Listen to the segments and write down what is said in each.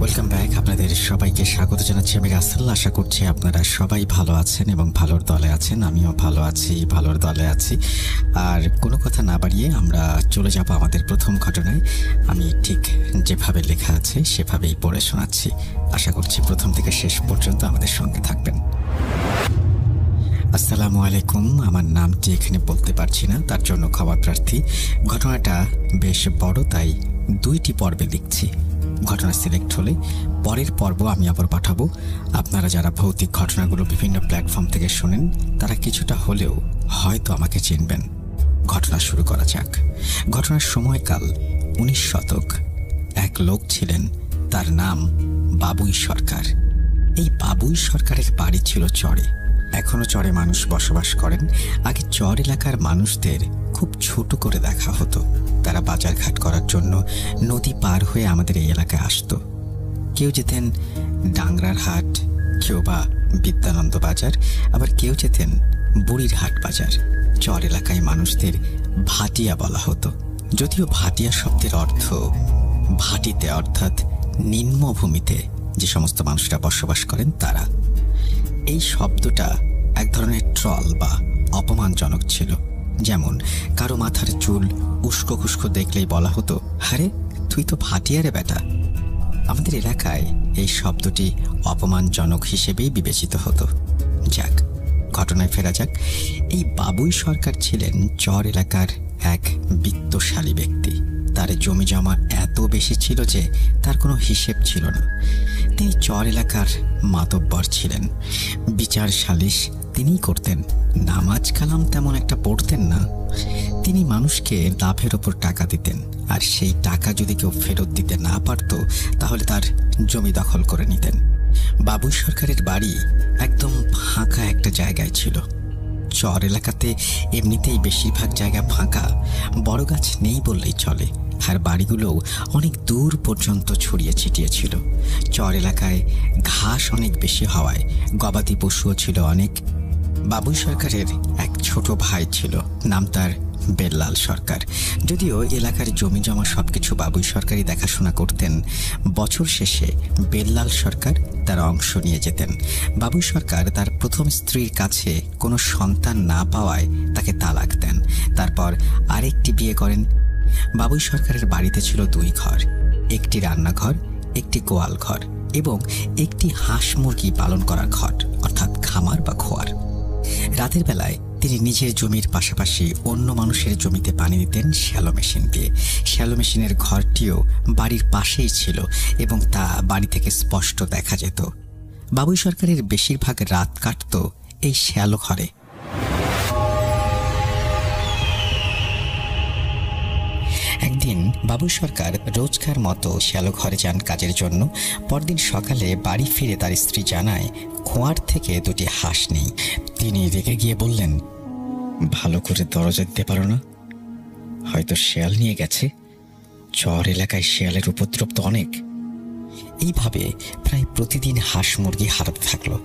Welcome back. আপনাদের সবাইকে স্বাগত জানাচ্ছি আমি রাসেল। আশা করছি আপনারা সবাই ভালো আছেন এবং ভালোর দলে আছেন। আমিও ভালো আছি, ভালোর দলে আছি। আর কোনো কথা না বাড়িয়ে আমরা চলে যাব আমাদের প্রথম ঘটনায়। আমি ঠিক যেভাবে লেখা আছে সেভাবেই পড়ে শোনাচ্ছি। আশা করছি প্রথম থেকে শেষ পর্যন্ত আমাদের সঙ্গে থাকবেন। আসসালামু আলাইকুম। আমার নামটি এখানে বলতে পারছি না, তার জন্য ক্ষমা প্রার্থী। ঘটনাটা বেশ বড়, তাই দুইটি পর্বে লিখছি। ঘটনা সিলেক্ট হলে পরের পর্ব আমি আবার পাঠাবো। আপনারা যারা ভৌতিক ঘটনাগুলো বিভিন্ন প্ল্যাটফর্ম থেকে শোনেন তারা কিছুটা হলেও হয়তো আমাকে চিনবেন। ঘটনা শুরু করা যাক। ঘটনার সময়কাল 19 শতক। এক লোক ছিলেন, তার নাম বাবুই সরকার। এই বাবুই সরকারের বাড়ি ছিল চরে। এখনো চরে মানুষ বসবাস করেন। আগে চর এলাকার মানুষদের খুব ছোট করে দেখা হতো। তারা বাজারঘাট করার জন্য নদী পার হয়ে আমাদের এই এলাকায় আসতো। কেউ যেতেন ডাংরার হাট, কেউ বা বিদ্যানন্দ বাজার, আবার কেউ যেতেন বুড়ির হাট বাজার। চর এলাকায় মানুষদের ভাটিয়া বলা হতো, যদিও ভাটিয়া শব্দের অর্থ ভাটিতে, অর্থাৎ নিম্নভূমিতে যে সমস্ত মানুষরা বসবাস করেন তারা। এই শব্দটা এক ধরনের ট্রল বা অপমানজনক ছিল। যেমন কারো মাথার চুল উস্কো খুস্কো দেখলেই বলা হতো, আরে তুই তো ভাটিয়ারে বেটা। আমাদের এলাকায় এই শব্দটি অপমানজনক হিসেবেই বিবেচিত হতো। যাক, ঘটনায় ফেরা যাক। এই বাবুই সরকার ছিলেন চর এলাকার এক বিত্তশালী ব্যক্তি। তার জমি জমা এত বেশি ছিল যে তার কোনো হিসেব ছিল না। তিনি চর এলাকার মাতব্বর ছিলেন। বিচার সালিশ তিনিই করতেন। নামাজ কালাম তেমন একটা পড়তেন না। তিনি মানুষকে লাভের ওপর টাকা দিতেন, আর সেই টাকা যদি কেউ ফেরত দিতে না পারত তাহলে তার জমি দখল করে নিতেন। বাবুই সরকারের বাড়ি একদম ফাঁকা একটা জায়গায় ছিল। চর এলাকাতে এমনিতেই বেশিরভাগ জায়গা ফাঁকা, বড় গাছ নেই বললেই চলে, আর বাড়িগুলোও অনেক দূর পর্যন্ত ছড়িয়ে ছিটিয়ে ছিল। চর এলাকায় ঘাস অনেক বেশি হওয়ায় গবাদি পশুও ছিল অনেক। বাবুই সরকারের এক ছোট ভাই ছিল, নাম তার বেল্লাল সরকার। যদিও এলাকার জমি জমা সবকিছু বাবুই সরকারই দেখাশোনা করতেন, বছর শেষে বেল্লাল সরকার তার অংশ নিয়ে যেতেন। বাবুই সরকার তার প্রথম স্ত্রীর কাছে কোনো সন্তান না পাওয়ায় তাকে তালাক দেন। তারপর আরেকটি বিয়ে করেন। বাবুই সরকারের বাড়িতে ছিল 2 ঘর, একটি রান্নাঘর, একটি গোয়াল ঘর এবং একটি হাঁস মুরগি পালন করার ঘর, অর্থাৎ খামার বা খোয়ার। রাতের বেলায় তিনি নিজের জমির পাশাপাশি অন্য মানুষের জমিতে পানি দিতেন শ্যালো মেশিন দিয়ে। শ্যালো মেশিনের ঘরটিও বাড়ির পাশেই ছিল এবং তা বাড়ি থেকে স্পষ্ট দেখা যেত। বাবুই সরকারের বেশিরভাগ রাত কাটত এই শ্যালো ঘরে। একদিন বাবুই সরকার রোজকার মতো শ্যালো ঘরে যান কাজের জন্য। পরদিন সকালে বাড়ি ফিরে তার স্ত্রী জানায় খোঁয়ার থেকে 2টি হাঁস নেই। তিনি রেগে গিয়ে বললেন, ভালো করে দরজা দিতে পারো না? হয়তো শেয়াল নিয়ে গেছে। চর এলাকায় শেয়ালের উপদ্রব তো অনেক। এইভাবে প্রায় প্রতিদিন হাঁস মুরগি হারাতে থাকলো।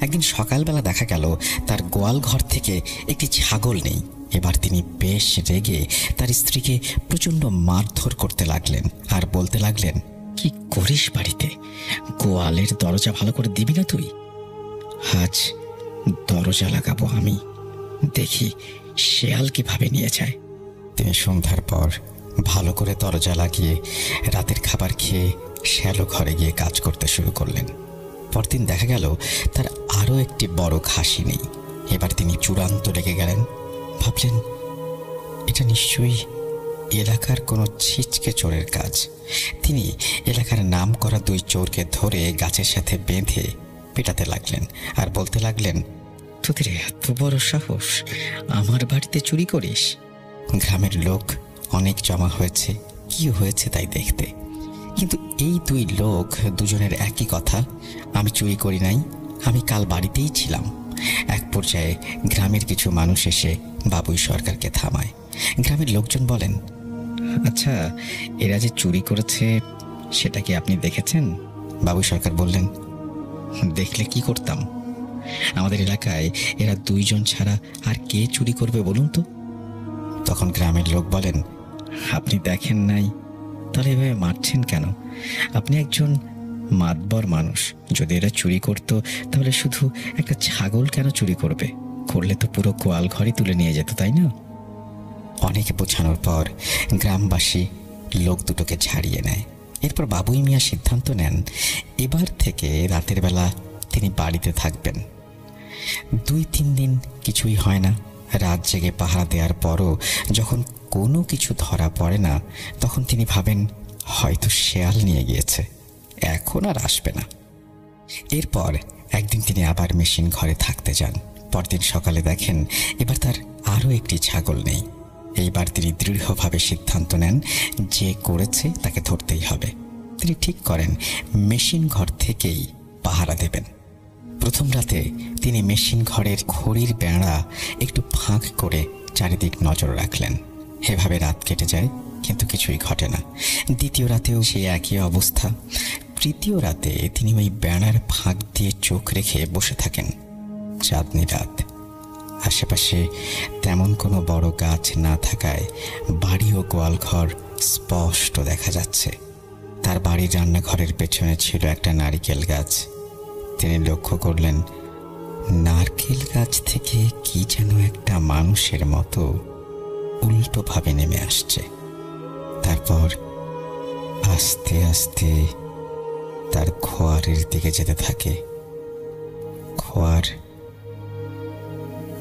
একদিন সকালবেলা দেখা গেল তার গোয়াল ঘর থেকে একটি ছাগল নেই। এবার তিনি বেশ রেগে তার স্ত্রীকে প্রচণ্ড মারধর করতে লাগলেন আর বলতে লাগলেন, কি করিস বাড়িতে? গোয়ালের দরজা ভালো করে দিবি না তুই? আজ দরজা লাগাবো আমি, দেখি শেয়াল কিভাবে নিয়ে যায়। তিনি সন্ধ্যার পর ভালো করে দরজা লাগিয়ে রাতের খাবার খেয়ে শ্যালো ঘরে গিয়ে কাজ করতে শুরু করলেন। পরদিন দেখা গেল তার আরও একটি বড় খাসি নেই। এবার তিনি চূড়ান্ত রেগে গেলেন। ভাবলেন, এটা নিশ্চয়ই এলাকার কোনো ছিচকে চোরের কাজ। তিনি এলাকার নাম করা 2 চোরকে ধরে গাছের সাথে বেঁধে পেটাতে লাগলেন আর বলতে লাগলেন, তোদের এত বড় সাহস, আমার বাড়িতে চুরি করিস? গ্রামের লোক অনেক জমা হয়েছে, কি হয়েছে তাই দেখতে। কিন্তু এই 2 লোক দুজনের একই কথা, আমি চুরি করি নাই, আমি কাল বাড়িতেই ছিলাম। এক পর্যায়ে গ্রামের কিছু মানুষ এসে বাবুই সরকারকে থামায়। গ্রামের লোকজন বলেন, আচ্ছা, এরা যে চুরি করেছে সেটা কি আপনি দেখেছেন? বাবুই সরকার বললেন, দেখলে কি করতাম? আমাদের এলাকায় এরা 2 জন ছাড়া আর কে চুরি করবে বলুন তো? তখন গ্রামের লোক বলেন, আপনি দেখেন নাই, তাহলে এভাবে মারছেন কেন? আপনি একজন মাতবর মানুষ, যদি এরা চুরি করত তাহলে শুধু একটা ছাগল কেন চুরি করবে? করলে তো পুরো গোয়াল ঘরই তুলে নিয়ে যেত, তাই না? অনেকে বোঝানোর পর গ্রামবাসী লোক দুটোকে ছাড়িয়ে নেয়। এরপর বাবুই মিয়া সিদ্ধান্ত নেন এবার থেকে রাতের বেলা তিনি বাড়িতে থাকবেন। 2-3 দিন কিছুই হয় না। রাত জেগে পাহারা দেওয়ার পরও যখন কোনো কিছু ধরা পড়ে না, তখন তিনি ভাবেন হয়তো শেয়াল নিয়ে গিয়েছে, এখন আর আসবে না। এরপর একদিন তিনি আবার মেশিন ঘরে থাকতে যান। পরদিন সকালে দেখেন এবার তার আরও একটি ছাগল নেই। এইবার তিনি দৃঢ়ভাবে সিদ্ধান্ত নেন যে করেছে তাকে ধরতেই হবে। তিনি ঠিক করেন মেশিন ঘর থেকেই পাহারা দেবেন। প্রথম রাতে তিনি মেশিন ঘরের খড়ির বেড়া একটু ফাঁক করে চারিদিক নজর রাখলেন। এভাবে রাত কেটে যায়, কিন্তু কিছুই ঘটে না। দ্বিতীয় রাতেও সেই একই অবস্থা। তৃতীয় রাতে তিনি ওই বেড়ার ফাঁক দিয়ে চোখ রেখে বসে থাকেন। চাঁদনি রাত, আশেপাশে তেমন কোনো বড় গাছ না থাকায় বাড়ি ও গোয়ালঘর স্পষ্ট দেখা যাচ্ছে। তার বাড়ির রান্নাঘরের পেছনে ছিল একটা নারিকেল গাছ। তিনি লক্ষ্য করলেন নারকেল গাছ থেকে কি যেন একটা মানুষের মতো উল্টোভাবে নেমে আসছে। তারপর আস্তে আস্তে তার খোয়ারের দিকে যেতে থাকে। খোয়ার,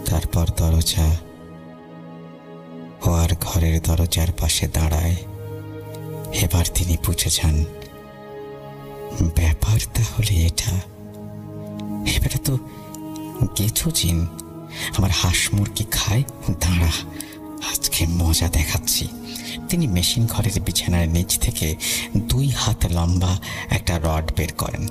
তারপর দরজা। খোয়ার ঘরের দরজার পাশে দাঁড়ায়। এবার তিনি বুঝে যান ব্যাপার তাহলে এটা। এবারে তো গেছো জিন, আমার হাঁস মুরগি খায়, দাঁড়া, আজকে মজা দেখাচ্ছি। তিনি মেশিন ঘরের বিছানার নিচ থেকে 2 হাত লম্বা একটা রড বের করেন।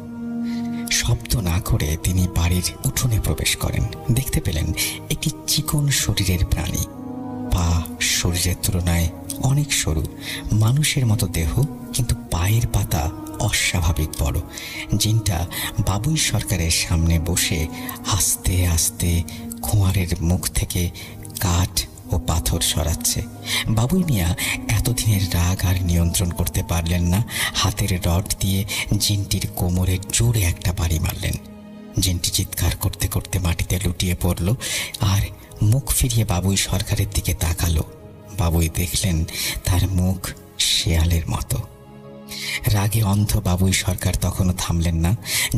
শব্দ না করে তিনি বাড়ির উঠোনে প্রবেশ করেন। দেখতে পেলেন একটি চিকন শরীরের প্রাণী, পা শরীরের তুলনায় অনেক সরু, মানুষের মতো দেহ, কিন্তু পায়ের পাতা অস্বাভাবিক বড়। জিনটা বাবুই সরকারের সামনে বসে আস্তে আস্তে খোঁয়ারের মুখ থেকে কাঠ ও পাথর সরাচ্ছে। বাবুই মিয়া এতদিনের রাগ আর নিয়ন্ত্রণ করতে পারলেন না। হাতের রড দিয়ে জিনটির কোমরে জোরে একটা বাড়ি মারলেন। জিনটি চিৎকার করতে করতে মাটিতে লুটিয়ে পড়ল আর মুখ ফিরিয়ে বাবুই সরকারের দিকে তাকালো। বাবুই দেখলেন তার মুখ শেয়ালের মতো। রাগে অন্ধ বাবুই সরকার তখনও থামলেন না।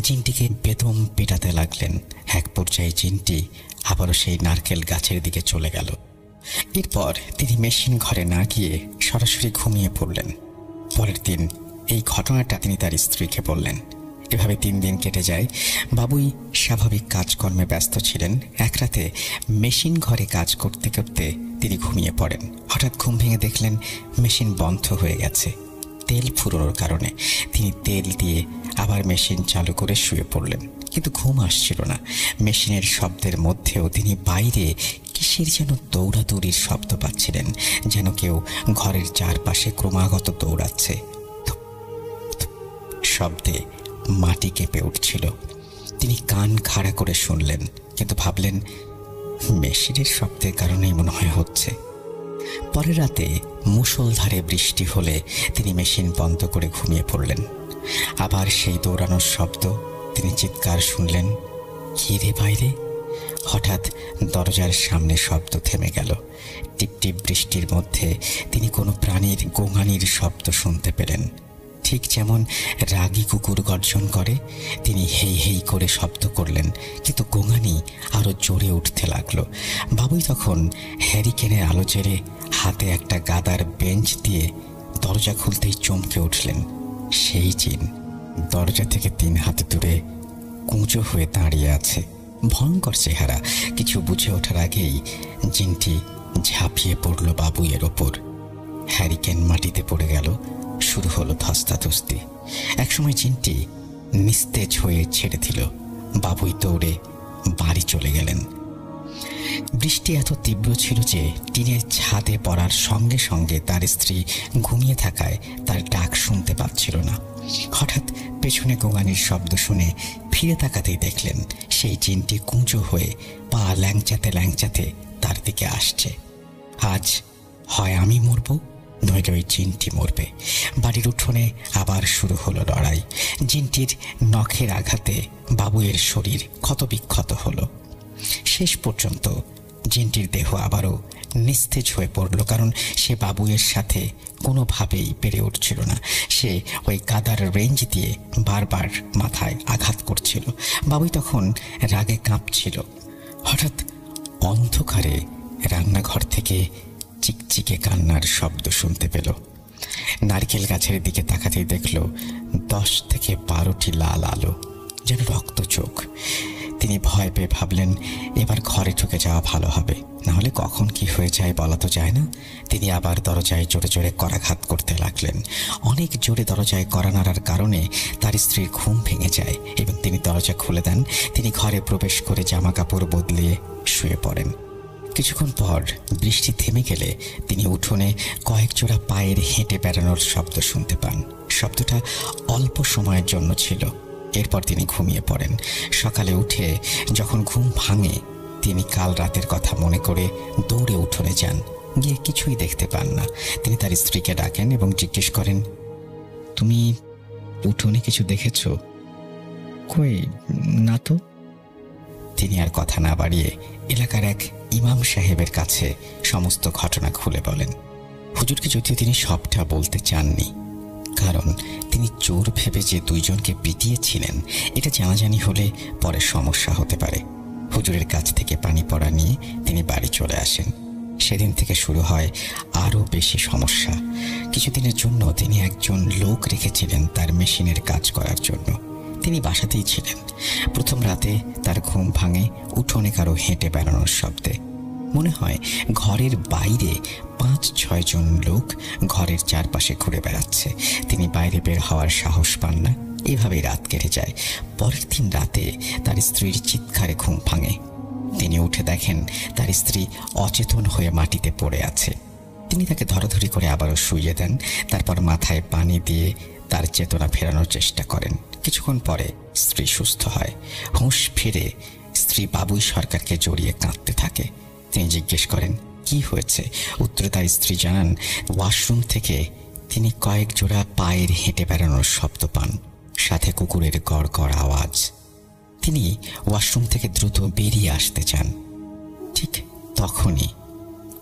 জিনটিকে বেদম পেটাতে লাগলেন। এক পর্যায়ে জিনটি আবারও সেই নারকেল গাছের দিকে চলে গেল। এরপর তিনি মেশিন ঘরে না গিয়ে সরাসরি ঘুমিয়ে পড়লেন। পরের দিন এই ঘটনাটা তিনি তার স্ত্রীকে বললেন। এভাবে 3 দিন কেটে যায়। বাবুই স্বাভাবিক কাজকর্মে ব্যস্ত ছিলেন। এক রাতে মেশিন ঘরে কাজ করতে করতে তিনি ঘুমিয়ে পড়েন। হঠাৎ ঘুম ভেঙে দেখলেন মেশিন বন্ধ হয়ে গেছে তেল ফুরোনোর কারণে। তিনি তেল দিয়ে আবার মেশিন চালু করে শুয়ে পড়লেন, কিন্তু ঘুম আসছিল না। মেশিনের শব্দের মধ্যেও তিনি বাইরে কিসের যেন দৌড়াদৌড়ির শব্দ পাচ্ছিলেন, যেন কেউ ঘরের চারপাশে ক্রমাগত দৌড়াচ্ছে। শব্দে মাটি কেঁপে উঠছিল। তিনি কান খাড়া করে শুনলেন, কিন্তু ভাবলেন মেশিনের শব্দের কারণেই মনে হয় হচ্ছে। পরের রাতে মুষলধারে বৃষ্টি হলে তিনি মেশিন বন্ধ করে ঘুমিয়ে পড়লেন। আবার সেই দৌড়ানোর শব্দ। তিনি চিৎকার শুনলেন, কি রে বাইরে? হঠাৎ দরজার সামনে শব্দ থেমে গেল। টিপটিপ বৃষ্টির মধ্যে তিনি কোনো প্রাণীর গোঙানির শব্দ শুনতে পেলেন। ঠিক যেমন রাগী কুকুর গর্জন করে, তিনি হেই হেই করে শব্দ করলেন, কিন্তু গোঙানি আরো জোরে উঠতে লাগলো। বাবুই তখন হ্যারিকেনের আলো জেলে হাতে একটা গাদার বেঞ্চ দিয়ে দরজা খুলতেই চমকে উঠলেন। সেই জিন দরজা থেকে 3 হাত দূরে কুঁজো হয়ে দাঁড়িয়ে আছে। ভয়ঙ্কর চেহারা। কিছু বুঝে ওঠার আগেই জিনটি ঝাঁপিয়ে পড়ল বাবুইয়ের ওপর। হ্যারিকেন মাটিতে পড়ে গেল। শুরু হলো ধস্তাধস্তি। একসময় জিনটি নিস্তেজ হয়ে ছেড়ে দিল। বাবুই দৌড়ে বাড়ি চলে গেলেন। বৃষ্টি এত তীব্র ছিল যে টিনের ছাদে পড়ার সঙ্গে সঙ্গে তার স্ত্রী ঘুমিয়ে থাকায় তার ডাক শুনতে পাচ্ছিল না। হঠাৎ পেছনে গোঙানির শব্দ শুনে ফিরে তাকাতেই দেখলেন সেই জিনটি কুঁজো হয়ে পা ল্যাংচাতে ল্যাংচাতে তার দিকে আসছে। আজ হয় আমি মরব, নইলে ওই জিনটি মরবে। বাড়ির উঠোনে আবার শুরু হলো লড়াই। জিনটির নখের আঘাতে বাবুইয়ের শরীর ক্ষতবিক্ষত হলো। শেষ পর্যন্ত জিনটির দেহ আবারও নিস্তেজ হয়ে পড়ল, কারণ সে বাবুইয়ের সাথে কোনোভাবেই পেরে উঠছিল না। সে ওই গাদার রেঞ্জ দিয়ে বারবার মাথায় আঘাত করছিল। বাবুই তখন রাগে কাঁপছিল। হঠাৎ অন্ধকারে রান্নাঘর থেকে চিকচিকে কান্নার শব্দ শুনতে পেল। নারকেল গাছের দিকে তাকাতেই দেখল 10 থেকে 12টি লাল আলো, যেন রক্ত চোখ। তিনি ভয় পেয়ে ভাবলেন এবার ঘরে ঢুকে যাওয়া ভালো হবে, নাহলে কখন কি হয়ে যায় বলা তো যায় না। তিনি আবার দরজায় জোরে জোরে করাঘাত করতে লাগলেন। অনেক জোরে দরজায় কড়া নাড়ার কারণে তার স্ত্রীর ঘুম ভেঙে যায় এবং তিনি দরজা খুলে দেন। তিনি ঘরে প্রবেশ করে জামা কাপড় বদলিয়ে শুয়ে পড়েন। কিছুক্ষণ পর বৃষ্টি থেমে গেলে তিনি উঠোনে কয়েক জোড়া পায়ের হেঁটে বেড়ানোর শব্দ শুনতে পান। শব্দটা অল্প সময়ের জন্য ছিল, এরপর তিনি ঘুমিয়ে পড়েন। সকালে উঠে যখন ঘুম ভাঙে, তিনি কাল রাতের কথা মনে করে দৌড়ে উঠোনে যান। গিয়ে কিছুই দেখতে পান না। তিনি তার স্ত্রীকে ডাকেন এবং জিজ্ঞেস করেন, তুমি উঠোনে কিছু দেখেছ? কই না তো। তিনি আর কথা না বাড়িয়ে এলাকার এক ইমাম সাহেবের কাছে সমস্ত ঘটনা খুলে বলেন। হুজুরকে যদিও তিনি সবটা বলতে চাননি, কারণ তিনি চোর ভেবে যে 2 জনকে পিটিয়েছিলেন এটা জানাজানি হলে পরে সমস্যা হতে পারে। হুজুরের কাছ থেকে পানি পড়া নিয়ে তিনি বাড়ি চলে আসেন। সেদিন থেকে শুরু হয় আরও বেশি সমস্যা। কিছুদিনের জন্য তিনি একজন লোক রেখেছিলেন তার মেশিনের কাজ করার জন্য। তিনি বাসাতেই ছিলেন। প্রথম রাতে তার ঘুম ভাঙে উঠোনে কারো হেঁটে বেড়ানোর শব্দে। মনে হয় ঘরের বাইরে 5-6 জন লোক ঘরের চারপাশে ঘুরে বেড়াচ্ছে। তিনি বাইরে বের হওয়ার সাহস পান না। এভাবেই রাত কেটে যায়। পরের দিন রাতে তার স্ত্রীর চিৎকারে ঘুম ভাঙে। তিনি উঠে দেখেন তার স্ত্রী অচেতন হয়ে মাটিতে পড়ে আছে। তিনি তাকে ধরাধরি করে আবারও শুইয়ে দেন। তারপর মাথায় পানি দিয়ে তার চেতনা ফেরানোর চেষ্টা করেন। কিছুক্ষণ পরে স্ত্রী সুস্থ হয়। হুঁশ ফিরে স্ত্রী বাবুই সরকারকে জড়িয়ে কাঁদতে থাকে। তিনি জিজ্ঞেস করেন কি হয়েছে। উত্তরে তার স্ত্রী জানান ওয়াশরুম থেকে তিনি কয়েক জোড়া পায়ের হেঁটে বেড়ানোর শব্দ পান, সাথে কুকুরের গড় গড় আওয়াজ। তিনি ওয়াশরুম থেকে দ্রুত বেরিয়ে আসতে চান। ঠিক তখনই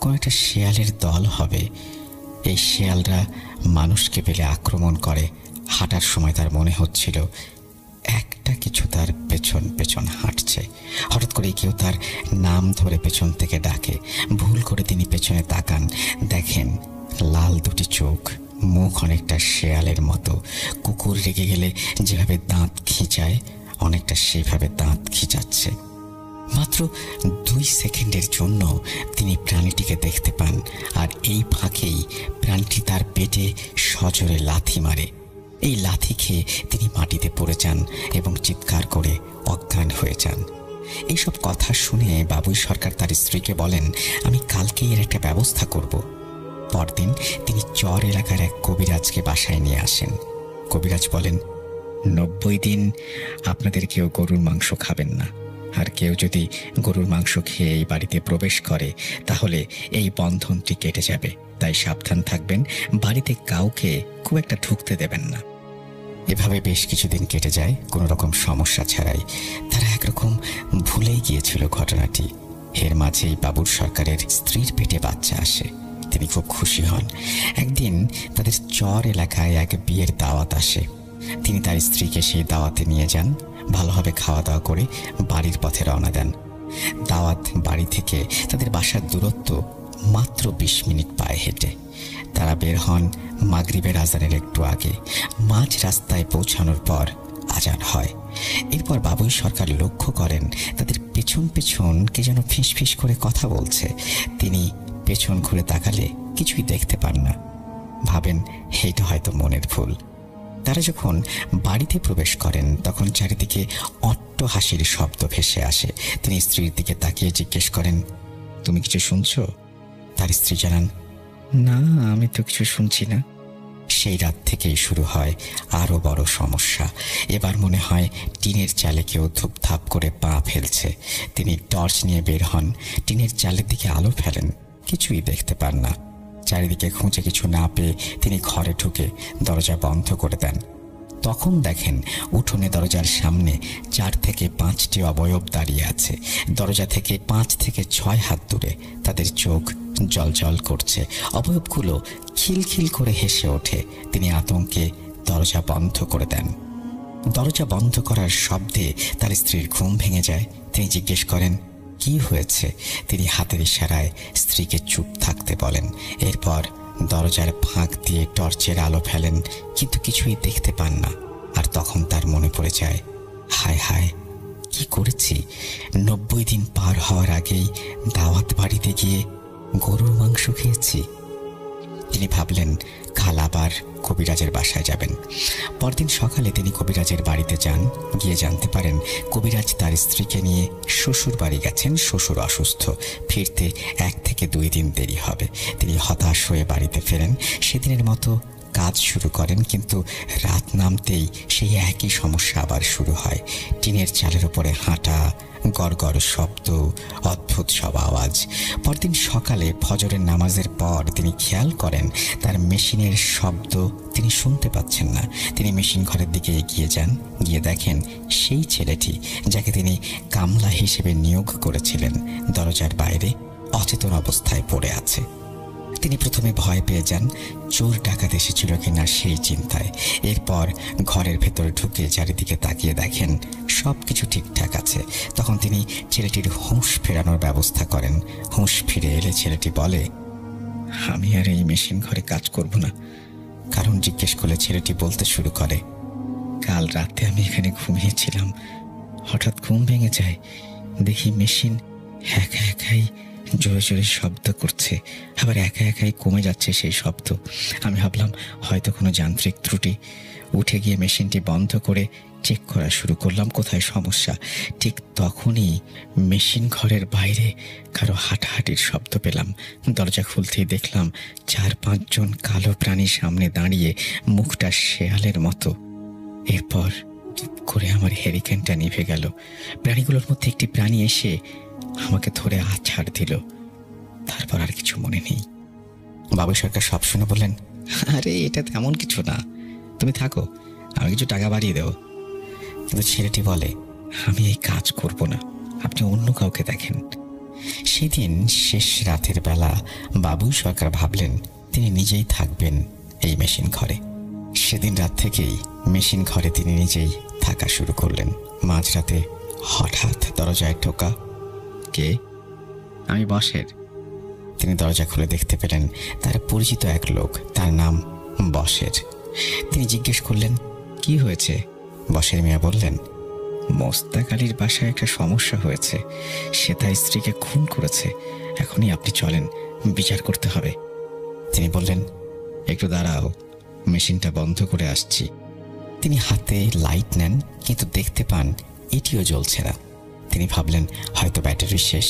কোনো একটা শেয়ালের দল হবে। এই শেয়ালরা মানুষকে পেলে আক্রমণ করে। হাঁটার সময় তার মনে হচ্ছিল একটা কিছু তার পেছন পেছন হাঁটছে। হঠাৎ করে কেউ তার নাম ধরে পেছন থেকে ডাকে। ভুল করে তিনি পেছনে তাকান, দেখেন লাল 2টি চোখ, মুখ অনেকটা শেয়ালের মতো। কুকুর রেগে গেলে যেভাবে দাঁত খিঁচায় অনেকটা সেভাবে দাঁত খিঁচাচ্ছে। মাত্র 2 সেকেন্ডের জন্য তিনি প্রাণীটিকে দেখতে পান, আর এই ফাঁকেই প্রাণীটি তার পেটে সজোরে লাথি মারে। এই লাথি খেয়ে তিনি মাটিতে পড়ে যান এবং চিৎকার করে অজ্ঞান হয়ে যান। এইসব কথা শুনে বাবুই সরকার তার স্ত্রীকে বলেন, আমি কালকেই এর একটা ব্যবস্থা করব। পরদিন তিনি চর এলাকার এক কবিরাজকে বাসায় নিয়ে আসেন। কবিরাজ বলেন, 90 দিন আপনাদের কেউ গরুর মাংস খাবেন না, আর কেউ যদি গরুর মাংস খেয়ে এই বাড়িতে প্রবেশ করে তাহলে এই বন্ধনটি কেটে যাবে। তাই সাবধান থাকবেন, বাড়িতে কাউকে খুব একটা ঢুকতে দেবেন না। এভাবে বেশ কিছুদিন কেটে যায় কোনো রকম সমস্যা ছাড়াই। তারা একরকম ভুলেই গিয়েছিল ঘটনাটি। এর মাঝেই বাবুর সরকারের স্ত্রীর পেটে বাচ্চা আসে। তিনি খুব খুশি হন। একদিন তাদের চর এলাকায় এক বিয়ের দাওয়াত আসে। তিনি তার স্ত্রীকে সেই দাওয়াতে নিয়ে যান। ভালোভাবে খাওয়া দাওয়া করে বাড়ির পথে রওনা দেন। দাওয়াত বাড়ি থেকে তাদের বাসার দূরত্ব মাত্র 20 মিনিট পায়ে হেঁটে। তারা বের হন মাগরিবের আজানের একটু আগে। মাঝ রাস্তায় পৌঁছানোর পর আজান হয়। এরপর বাবুই সরকার লক্ষ্য করেন তাদের পেছন পেছন কে যেন ফিসফিস করে কথা বলছে। তিনি পেছন ঘুরে তাকালে কিছুই দেখতে পান না। ভাবেন এইটা হয়তো মনের ভুল। তারা যখন বাড়িতে প্রবেশ করেন তখন চারিদিকে অট্ট হাসির শব্দ ভেসে আসে। তিনি স্ত্রীর দিকে তাকিয়ে জিজ্ঞেস করেন, তুমি কিছু শুনছো? তার স্ত্রী জানান, না, আমি তো কিছু শুনছি না। সেই রাত থেকেই শুরু হয় আরও বড় সমস্যা। এবার মনে হয় টিনের চালে কেউ ধুপধাপ করে পা ফেলছে। তিনি টর্চ নিয়ে বের হন। টিনের চালের দিকে আলো ফেলেন, কিছুই দেখতে পান না। চারিদিকে খুঁজে কিছু না পেয়ে তিনি ঘরে ঢুকে দরজা বন্ধ করে দেন। তখন দেখেন উঠোনে দরজার সামনে 4 থেকে 5টি অবয়ব দাঁড়িয়ে আছে। দরজা থেকে 5 থেকে 6 হাত দূরে তাদের চোখ জ্বলজ্বল করছে। অবয়বগুলো খিলখিল করে হেসে ওঠে। তিনি আতঙ্কে দরজা বন্ধ করে দেন। দরজা বন্ধ করার শব্দে তার স্ত্রীর ঘুম ভেঙে যায়। তিনি জিজ্ঞেস করেন, কি হয়েছে? তিনি হাতের ইশারায় স্ত্রীকে চুপ থাকতে বলেন। এরপর দরজার ফাঁক দিয়ে টর্চের আলো ফেলেন, কিন্তু কিছুই দেখতে পান না। আর তখন তার মনে পড়ে যায়, হায় হায়, কি করেছি? 90 দিন পার হওয়ার আগেই দাওয়াত বাড়িতে গিয়ে গরুর মাংস খেয়েছি। তিনি ভাবলেন কাল আবার কবিরাজের বাসায় যাবেন। পরদিন সকালে তিনি কবিরাজের বাড়িতে যান। গিয়ে জানতে পারেন কবিরাজ তার স্ত্রীকে নিয়ে শ্বশুর বাড়ি গেছেন। শ্বশুর অসুস্থ, ফিরতে 1 থেকে 2 দিন দেরি হবে। তিনি হতাশ হয়ে বাড়িতে ফেরেন। সেদিনের মতো কাজ শুরু করেন, কিন্তু রাত নামতেই সেই একই সমস্যা আবার শুরু হয়। টিনের চালের উপরে হাঁটা, গড়গড় শব্দ, অদ্ভুত সব আওয়াজ। পরদিন সকালে ফজরের নামাজের পর তিনি খেয়াল করেন তার মেশিনের শব্দ তিনি শুনতে পাচ্ছেন না। তিনি মেশিন ঘরের দিকে এগিয়ে যান। গিয়ে দেখেন সেই ছেলেটি যাকে তিনি কামলা হিসেবে নিয়োগ করেছিলেন দরজার বাইরে অচেতন অবস্থায় পড়ে আছে। তিনি প্রথমে ভয় পেয়ে যান, চোর ডাকাত এসেছিল কিনা সেই চিন্তায়। এরপর ঘরের ভেতরে ঢুকে চারিদিকে তাকিয়ে দেখেন সব কিছু ঠিকঠাক আছে। তখন তিনি ছেলেটির হুঁশ ফেরানোর ব্যবস্থা করেন। হুঁশ ফিরে এলে ছেলেটি বলে, আমি আর এই মেশিন ঘরে কাজ করব না। কারণ জিজ্ঞেস করলে ছেলেটি বলতে শুরু করে, কাল রাতে আমি এখানে ঘুমিয়েছিলাম, হঠাৎ ঘুম ভেঙে যায়, দেখি মেশিন একা একাই জোরে জোরে শব্দ করছে, আবার একা একাই কমে যাচ্ছে সেই শব্দ। আমি ভাবলাম হয়তো কোনো যান্ত্রিক ত্রুটি। উঠে গিয়ে মেশিনটি বন্ধ করে চেক করা শুরু করলাম কোথায় সমস্যা। ঠিক তখনই মেশিন ঘরের বাইরে কারো হাঁটাহাঁটির শব্দ পেলাম। দরজা খুলতেই দেখলাম 4-5 জন কালো প্রাণী সামনে দাঁড়িয়ে, মুখটা শেয়ালের মতো। এরপর চুপ করে আমার হেরিকেনটা নিভে গেল। প্রাণীগুলোর মধ্যে একটি প্রাণী এসে আমাকে ধরে আছাড় দিল। তারপর আর কিছু মনে নেই। বাবু সরকার সব শুনে বললেন, আরে এটা তেমন কিছু না, তুমি থাকো, আমি কিছু টাকা বাড়িয়ে দেব। কিন্তু ছেলেটি বলে, আমি এই কাজ করব না, আপনি অন্য কাউকে দেখেন। সেদিন শেষ রাতের বেলা বাবু সরকার ভাবলেন তিনি নিজেই থাকবেন এই মেশিন ঘরে। সেদিন রাত থেকেই মেশিন ঘরে তিনি নিজেই থাকা শুরু করলেন। মাঝরাতে হঠাৎ দরজায় টোকা। কে? আমি বসের। তিনি দরজা খুলে দেখতে পেলেন তার পরিচিত এক লোক, তার নাম বসের। তিনি জিজ্ঞেস করলেন, কি হয়েছে? বসের মিয়া বললেন, মোস্তাক আলীর বাসায় একটা সমস্যা হয়েছে, সে তার স্ত্রীকে খুন করেছে। এখনই আপনি চলেন, বিচার করতে হবে। তিনি বললেন, একটু দাঁড়াও, মেশিনটা বন্ধ করে আসছি। তিনি হাতে লাইট নেন, কিন্তু দেখতে পান এটিও জ্বলছে না। তিনি ভাবলেন হয়তো ব্যাটারি শেষ।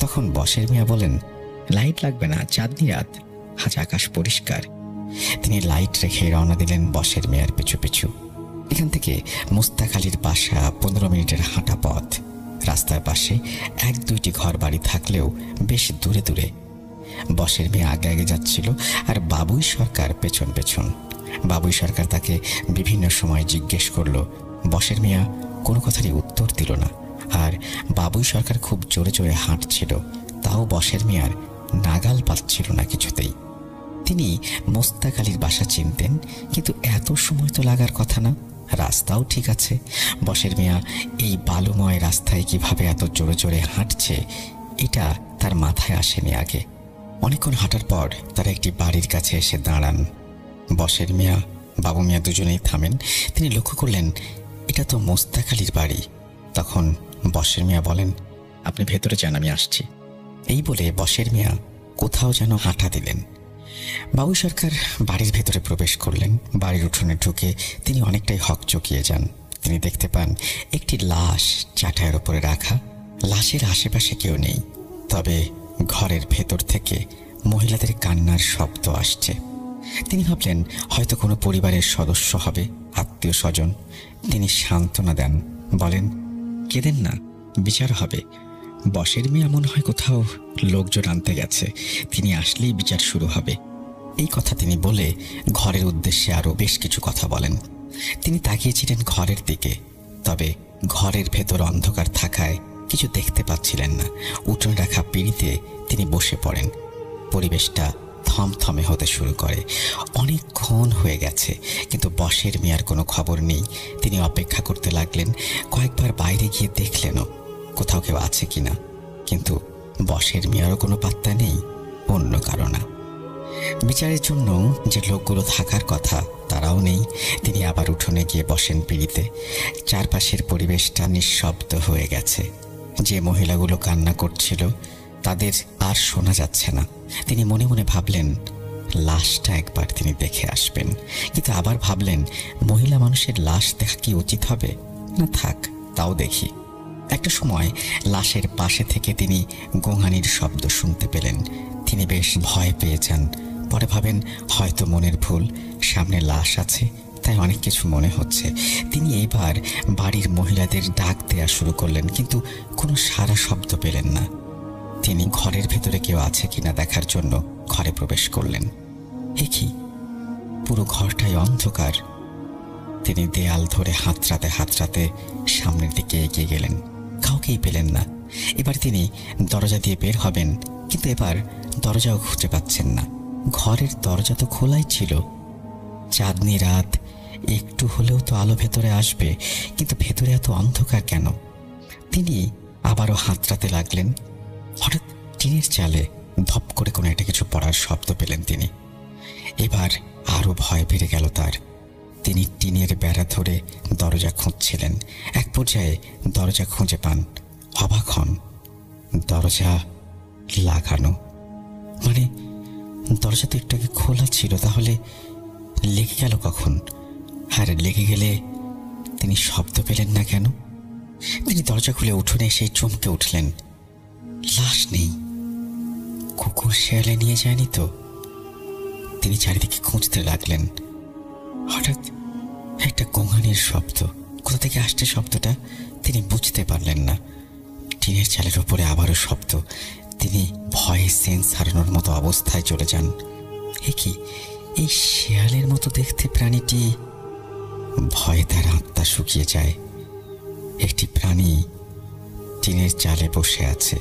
তখন বসের মিয়া বলেন, লাইট লাগবে না, চাঁদনি রাত, আজ আকাশ পরিষ্কার। তিনি লাইট রেখে রওনা দিলেন বসের মিয়ার পিছু পিছু। এখান থেকে মোস্তাক আলীর বাসা 15 মিনিটের হাঁটা পথ। রাস্তার পাশে 1-2টি ঘর বাড়ি থাকলেও বেশ দূরে দূরে। বসের মিয়া আগে আগে যাচ্ছিল আর বাবুই সরকার পেছন পেছন। বাবুই সরকার তাকে বিভিন্ন সময় জিজ্ঞেস করলো। বসের মিয়া কোনো কথারই উত্তর দিল না। আর বাবুই সরকার খুব জোরে জোরে হাঁটছিল, তাও বসের মিয়ার নাগাল পাচ্ছিল না কিছুতেই। তিনি মোস্তাক আলীর বাসা চিনতেন, কিন্তু এত সময় তো লাগার কথা না। রাস্তাও ঠিক আছে। বসের মিয়া এই বালুময় রাস্তায় কিভাবে এত জোরে জোরে হাঁটছে এটা তার মাথায় আসেনি আগে। অনেকক্ষণ হাঁটার পর তারা একটি বাড়ির কাছে এসে দাঁড়ান। বসের মিয়া, বাবু মিয়া দুজনেই থামেন। তিনি লক্ষ্য করলেন এটা তো মোস্তাক আলীর বাড়ি। তখন বসের মিয়া বলেন, আপনি ভেতরে যান, আমি আসছি। এই বলে বসের মিয়া কোথাও যেন হাঁটা দিলেন। বাবু সরকার বাড়ির ভেতরে প্রবেশ করলেন। বাড়ির উঠোনে ঢুকে তিনি অনেকটাই হকচকিয়ে যান। তিনি দেখতে পান একটি লাশ চাটাইয়ের উপরে রাখা। লাশের আশেপাশে কেউ নেই, তবে ঘরের ভেতর থেকে মহিলাদের কান্নার শব্দ আসছে। তিনি ভাবলেন হয়তো কোনো পরিবারের সদস্য হবে, আত্মীয় স্বজন। তিনি সান্ত্বনা দেন, বলেন, কেঁদেন না, বিচার হবে। বসের মিয়া মনে হয় কোথাও লোকজন আনতে গেছে, তিনি আসলেই বিচার শুরু হবে। এই কথা তিনি বলে ঘরের উদ্দেশ্যে আরো বেশ কিছু কথা বলেন। তিনি তাকিয়েছিলেন ঘরের দিকে, তবে ঘরের ভেতর অন্ধকার থাকায় কিছু দেখতে পাচ্ছিলেন না। উঠোনে রাখা পিঁড়িতে তিনি বসে পড়েন। পরিবেশটা থমথমে হতে শুরু করে। অনেকক্ষণ হয়ে গেছে, কিন্তু বশের মিয়ার কোনো খবর নেই। তিনি অপেক্ষা করতে লাগলেন। কয়েকবার বাইরে গিয়ে দেখলেনও কোথাও কেউ আছে কিনা, কিন্তু বশের মিয়ারও কোনো পাত্তা নেই, অন্য কারো না। বিচারের জন্য যে লোকগুলো থাকার কথা তারাও নেই। তিনি আবার উঠোনে গিয়ে বসেন পিঁড়িতে। চারপাশের পরিবেশটা নিঃশব্দ হয়ে গেছে। যে মহিলাগুলো কান্না করছিল তাদের আর শোনা যাচ্ছে না। তিনি মনে মনে ভাবলেন লাশটা একবার তিনি দেখে আসবেন, কিন্তু আবার ভাবলেন মহিলা মানুষের লাশ দেখা কি উচিত হবে? না থাক, তাও দেখি। একটা সময় লাশের পাশে থেকে তিনি গোঙানির শব্দ শুনতে পেলেন। তিনি বেশ ভয় পেয়ে যান। পরে ভাবেন হয়তো মনের ভুল, সামনে লাশ আছে তাই অনেক কিছু মনে হচ্ছে। তিনি এবার বাড়ির মহিলাদের ডাক দেওয়া শুরু করলেন, কিন্তু কোনো সাড়া শব্দ পেলেন না। তিনি ঘরের ভেতরে কেউ আছে কিনা দেখার জন্য ঘরে প্রবেশ করলেন। এ কি, পুরো ঘরটাই অন্ধকার। তিনি দেয়াল ধরে হাতড়াতে হাতড়াতে সামনের দিকে এগিয়ে গেলেন। কাউকেই পেলেন না। এবার তিনি দরজা দিয়ে বের হবেন, কিন্তু এবার দরজাও খুঁজে পাচ্ছেন না। ঘরের দরজা তো খোলাই ছিল। চাঁদনি রাত, একটু হলেও তো আলো ভেতরে আসবে, কিন্তু ভেতরে এত অন্ধকার কেন? তিনি আবারও হাতড়াতে লাগলেন। হঠাৎ টিনের চালে ধপ করে কোনো একটা কিছু পড়ার শব্দ পেলেন তিনি। এবার আরো ভয় বেড়ে গেল তার। তিনি টিনের বেড়া ধরে দরজা খুঁজছিলেন। এক পর্যায়ে দরজা খুঁজে পান। অবাক হন, দরজা লাগানো। মানে দরজা তো একটু আগে খোলা ছিল, তাহলে লেগে গেল কখন? আর লেগে গেলে তিনি শব্দ পেলেন না কেন? তিনি দরজা খুলে উঠোনে এসে চমকে উঠলেন। লাশ নেই। কুকুর শেয়ালে নিয়ে যায়নি তো? তিনি চারিদিকে খুঁজতে লাগলেন। হঠাৎ একটা গোঙানির শব্দ। কোথা থেকে আসছে শব্দটা তিনি বুঝতে পারলেন না। টিনের চালের উপরে আবারও শব্দ। তিনি ভয়ে সেন্স হারানোর মতো অবস্থায় চলে যান। এ কি, এই শেয়ালের মতো দেখতে প্রাণীটি? ভয়ে তার আত্মা শুকিয়ে যায়। একটি প্রাণী টিনের চালে বসে আছে।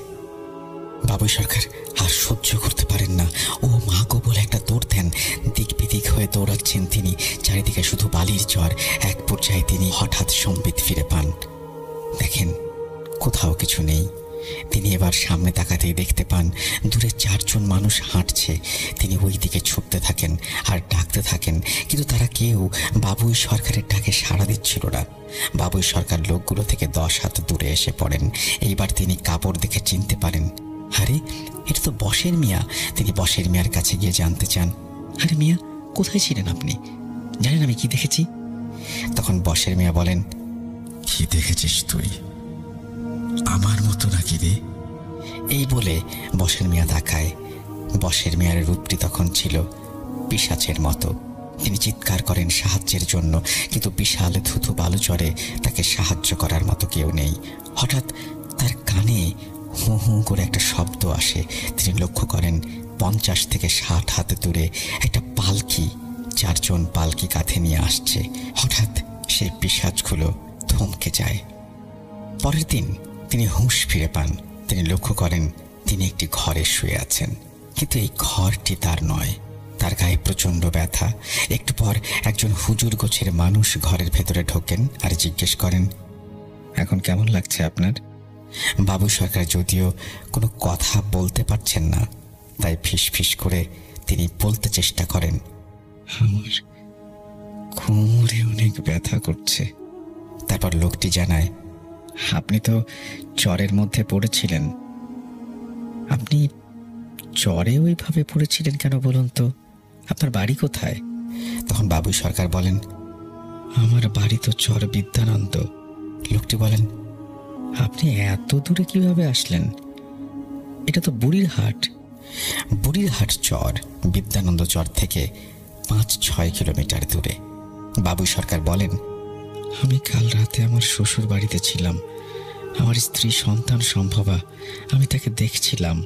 বাবুই সরকার আর সহ্য করতে পারেন না। ও মা গো বলে একটা দৌড় দেন। দিক বিদিক হয়ে দৌড়াচ্ছেন তিনি। চারিদিকে শুধু বালির ঝড়। এক পর্যায়ে তিনি হঠাৎ সম্বিত ফিরে পান। দেখেন কোথাও কিছু নেই। তিনি এবার সামনে তাকাতেই দেখতে পান দূরে 4 জন মানুষ হাঁটছে। তিনি ওই দিকে ছুটতে থাকেন আর ডাকতে থাকেন, কিন্তু তারা কেউ বাবুই সরকারের ডাকে সাড়া দিচ্ছিল না। বাবুই সরকার লোকগুলো থেকে 10 হাত দূরে এসে পড়েন। এইবার তিনি কাপড় দেখে চিনতে পারেন, আরে এটা তো বশের মিয়া। তিনি বশের মিয়ার কাছে গিয়ে জানতে চান, আরে মিয়া কোথায় ছিলেন আপনি? জানেন আমি কি দেখেছি? তখন বশের মিয়া বলেন, কি দেখেছিস তুই? আমার মতো নাকি রে? এই বলে বশের মিয়া তাকায়। বশের মিয়ার রূপটি তখন ছিল পিশাচের মতো। তিনি চিৎকার করেন সাহায্যের জন্য, কিন্তু বিশাল ধুধু বালু চড়ে তাকে সাহায্য করার মতো কেউ নেই। হঠাৎ তার কানে হু হু করে একটা শব্দ আসে। তিনি লক্ষ্য করেন 50 থেকে 60 হাত দূরে একটা পালকি, 4 জন পালকি কাঁধে নিয়ে আসছে। হঠাৎ সেই পিশাচগুলো থমকে যায়। পরের দিন তিনি হুঁশ ফিরে পান। তিনি লক্ষ্য করেন তিনি একটি ঘরে শুয়ে আছেন, কিন্তু এই ঘরটি তার নয়। তার গায়ে প্রচণ্ড ব্যথা। একটু পর একজন হুজুর গোছের মানুষ ঘরের ভেতরে ঢোকেন আর জিজ্ঞেস করেন, এখন কেমন লাগছে আপনার? বাবু সরকার যদিও কোনো কথা বলতে পারছেন না, তাই ফিস ফিস করে তিনি বলতে চেষ্টা করেন, আমার কোমরে অনেক ব্যথা করছে। তারপর লোকটি জানায়, আপনি তো চরের মধ্যে পড়েছিলেন। আপনি চরে ওইভাবে পড়েছিলেন কেন বলুন তো? আপনার বাড়ি কোথায়? তখন বাবু সরকার বলেন, আমার বাড়ি তো চর বিদ্যানন্দ। লোকটি বলেন, আপনি এত দূরে কিভাবে আসলেন? এটা তো বুড়িরহাট। বুড়িরহাট চর বিদ্যানন্দ চর থেকে 5-6 কিলোমিটার দূরে। বাবু সরকার বলেন, আমি কাল রাতে আমার শ্বশুর বাড়িতে ছিলাম। আমার স্ত্রী সন্তান সম্ভবা, আমি তাকে দেখছিলাম।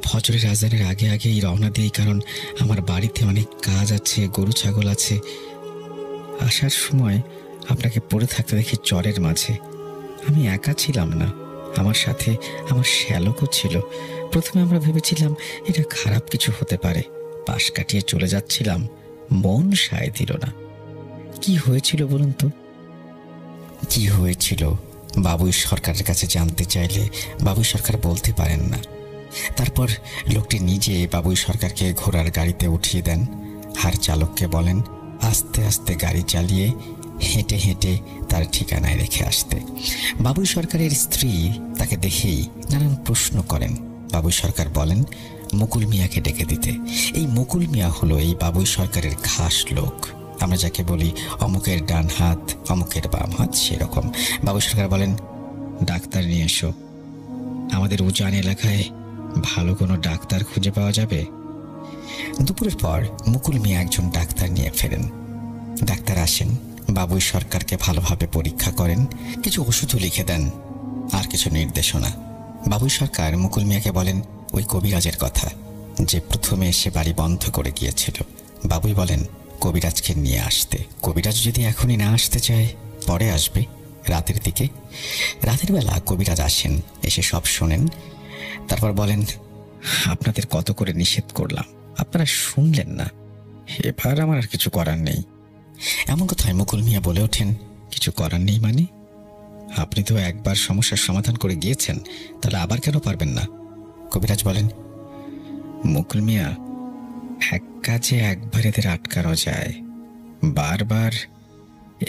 ফজরের আজানের আগে আগেই রওনা দিই, কারণ আমার বাড়িতে অনেক কাজ আছে, গরু ছাগল আছে। আসার সময় আপনাকে পড়ে থাকতে দেখি চরের মাঝে। আমি একা ছিলাম না, আমার সাথে আমার শ্যালকও ছিল। প্রথমে আমরা ভেবেছিলাম এটা খারাপ কিছু হতে পারে, পাশ কাটিয়ে চলে যাচ্ছিলাম, মন সায় দিল না। কি হয়েছিল বলুন তো? কি হয়েছিল বাবুই সরকারের কাছে জানতে চাইলে বাবুই সরকার বলতে পারেন না। তারপর লোকটি নিজে বাবুই সরকারকে ঘোড়ার গাড়িতে উঠিয়ে দেন, আর চালককে বলেন আস্তে আস্তে গাড়ি চালিয়ে হেঁটে হেঁটে তার ঠিকানায় রেখে আসতে। বাবুই সরকারের স্ত্রী তাকে দেখেই নানান প্রশ্ন করেন। বাবুই সরকার বলেন মুকুল মিয়াকে ডেকে দিতে। এই মুকুল মিয়া হলো এই বাবুই সরকারের খাস লোক, আমরা যাকে বলি অমুকের ডান হাত অমুকের বাম হাত, সেরকম। বাবুই সরকার বলেন ডাক্তার নিয়ে এসো। আমাদের উজান এলাকায় ভালো কোনো ডাক্তার খুঁজে পাওয়া যাবে? দুপুরের পর মুকুল মিয়া একজন ডাক্তার নিয়ে ফেরেন। ডাক্তার আসেন, বাবুই সরকারকে ভালোভাবে পরীক্ষা করেন, কিছু ওষুধও লিখে দেন, আর কিছু নির্দেশনা। বাবুই সরকার মুকুল মিয়াকে বলেন ওই কবিরাজের কথা, যে প্রথমে এসে বাড়ি বন্ধ করে গিয়েছিল। বাবুই বলেন কবিরাজকে নিয়ে আসতে। কবিরাজ যদি এখনই না আসতে চায় পরে আসবে, রাতের দিকে। রাতের বেলা কবিরাজ আসেন, এসে সব শোনেন, তারপর বলেন আপনাদের কত করে নিষেধ করলাম, আপনারা শুনলেন না, এবার আমার আর কিছু করার নেই। এমন কথায় মুকুল মিয়া বলে ওঠেন কিছু করার নেই মানে? আপনি তো একবার সমস্যার সমাধান করে গিয়েছেন, তাহলে আবার কেন পারবেন না? কবিরাজ বলেন মুকুল মিয়া, এক কাজে একবার এদের আটকানো যায়, বারবার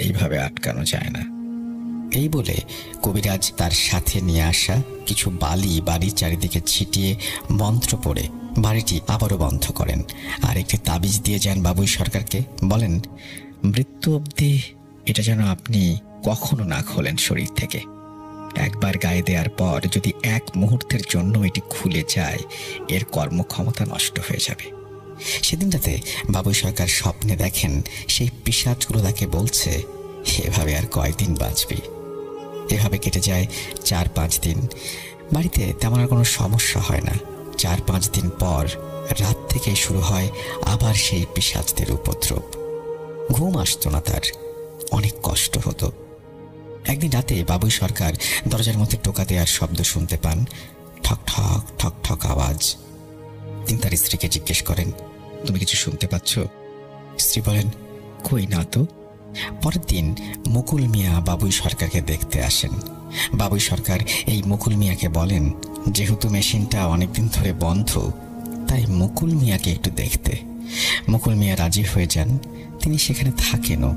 এইভাবে আটকানো যায় না। এই বলে কবিরাজ তার সাথে নিয়ে আসা কিছু বালি বাড়ির চারিদিকে ছিটিয়ে মন্ত্র পড়ে বাড়িটি আবারও বন্ধ করেন, আর একটি তাবিজ দিয়ে যান বাবুই সরকারকে। বলেন মৃত্যু অবধি এটা যেন আপনি কখনো না খোলেন শরীর থেকে। একবার গায়ে দেওয়ার পর যদি এক মুহূর্তের জন্য এটি খুলে যায়, এর কর্মক্ষমতা নষ্ট হয়ে যাবে। সেদিনটাতে বাবুই সরকার স্বপ্নে দেখেন সেই পিশাচগুলো তাকে বলছে এভাবে আর কয়দিন বাঁচবি। এভাবে কেটে যায় 4-5 দিন। বাড়িতে তেমন আর কোনো সমস্যা হয় না। 4-5 দিন পর রাত থেকে শুরু হয় আবার সেই পিশাচদের উপদ্রব। ঘুম আসতো না তার, অনেক কষ্ট হতো। একদিন রাতে বাবুই সরকার দরজার মধ্যে টোকা দেওয়ার শব্দ শুনতে পান, ঠক ঠক ঠক ঠক আওয়াজ। তিনি তার স্ত্রীকে জিজ্ঞেস করেন তুমি কিছু শুনতে পাচ্ছ? স্ত্রী বলেন কই না তো। পরের দিন মুকুল মিয়া বাবুই সরকারকে দেখতে আসেন। বাবুই সরকার এই মুকুল মিয়াকে বলেন যেহেতু মেশিনটা অনেকদিন ধরে বন্ধ, তাই মুকুল মিয়াকে একটু দেখতে। মুকুল মিয়া রাজি হয়ে যান। তিনি সেখানে থাকেনও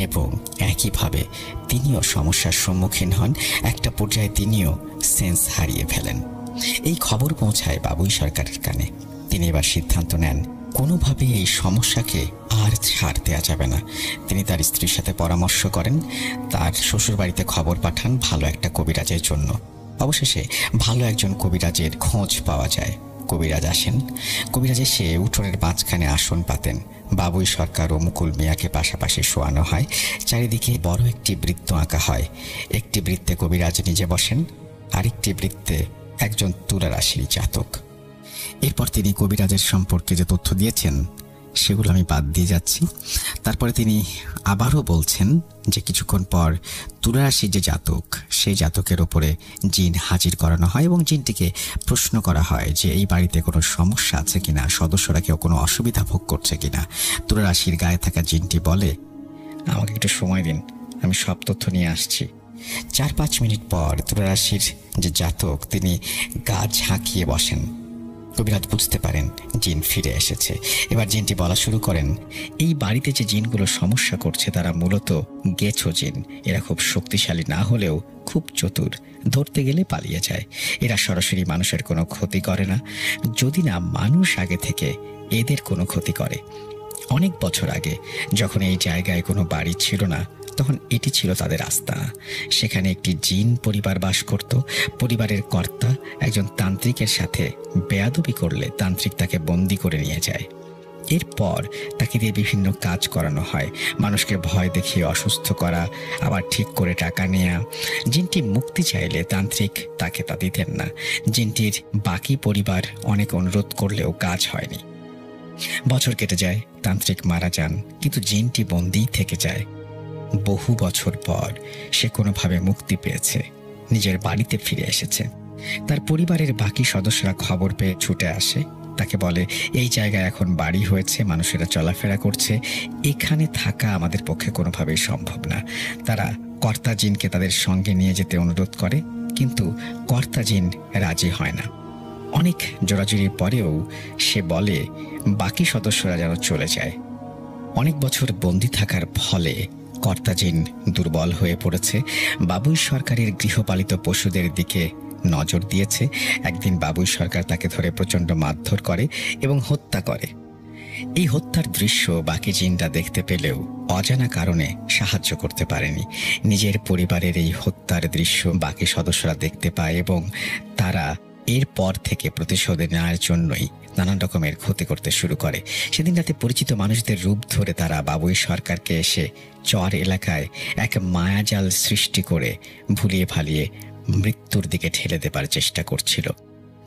এবং একইভাবে তিনিও সমস্যার সম্মুখীন হন। একটা পর্যায়ে তিনিও সেন্স হারিয়ে ফেলেন। এই খবর পৌঁছায় বাবুই সরকারের কানে। তিনি এবার সিদ্ধান্ত নেন কোনোভাবে এই সমস্যাকে আর ছাড় দেওয়া যাবে না। তিনি তার স্ত্রীর সাথে পরামর্শ করেন, তার শ্বশুর বাড়িতে খবর পাঠান ভালো একটা কবিরাজের জন্য। অবশেষে ভালো একজন কবিরাজের খোঁজ পাওয়া যায়। কবিরাজ আসেন। কবিরাজ এসে উঠোনের মাঝখানে আসন পাতেন। বাবুই সরকার ও মুকুল মিয়াকে পাশাপাশি শোয়ানো হয়। চারিদিকে বড় একটি বৃত্ত আঁকা হয়। একটি বৃত্তে কবিরাজ নিজে বসেন, আরেকটি বৃত্তে একজন তুলা রাশির জাতক। এরপর তিনি কবিরাজের সম্পর্কে যে তথ্য দিয়েছেন সেগুলো আমি বাদ দিয়ে যাচ্ছি। তারপরে তিনি আবারও বলছেন যে কিছুক্ষণ পর তুলা রাশির যে জাতক, সেই জাতকের ওপরে জিন হাজির করানো হয় এবং জিনটিকে প্রশ্ন করা হয় যে এই বাড়িতে কোনো সমস্যা আছে কিনা, সদস্যরা কেউ কোনো অসুবিধা ভোগ করছে কিনা। তুলা রাশির গায়ে থাকা জিনটি বলে আমাকে একটু সময় দিন, আমি সব তথ্য নিয়ে আসছি। 4-5 মিনিট পর তুলা রাশির যে জাতক তিনি গা ঝাঁকিয়ে বসেন। কবিরাজ বুঝতে পারেন জিন ফিরে এসেছে। এবার জিনটি বলা শুরু করেন এই বাড়িতে যে জিনগুলো সমস্যা করছে তারা মূলত গেছো জিন। এরা খুব শক্তিশালী না হলেও খুব চতুর, ধরতে গেলে পালিয়ে যায়। এরা সরাসরি মানুষের কোনো ক্ষতি করে না, যদি না মানুষ আগে থেকে এদের কোনো ক্ষতি করে। অনেক বছর আগে যখন এই জায়গায় কোনো বাড়ি ছিল না, তখন এটি ছিল তাদের আস্তানা। সেখানে একটি জিন পরিবার বাস করত। পরিবারের কর্তা একজন তান্ত্রিকের সাথে বেয়াদবি করলে তান্ত্রিক তাকে বন্দি করে নিয়ে যায়। এরপর তাকে দিয়ে বিভিন্ন কাজ করানো হয়, মানুষকে ভয় দেখিয়ে অসুস্থ করা, আবার ঠিক করে টাকা নেয়া। জিনটি মুক্তি চাইলে তান্ত্রিক তাকে তা দিতেন না। জিনটির বাকি পরিবার অনেক অনুরোধ করলেও কাজ হয়নি। বছর কেটে যায়, তান্ত্রিক মারা যান, কিন্তু জিনটি বন্দিই থেকে যায়। বহু বছর পর সে কোনোভাবে মুক্তি পেয়েছে, নিজের বাড়িতে ফিরে এসেছে। তার পরিবারের বাকি সদস্যরা খবর পেয়ে ছুটে আসে, তাকে বলে এই জায়গায় এখন বাড়ি হয়েছে, মানুষেরা চলাফেরা করছে, এখানে থাকা আমাদের পক্ষে কোনোভাবেই সম্ভব না। তারা কর্তা জিনকে তাদের সঙ্গে নিয়ে যেতে অনুরোধ করে, কিন্তু কর্তা জিন রাজি হয় না। অনেক জোরাজুরির পরেও সে বলে বাকি সদস্যরা যেন চলে যায়। অনেক বছর বন্দি থাকার ফলে কর্তা জিন দুর্বল হয়ে পড়েছে। বাবুই সরকারের গৃহপালিত পশুদের দিকে নজর দিয়েছে। একদিন বাবুই সরকার তাকে ধরে প্রচণ্ড মারধর করে এবং হত্যা করে। এই হত্যার দৃশ্য বাকি জিনরা দেখতে পেলেও অজানা কারণে সাহায্য করতে পারেনি। নিজের পরিবারের এই হত্যার দৃশ্য বাকি সদস্যরা দেখতে পায় এবং তারা এরপর থেকে প্রতিশোধ নেওয়ার জন্যই নানান রকমের ক্ষতি করতে শুরু করে। সেদিন রাতে পরিচিত মানুষদের রূপ ধরে তারা বাবুই সরকারকে এসে চর এলাকায় এক মায়াজাল সৃষ্টি করে ভুলিয়ে ভালিয়ে মৃত্যুর দিকে ঠেলে দেবার চেষ্টা করছিল।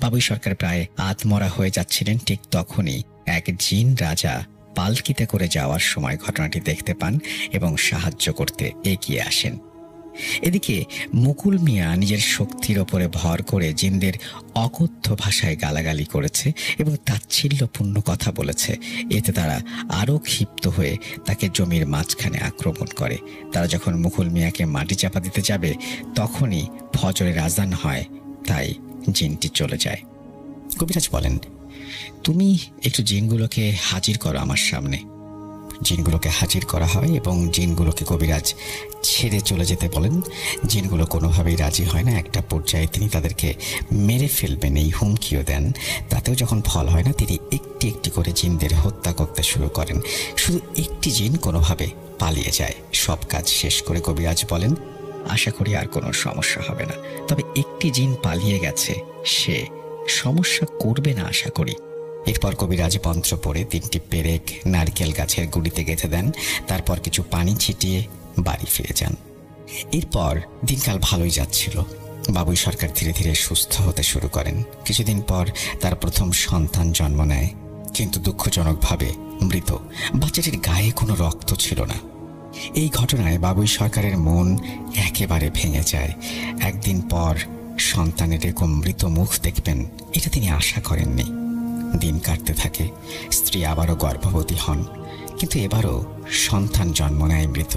বাবুই সরকার প্রায় আধমরা হয়ে যাচ্ছিলেন। ঠিক তখনই এক জিন রাজা পালকিতে করে যাওয়ার সময় ঘটনাটি দেখতে পান এবং সাহায্য করতে এগিয়ে আসেন। এদিকে মুকুল মিয়া নিজের শক্তির ওপরে ভর করে জিনদের অকথ্য ভাষায় গালাগালি করেছে এবং তাচ্ছিল্যপূর্ণ কথা বলেছে। এতে তারা আরও ক্ষিপ্ত হয়ে তাকে জমির মাঝখানে আক্রমণ করে। তারা যখন মুকুল মিয়াকে মাটি চাপা দিতে যাবে তখনই ফজরের আজান হয়, তাই জিনটি চলে যায়। কবিরাজ বলেন, তুমি একটু জিনগুলোকে হাজির করো আমার সামনে। জিনগুলোকে হাজির করা হয় এবং জিনগুলোকে কবিরাজ ছেড়ে চলে যেতে বলেন। জিনগুলো কোনোভাবেই রাজি হয় না। একটা পর্যায়ে তিনি তাদেরকে মেরে ফেলবেন এই হুমকিও দেন। তাতেও যখন ফল হয় না, তিনি একটি একটি করে জিনদের হত্যা করতে শুরু করেন। শুধু একটি জিন কোনোভাবে পালিয়ে যায়। সব কাজ শেষ করে কবিরাজ বলেন, আশা করি আর কোনো সমস্যা হবে না। তবে একটি জিন পালিয়ে গেছে, সে সমস্যা করবে না আশা করি। এরপর কবিরাজ মন্ত্র পড়ে 3টি পেরেক নারকেল গাছের গুড়িতে গেঁথে দেন। তারপর কিছু পানি ছিটিয়ে বাড়ি ফিরে যান। এরপর দিনকাল ভালোই যাচ্ছিল। বাবুই সরকার ধীরে ধীরে সুস্থ হতে শুরু করেন। কিছুদিন পর তার প্রথম সন্তান জন্ম নেয়, কিন্তু দুঃখজনকভাবে মৃত। বাচ্চাটির গায়ে কোনো রক্ত ছিল না। এই ঘটনায় বাবুই সরকারের মন একেবারে ভেঙে যায়। একদিন পর সন্তানের এরকম মৃত মুখ দেখবেন, এটা তিনি আশা করেননি। দিন কাটতে থাকে, স্ত্রী আবারও গর্ভবতী হন, কিন্তু এবারও সন্তান জন্ম নেয় মৃত।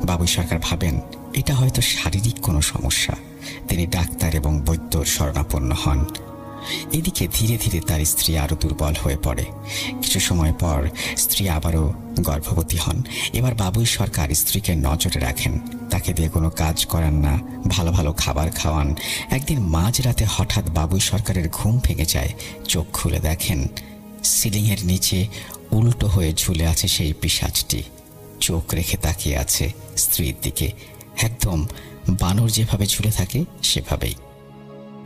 বাবুই সরকার ভাবেন এটা হয়তো শারীরিক কোনো সমস্যা। তিনি ডাক্তার এবং বৈদ্যর শরণাপন্ন হন। এদিকে ধীরে ধীরে তার স্ত্রী আরও দুর্বল হয়ে পড়ে। কিছু সময় পর স্ত্রী আবারও গর্ভবতী হন। এবার বাবুই সরকার স্ত্রীকে নজরে রাখেন, তাকে দিয়ে কোনো কাজ করান না, ভালো ভালো খাবার খাওয়ান। একদিন মাঝরাতে হঠাৎ বাবুই সরকারের ঘুম ভেঙে যায়। চোখ খুলে দেখেন সিলিংয়ের নিচে উল্টো হয়ে ঝুলে আছে সেই পিশাচটি। চোখ রেখে তাকিয়ে আছে স্ত্রীর দিকে, একদম বানর যেভাবে ঝুলে থাকে সেভাবেই।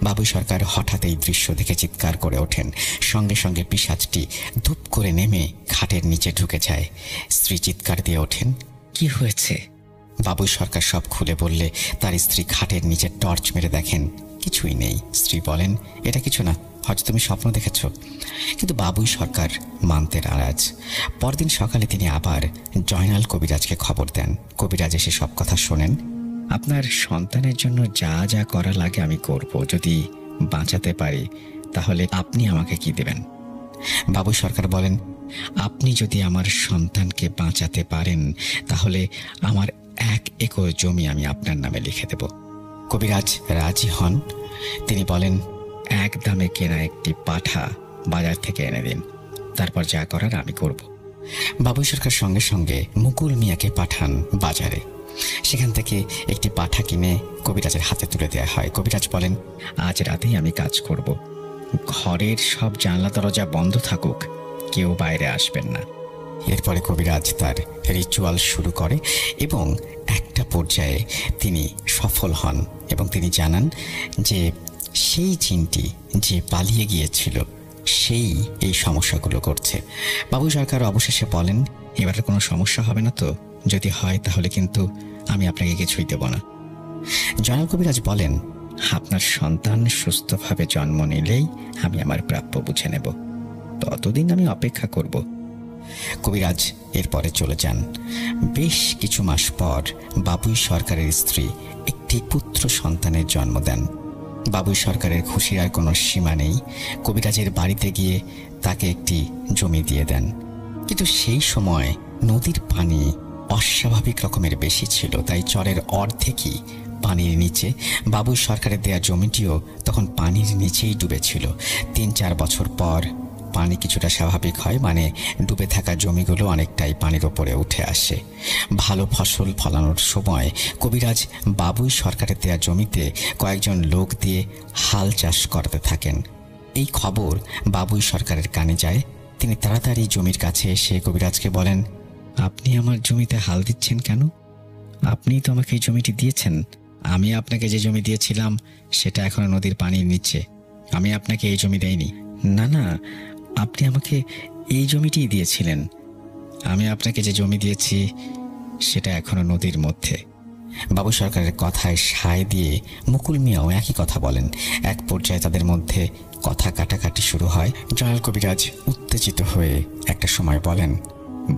বাবুই সরকার হঠাৎ এই দৃশ্য দেখে চিৎকার করে ওঠেন। সঙ্গে সঙ্গে পিশাচটি ধূপ করে নেমে খাটের নিচে ঢুকে যায়। স্ত্রী চিৎকার দিয়ে ওঠেন, কি হয়েছে? বাবুই সরকার সব খুলে বললে তার স্ত্রী খাটের নিচে টর্চ মেরে দেখেন কিছুই নেই। স্ত্রী বলেন, এটা কিছু না, হয়তো তুমি স্বপ্ন দেখেছ। কিন্তু বাবুই সরকার মানতে নারাজ। পরদিন সকালে তিনি আবার জয়নাল কবিরাজকে খবর দেন। কবিরাজ এসে সব কথা শোনেন। আপনার সন্তানের জন্য যা যা করা লাগে আমি করব, যদি বাঁচাতে পারি তাহলে আপনি আমাকে কি দেবেন? বাবুই সরকার বলেন, আপনি যদি আমার সন্তানকে বাঁচাতে পারেন তাহলে আমার 1 একর জমি আমি আপনার নামে লিখে দেব। কবিরাজ রাজি হন। তিনি বলেন, এক দামে কেনা একটি পাঠা বাজার থেকে এনে দিন, তারপর যা করার আমি করব। বাবুই সরকার সঙ্গে সঙ্গে মুকুল মিয়াকে পাঠান বাজারে। সেখান থেকে একটি পাঠা কিনে কবিরাজের হাতে তুলে দেওয়া হয়। কবিরাজ বলেন, আজ রাতেই আমি কাজ করব, ঘরের সব জানলা দরজা বন্ধ থাকুক, কেউ বাইরে আসবেন না। এরপরে কবিরাজ তার রিচুয়াল শুরু করে এবং একটা পর্যায়ে তিনি সফল হন এবং তিনি জানান যে সেই জিনটি যে পালিয়ে গিয়েছিল সেই এই সমস্যাগুলো করছে। বাবুই সরকার অবশেষে বলেন, এবারে কোনো সমস্যা হবে না তো? যদি হয় তাহলে কিন্তু আমি আপনাকে কিছুই দেব না। জয়নাল কবিরাজ বলেন, আপনার সন্তান সুস্থভাবে জন্ম নিলেই আমি আমার প্রাপ্য বুঝে নেব, ততদিন আমি অপেক্ষা করব। কবিরাজ এরপরে চলে যান। বেশ কিছু মাস পর বাবুই সরকারের স্ত্রী একটি পুত্র সন্তানের জন্ম দেন। বাবুই সরকারের খুশির আর কোনো সীমা নেই। কবিরাজের বাড়িতে গিয়ে তাকে একটি জমি দিয়ে দেন। কিন্তু সেই সময় নদীর পানি অস্বাভাবিক রকমের বেশি ছিল, তাই চরের অর্ধেকই পানির নিচে। বাবুই সরকারের দেয়া জমিটিও তখন পানির নিচেই ডুবেছিল। ৩-৪ বছর পর পানি কিছুটা স্বাভাবিক হয়, মানে ডুবে থাকা জমিগুলো অনেকটাই পানির ওপরে উঠে আসে। ভালো ফসল ফলানোর সময় কবিরাজ বাবুই সরকারের দেয়া জমিতে কয়েকজন লোক দিয়ে হাল চাষ করাতে থাকেন। এই খবর বাবুই সরকারের কানে যায়। তিনি তাড়াতাড়ি জমির কাছে এসে কবিরাজকে বলেন, আপনি আমার জমিতে হাল দিচ্ছেন কেন? আপনিই তো আমাকে এই জমিটি দিয়েছেন। আমি আপনাকে যে জমি দিয়েছিলাম সেটা এখনো নদীর পানির নিচে। আমি আপনাকে এই জমি দেইনি। না না, আপনি আমাকে এই জমিটিই দিয়েছিলেন। আমি আপনাকে যে জমি দিয়েছি সেটা এখনো নদীর মধ্যে। বাবু সরকারের কথায় সায় দিয়ে মুকুল মিয়াও একই কথা বলেন। এক পর্যায়ে তাদের মধ্যে কথা কাটাকাটি শুরু হয়। জয়নাল কবিরাজ উত্তেজিত হয়ে একটা সময় বলেন,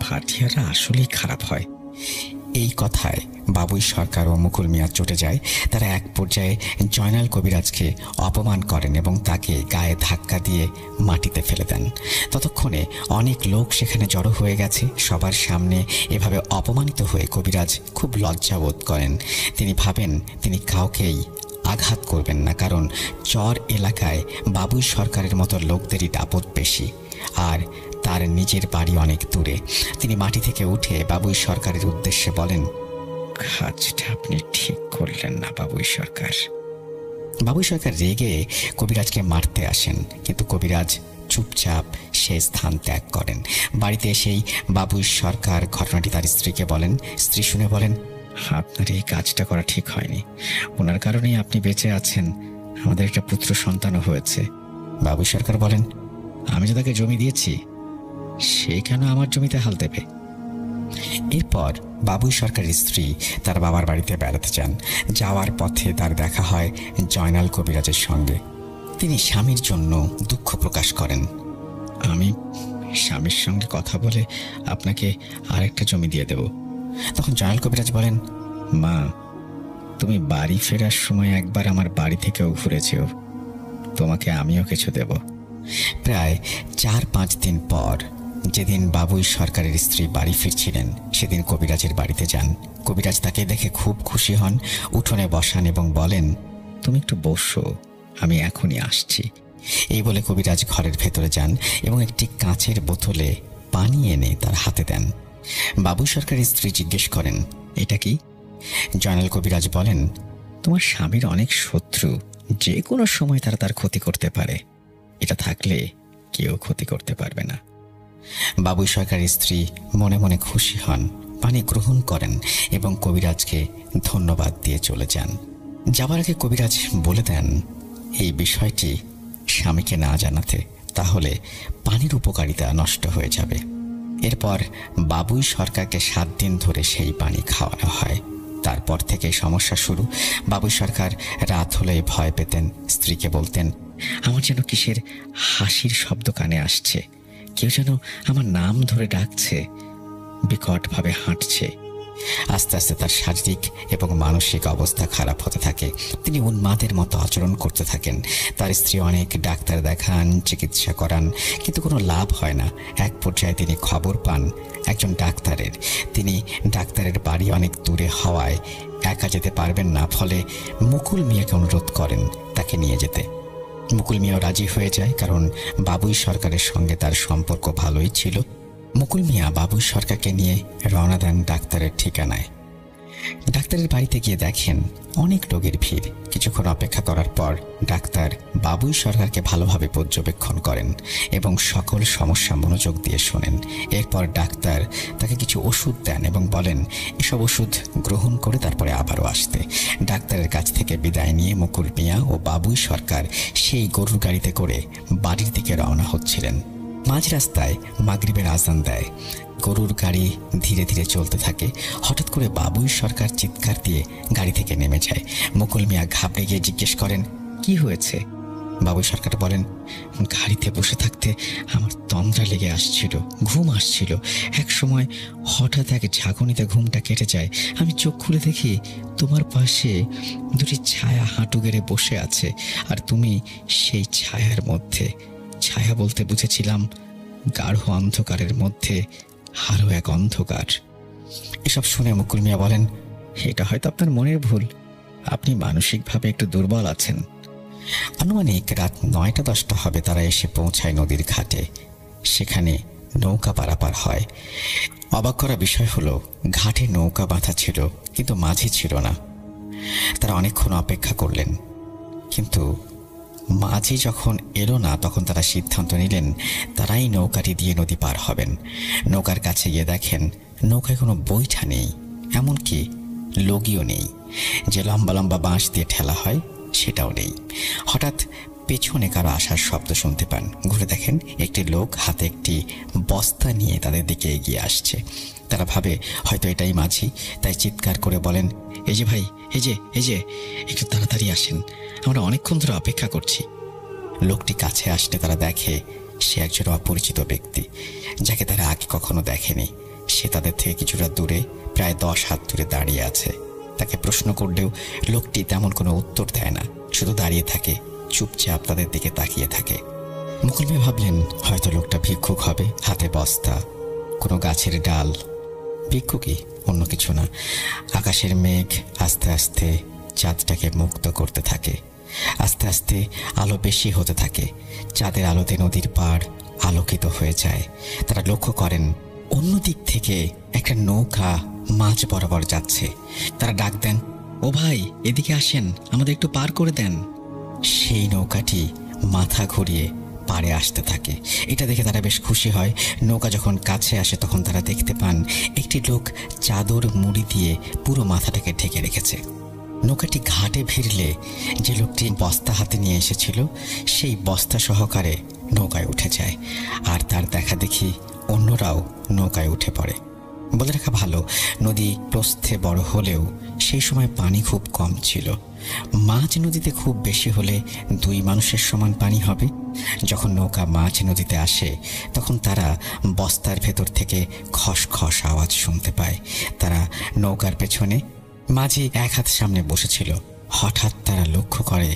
ভাটিয়ারা আসলেই খারাপ হয়। এই কথায় বাবুই সরকার ও মুকুল মিয়া চটে যায়। তারা এক পর্যায়ে জয়নাল কবিরাজকে অপমান করেন এবং তাকে গায়ে ধাক্কা দিয়ে মাটিতে ফেলে দেন। ততক্ষণে অনেক লোক সেখানে জড়ো হয়ে গেছে। সবার সামনে এভাবে অপমানিত হয়ে কবিরাজ খুব লজ্জাবোধ করেন। তিনি ভাবেন তিনি কাউকেই আঘাত করবেন না, কারণ চর এলাকায় বাবুই সরকারের মতো লোকদেরই দাপট বেশি, আর তার নিজের বাড়ি অনেক দূরে। তিনি মাটি থেকে উঠে বাবুই সরকারের উদ্দেশ্যে বলেন, কাজটা আপনি ঠিক করলেন না বাবুই সরকার। বাবুই সরকার রেগে কবিরাজকে মারতে আসেন, কিন্তু কবিরাজ চুপচাপ সে স্থান ত্যাগ করেন। বাড়িতে এসেই বাবুই সরকার ঘটনাটি তার স্ত্রীকে বলেন। স্ত্রী শুনে বলেন, আপনার এই কাজটা করা ঠিক হয়নি। ওনার কারণেই আপনি বেঁচে আছেন, আমাদের একটা পুত্র সন্তানও হয়েছে। বাবুই সরকার বলেন, আমি যে তাকে জমি দিয়েছি, সে কেন আমার জমিতে হাল দেবে? এরপর বাবুই সরকারের স্ত্রী তার বাবার বাড়িতে বেড়াতে যান। যাওয়ার পথে তার দেখা হয় জয়নাল কবিরাজের সঙ্গে। তিনি স্বামীর জন্য দুঃখ প্রকাশ করেন। আমি স্বামীর সঙ্গে কথা বলে আপনাকে আরেকটা জমি দিয়ে দেব। তখন জয়নাল কবিরাজ বলেন, মা, তুমি বাড়ি ফেরার সময় একবার আমার বাড়ি থেকেও ঘুরেছেও, তোমাকে আমিও কিছু দেব। প্রায় 4-5 দিন পর, যেদিন বাবুই সরকারের স্ত্রী বাড়ি ফিরছিলেন, সেদিন কবিরাজের বাড়িতে যান। কবিরাজ তাকে দেখে খুব খুশি হন, উঠোনে বসান এবং বলেন, তুমি একটু বসো, আমি এখনই আসছি। এই বলে কবিরাজ ঘরের ভেতরে যান এবং একটি কাঁচের বোতলে পানি এনে তার হাতে দেন। বাবুই সরকারের স্ত্রী জিজ্ঞেস করেন, এটা কি? জয়নাল কবিরাজ বলেন, তোমার স্বামীর অনেক শত্রু, যে কোনো সময় তারা তার ক্ষতি করতে পারে। এটা থাকলে কেউ ক্ষতি করতে পারবে না। বাবুই সরকারের স্ত্রী মনে মনে খুশি হন, পানি গ্রহণ করেন এবং কবিরাজকে ধন্যবাদ দিয়ে চলে যান। যাবার আগে কবিরাজ বলে দেন, এই বিষয়টি স্বামীকে না জানাতে, তাহলে পানির উপকারিতা নষ্ট হয়ে যাবে। এরপর বাবুই সরকারকে 7 দিন ধরে সেই পানি খাওয়ানো হয়। তারপর থেকে সমস্যা শুরু। বাবুই সরকার রাত হলে ভয় পেতেন। স্ত্রীকে বলতেন, আমার যেন কিসের হাসির শব্দ কানে আসছে, কেউ যেন আমার নাম ধরে ডাকছে, বিকটভাবে হাঁটছে। আস্তে আস্তে তার শারীরিক এবং মানসিক অবস্থা খারাপ হতে থাকে। তিনি উন্মাদের মতো আচরণ করতে থাকেন। তার স্ত্রী অনেক ডাক্তার দেখান, চিকিৎসা করান, কিন্তু কোনো লাভ হয় না। এক পর্যায়ে তিনি খবর পান একজন ডাক্তারের। তিনি ডাক্তারের বাড়ি অনেক দূরে হওয়ায় একা যেতে পারবেন না, ফলে মুকুল মিয়াকে অনুরোধ করেন তাকে নিয়ে যেতে। মুকুল মিয়াও রাজি হয়ে যায়, কারণ বাবুই সরকারের সঙ্গে তার সম্পর্ক ভালোই ছিল। মুকুল মিয়া বাবুই সরকারকে নিয়ে রওনা দেন ডাক্তারের ঠিকানায়। ডাক্তারের বাড়িতে গিয়ে দেখেন অনেক লোকের ভিড়। কিছুক্ষণ অপেক্ষা করার পর ডাক্তার বাবুই সরকারকে ভালোভাবে পর্যবেক্ষণ করেন এবং সকল সমস্যা মনোযোগ দিয়ে শোনেন। এরপর ডাক্তার তাকে কিছু ওষুধ দেন এবং বলেন, এসব ওষুধ গ্রহণ করে তারপরে আবারও আসতে। ডাক্তার ডাক্তারের কাছ থেকে বিদায় নিয়ে মুকুল মিয়া ও বাবুই সরকার সেই গরুর গাড়িতে করে বাড়ির দিকে রওনা হচ্ছিলেন। মাঝ রাস্তায় মাগরিবের আজান দেয়। গরুর গাড়ি ধীরে ধীরে চলতে থাকে। হঠাৎ করে বাবুই সরকার চিৎকার দিয়ে গাড়ি থেকে নেমে যায়। মুকুল মিয়া ঘাবড়ে গিয়ে জিজ্ঞেস করেন, কি হয়েছে? বাবুই সরকার বলেন, গাড়িতে বসে থাকতে আমার তন্দ্রা লেগে আসছিল, ঘুম আসছিল। এক সময় হঠাৎ এক ঝাঁকুনিতে ঘুমটা কেটে যায়। আমি চোখ খুলে দেখি তোমার পাশে দুটি ছায়া হাঁটু গেড়ে বসে আছে, আর তুমি সেই ছায়ার মধ্যে। ছায়া বলতে বুঝেছিলাম গাঢ় অন্ধকারের মধ্যে আরও এক অন্ধকার। এসব শুনে মুকুল মিয়া বলেন, এটা হয়তো আপনার মনের ভুল, আপনি মানসিকভাবে একটু দুর্বল আছেন। আনুমানিক রাত 9টা-10টা হবে তারা এসে পৌঁছায় নদীর ঘাটে। সেখানে নৌকা পারাপার হয়। অবাক করা বিষয় হলো, ঘাটে নৌকা বাঁধা ছিল কিন্তু মাঝি ছিল না। তারা অনেকক্ষণ অপেক্ষা করলেন, কিন্তু মাঝি যখন এলো না তখন তারা সিদ্ধান্ত নিলেন তারাই নৌকাটি দিয়ে নদী পার হবেন। নৌকার কাছে গিয়ে দেখেন নৌকায় কোনো বৈঠা নেই, এমনকি লগিও নেই। যে লম্বা লম্বা বাঁশ দিয়ে ঠেলা হয় সেটাও নেই। হঠাৎ পেছনে কারো আসার শব্দ শুনতে পান। ঘুরে দেখেন একটি লোক হাতে একটি বস্তা নিয়ে তাদের দিকে এগিয়ে আসছে। তারা ভাবে হয়তো এটাই মাঝি, তাই চিৎকার করে বলেন, এই যে ভাই, এই যে একটু তাড়াতাড়ি আসেন, আমরা অনেকক্ষণ ধরে অপেক্ষা করছি। লোকটি কাছে আসলে তারা দেখে সে একজন অপরিচিত ব্যক্তি, যাকে তারা আগে কখনো দেখেনি। সে তাদের থেকে কিছুটা দূরে, প্রায় 10 হাত দূরে দাঁড়িয়ে আছে। তাকে প্রশ্ন করলেও লোকটি তেমন কোনো উত্তর দেয় না, শুধু দাঁড়িয়ে থাকে, চুপচাপ তাদের দিকে তাকিয়ে থাকে। মুকুল মিয়া ভাবলেন হয়তো লোকটা ভিক্ষুক হবে, হাতে বস্তা, কোনো গাছের ডাল। ভিক্ষুকই, অন্য কিছু না। আকাশের মেঘ আস্তে আস্তে চাঁদটাকে মুক্ত করতে থাকে। আস্তে আস্তে আলো বেশি হতে থাকে। চাঁদের আলোতে নদীর পাড় আলোকিত হয়ে যায়। তারা লক্ষ্য করেন অন্য দিক থেকে একটা নৌকা মাঝ বরাবর যাচ্ছে। তারা ডাক দেন, ও ভাই, এদিকে আসেন, আমাদের একটু পার করে দেন। সেই নৌকাটি মাথা ঘুরিয়ে পাড়ে আসতে থাকে। এটা দেখে তারা বেশ খুশি হয়। নৌকা যখন কাছে আসে তখন তারা দেখতে পান একটি লোক চাদর মুড়ি দিয়ে পুরো মাথাটাকে ঢেকে রেখেছে। নৌকাটি ঘাটে ভিড়লে যে লোকটি বস্তা হাতে নিয়ে এসেছিল সেই বস্তা সহকারে নৌকায় উঠে যায়, আর তার দেখা দেখি অন্যরাও নৌকায় উঠে পড়ে। বলে রাখা ভালো, নদী প্রস্থে বড় হলেও সেই সময় পানি খুব কম ছিল। মাঝ নদীতে খুব বেশি হলে 2 মানুষের সমান পানি হবে। যখন নৌকা মাঝ নদীতে আসে তখন তারা বস্তার ভেতর থেকে খসখস আওয়াজ শুনতে পায়। তারা নৌকার পেছনে, মাঝি এক হাত সামনে বসেছিল। হঠাৎ তারা লক্ষ্য করে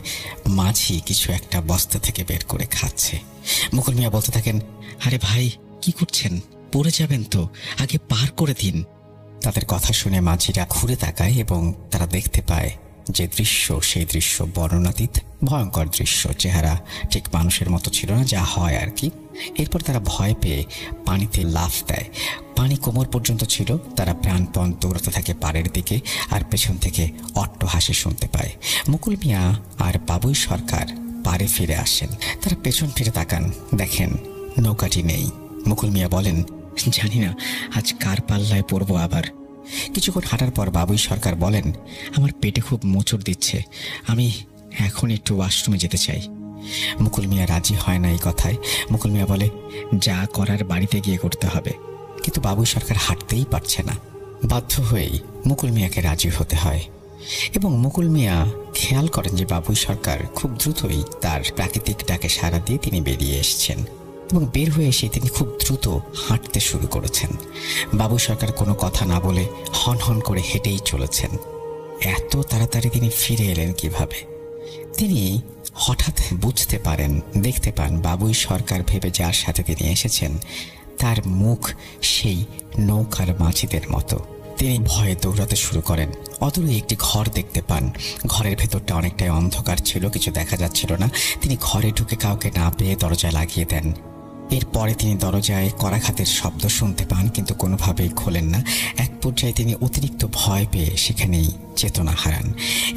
মাঝি কিছু একটা বস্তা থেকে বের করে খাচ্ছে। মুকুল মিয়া বলতে থাকেন, আরে ভাই, কি করছেন? পড়ে যাবেন তো, আগে পার করে দিন। তাদের কথা শুনে মাঝিরা ঘুরে তাকায় এবং তারা দেখতে পায় যে দৃশ্য, সেই দৃশ্য বর্ণনাতীত, ভয়ঙ্কর দৃশ্য। চেহারা ঠিক মানুষের মতো ছিল না, যা হয় আর কি। এরপর তারা ভয় পেয়ে পানিতে লাফ দেয়। পানি কোমর পর্যন্ত ছিল। তারা প্রাণপণ দৌড়াতে থাকে পাড়ের দিকে, আর পেছন থেকে অট্টহাসি শুনতে পায়। মুকুল মিয়া আর বাবুই সরকার পাড়ে ফিরে আসেন। তারা পেছন ফিরে তাকান, দেখেন নৌকাটি নেই। মুকুল মিয়া বলেন, জানি না আজ কার পাল্লায় পড়বো আবার। কিছুক্ষণ হাঁটার পর বাবুই সরকার বলেন, আমার পেটে খুব মোচড় দিচ্ছে, আমি এখন একটু ওয়াশরুমে যেতে চাই। মুকুল মিয়া রাজি হয় না এই কথায়। মুকুল মিয়া বলে, যা করার বাড়িতে গিয়ে করতে হবে। কিন্তু বাবুই সরকার হাঁটতেই পারছে না। বাধ্য হয়েই মুকুল মিয়াকে রাজি হতে হয়। এবং মুকুল মিয়া খেয়াল করেন যে বাবুই সরকার খুব দ্রুতই তার প্রাকৃতিক ডাকে সাড়া দিয়ে তিনি বেরিয়ে এসছেন, এবং বের হয়ে এসে তিনি খুব দ্রুত হাঁটতে শুরু করেছেন। বাবুই সরকার কোনো কথা না বলে হন হন করে হেঁটেই চলেছেন। এত তাড়াতাড়ি তিনি ফিরে এলেন কিভাবে? তিনি হঠাৎ বুঝতে পারেন, দেখতে পান বাবুই সরকার ভেবে যার সাথে তিনি এসেছেন তার মুখ সেই নৌকার মাঝিদের মতো। তিনি ভয়ে দৌড়াতে শুরু করেন। অদূরে একটি ঘর দেখতে পান। ঘরের ভেতরটা অনেকটাই অন্ধকার ছিল, কিছু দেখা যাচ্ছিল না। তিনি ঘরে ঢুকে কাউকে না পেয়ে দরজা লাগিয়ে দেন। এরপরে তিনি দরজায় করাঘাতের শব্দ শুনতে পান, কিন্তু কোনোভাবেই খোলেন না। এক পর্যায়ে তিনি অতিরিক্ত ভয় পেয়ে সেখানেই চেতনা হারান,